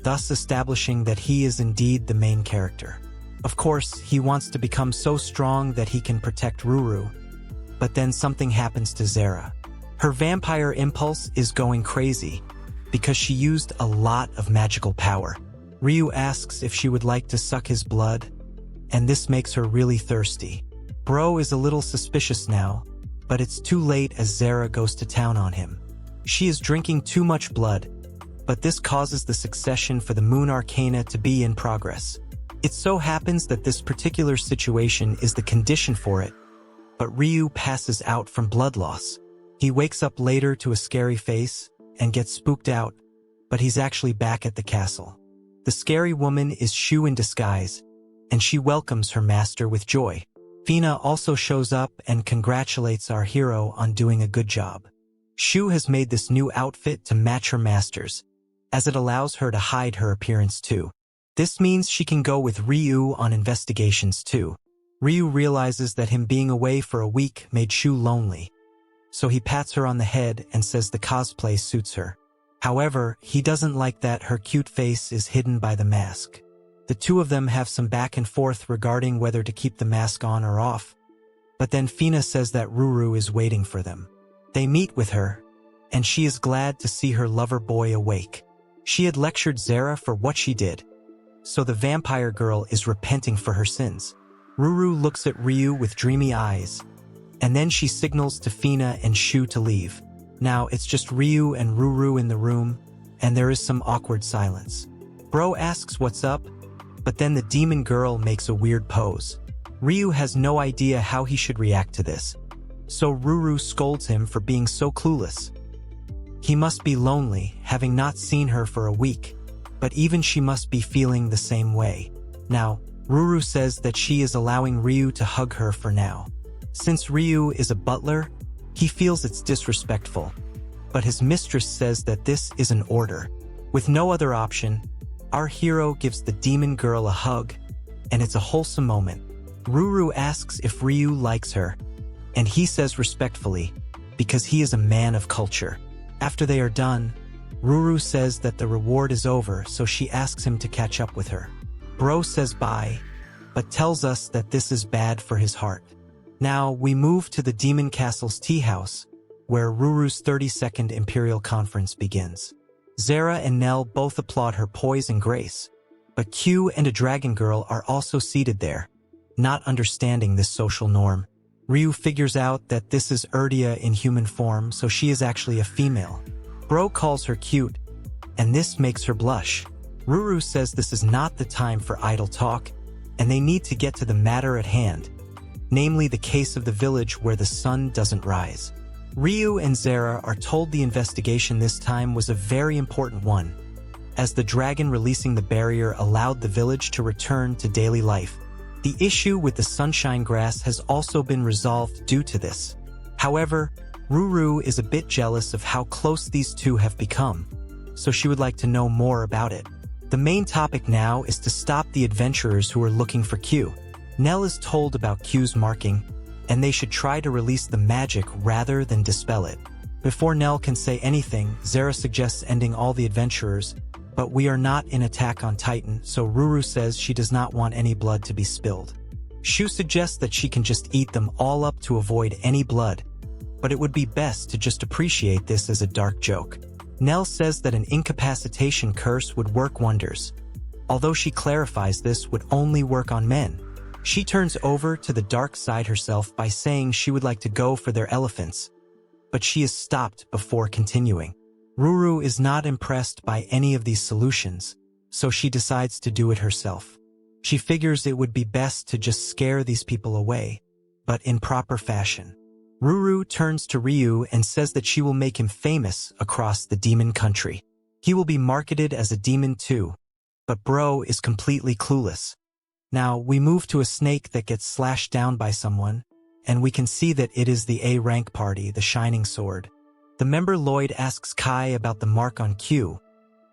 thus establishing that he is indeed the main character. Of course, he wants to become so strong that he can protect Ruru, but then something happens to Zera. Her vampire impulse is going crazy because she used a lot of magical power. Reijou asks if she would like to suck his blood, and this makes her really thirsty. Bro is a little suspicious now, but it's too late as Zera goes to town on him. She is drinking too much blood, but this causes the succession for the Moon Arcana to be in progress. It so happens that this particular situation is the condition for it, but Reijou passes out from blood loss. He wakes up later to a scary face and gets spooked out, but he's actually back at the castle. The scary woman is Shu in disguise, and she welcomes her master with joy. Fina also shows up and congratulates our hero on doing a good job. Shu has made this new outfit to match her master's, as it allows her to hide her appearance too. This means she can go with Reijou on investigations too. Reijou realizes that him being away for a week made Shu lonely, so he pats her on the head and says the cosplay suits her. However, he doesn't like that her cute face is hidden by the mask. The 2 of them have some back and forth regarding whether to keep the mask on or off, but then Fina says that Ruru is waiting for them. They meet with her, and she is glad to see her lover boy awake. She had lectured Zera for what she did, so the vampire girl is repenting for her sins. Ruru looks at Reijou with dreamy eyes, and then she signals to Fina and Shu to leave. Now it's just Reijou and Ruru in the room, and there is some awkward silence. Bro asks what's up, but then the demon girl makes a weird pose. Reijou has no idea how he should react to this, so Ruru scolds him for being so clueless. He must be lonely, having not seen her for a week, but even she must be feeling the same way. Now, Ruru says that she is allowing Reijou to hug her for now. Since Reijou is a butler, he feels it's disrespectful, but his mistress says that this is an order. With no other option, our hero gives the demon girl a hug, and it's a wholesome moment. Ruru asks if Reijou likes her, and he says respectfully, because he is a man of culture. After they are done, Ruru says that the reward is over, so she asks him to catch up with her. Bro says bye, but tells us that this is bad for his heart. Now we move to the Demon Castle's tea house, where Ruru's 32nd Imperial Conference begins. Zera and Nell both applaud her poise and grace, but Q and a dragon girl are also seated there, not understanding this social norm. Reijou figures out that this is Erdia in human form, so she is actually a female. Bro calls her cute, and this makes her blush. Ruru says this is not the time for idle talk, and they need to get to the matter at hand, namely the case of the village where the sun doesn't rise. Reijou and Zera are told the investigation this time was a very important one, as the dragon releasing the barrier allowed the village to return to daily life. The issue with the sunshine grass has also been resolved due to this. However, Ruru is a bit jealous of how close these two have become, so she would like to know more about it. The main topic now is to stop the adventurers who are looking for Q. Nell is told about Q's marking, and they should try to release the magic rather than dispel it. Before Nell can say anything, Zera suggests ending all the adventurers, but we are not in Attack on Titan, so Ruru says she does not want any blood to be spilled. Shu suggests that she can just eat them all up to avoid any blood, but it would be best to just appreciate this as a dark joke. Nell says that an incapacitation curse would work wonders, although she clarifies this would only work on men. She turns over to the dark side herself by saying she would like to go for their elephants, but she is stopped before continuing. Ruru is not impressed by any of these solutions, so she decides to do it herself. She figures it would be best to just scare these people away, but in proper fashion. Ruru turns to Reijou and says that she will make him famous across the demon country. He will be marketed as a demon too, but Bro is completely clueless. Now, we move to a snake that gets slashed down by someone, and we can see that it is the A-rank party, the Shining Sword. The member Lloyd asks Kai about the mark on Q,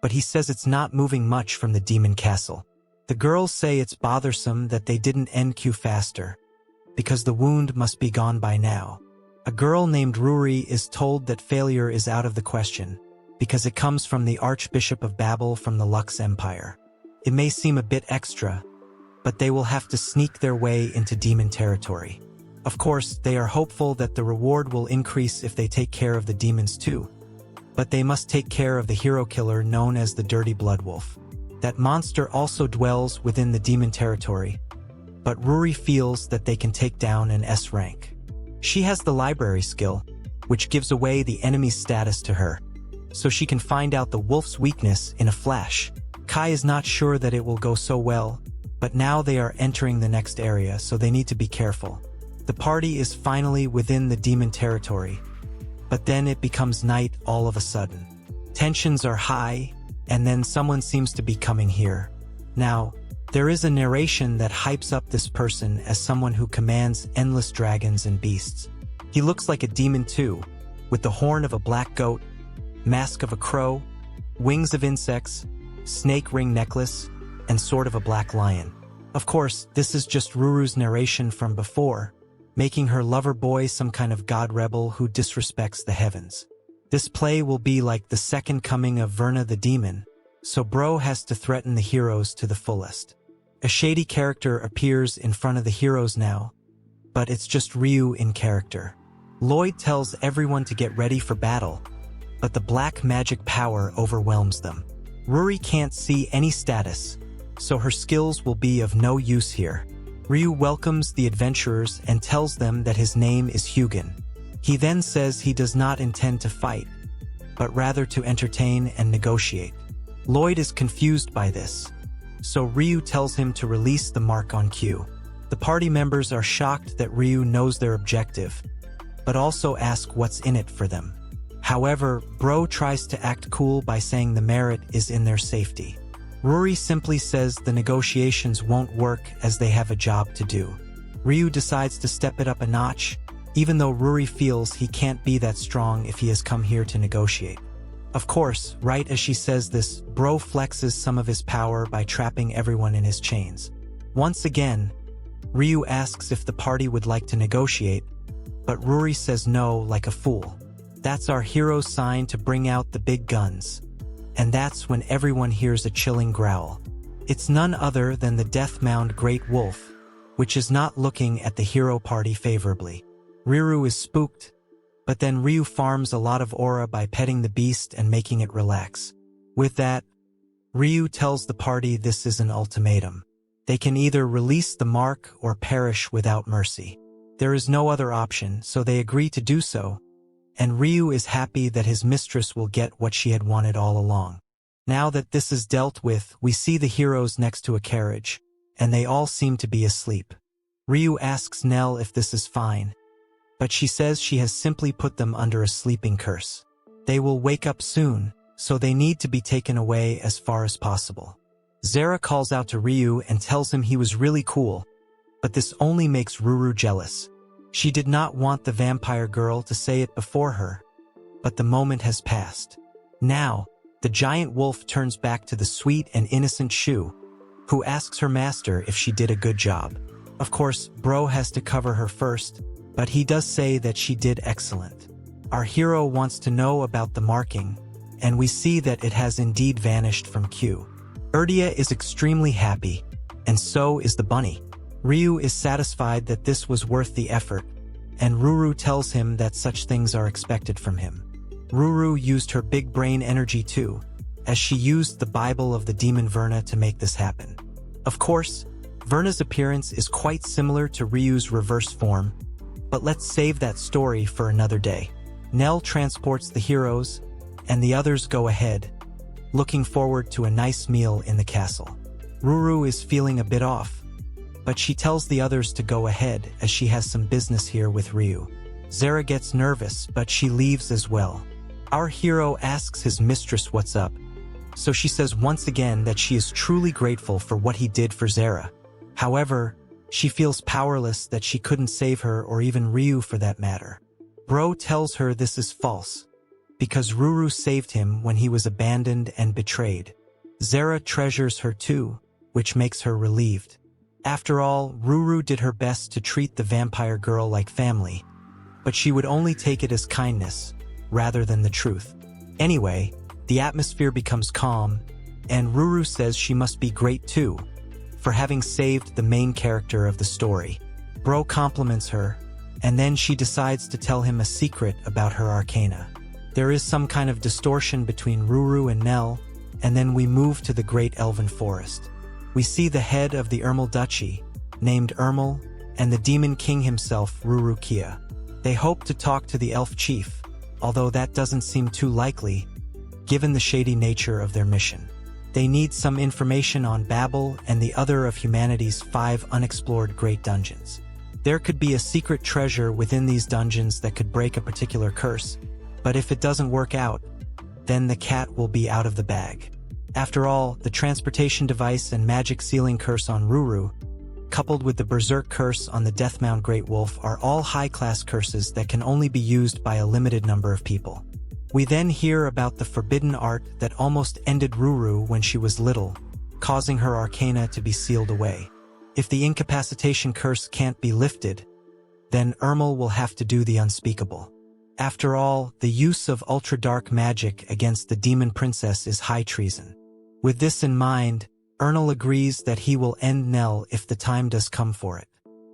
but he says it's not moving much from the demon castle. The girls say it's bothersome that they didn't end Q faster, because the wound must be gone by now. A girl named Ruri is told that failure is out of the question, because it comes from the Archbishop of Babel from the Lux Empire. It may seem a bit extra, but they will have to sneak their way into demon territory. Of course, they are hopeful that the reward will increase if they take care of the demons too. But they must take care of the hero killer known as the Dirty Blood Wolf. That monster also dwells within the demon territory, but Ruri feels that they can take down an S rank. She has the library skill, which gives away the enemy's status to her, so she can find out the wolf's weakness in a flash. Kai is not sure that it will go so well, but now they are entering the next area, so they need to be careful. The party is finally within the demon territory, but then it becomes night all of a sudden. Tensions are high, and then someone seems to be coming here. Now, there is a narration that hypes up this person as someone who commands endless dragons and beasts. He looks like a demon too, with the horn of a black goat, mask of a crow, wings of insects, snake ring necklace, and sword of a black lion. Of course, this is just Ruru's narration from before, making her lover boy some kind of god rebel who disrespects the heavens. This play will be like the second coming of Verna the demon, so Bro has to threaten the heroes to the fullest. A shady character appears in front of the heroes now, but it's just Reijou in character. Lloyd tells everyone to get ready for battle, but the black magic power overwhelms them. Ruri can't see any status, so her skills will be of no use here. Reijou welcomes the adventurers and tells them that his name is Hugin. He then says he does not intend to fight, but rather to entertain and negotiate. Lloyd is confused by this, so Reijou tells him to release the mark on Q. The party members are shocked that Reijou knows their objective, but also ask what's in it for them. However, Bro tries to act cool by saying the merit is in their safety. Ruri simply says the negotiations won't work as they have a job to do. Reijou decides to step it up a notch, even though Ruri feels he can't be that strong if he has come here to negotiate. Of course, right as she says this, Bro flexes some of his power by trapping everyone in his chains. Once again, Reijou asks if the party would like to negotiate, but Ruri says no like a fool. That's our hero's sign to bring out the big guns. And that's when everyone hears a chilling growl. It's none other than the death-mound Great Wolf, which is not looking at the hero party favorably. Reijou is spooked, but then Reijou farms a lot of aura by petting the beast and making it relax. With that, Reijou tells the party this is an ultimatum. They can either release the mark or perish without mercy. There is no other option, so they agree to do so, and Reijou is happy that his mistress will get what she had wanted all along. Now that this is dealt with, we see the heroes next to a carriage, and they all seem to be asleep. Reijou asks Nell if this is fine, but she says she has simply put them under a sleeping curse. They will wake up soon, so they need to be taken away as far as possible. Zara calls out to Reijou and tells him he was really cool, but this only makes Ruru jealous. She did not want the vampire girl to say it before her, but the moment has passed. Now, the giant wolf turns back to the sweet and innocent Shu, who asks her master if she did a good job. Of course, Bro has to cover her first, but he does say that she did excellent. Our hero wants to know about the marking, and we see that it has indeed vanished from Q. Erdia is extremely happy, and so is the bunny. Reijou is satisfied that this was worth the effort, and Ruru tells him that such things are expected from him. Ruru used her big brain energy too, as she used the Bible of the demon Verna to make this happen. Of course, Verna's appearance is quite similar to Ryu's reverse form, but let's save that story for another day. Nell transports the heroes, and the others go ahead, looking forward to a nice meal in the castle. Ruru is feeling a bit off, but she tells the others to go ahead as she has some business here with Reijou. Zara gets nervous, but she leaves as well. Our hero asks his mistress what's up, so she says once again that she is truly grateful for what he did for Zara. However, she feels powerless that she couldn't save her or even Reijou for that matter. Bro tells her this is false, because Ruru saved him when he was abandoned and betrayed. Zara treasures her too, which makes her relieved. After all, Ruru did her best to treat the vampire girl like family, but she would only take it as kindness, rather than the truth. Anyway, the atmosphere becomes calm, and Ruru says she must be great too, for having saved the main character of the story. Bro compliments her, and then she decides to tell him a secret about her arcana. There is some kind of distortion between Ruru and Nell, and then we move to the Great Elven Forest. We see the head of the Ermel Duchy, named Ermel, and the Demon King himself, Rurukia. They hope to talk to the Elf Chief, although that doesn't seem too likely, given the shady nature of their mission. They need some information on Babel and the other of humanity's 5 unexplored great dungeons. There could be a secret treasure within these dungeons that could break a particular curse, but if it doesn't work out, then the cat will be out of the bag. After all, the transportation device and magic sealing curse on Ruru, coupled with the berserk curse on the Deathmount Great Wolf, are all high-class curses that can only be used by a limited number of people. We then hear about the forbidden art that almost ended Ruru when she was little, causing her arcana to be sealed away. If the incapacitation curse can't be lifted, then Ermel will have to do the unspeakable. After all, the use of ultra-dark magic against the demon princess is high treason. With this in mind, Ermel agrees that he will end Nell if the time does come for it.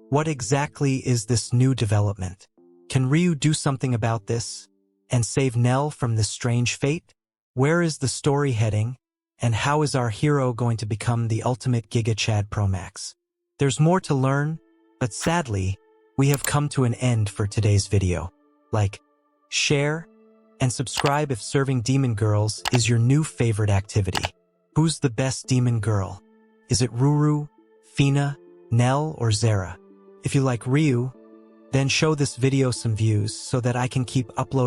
What exactly is this new development? Can Reijou do something about this and save Nell from this strange fate? Where is the story heading, and how is our hero going to become the ultimate Giga Chad Pro Max? There's more to learn, but sadly, we have come to an end for today's video. Like, share, and subscribe if serving demon girls is your new favorite activity. Who's the best demon girl? Is it Ruru, Fina, Nell, or Zara? If you like Reijou, then show this video some views so that I can keep uploading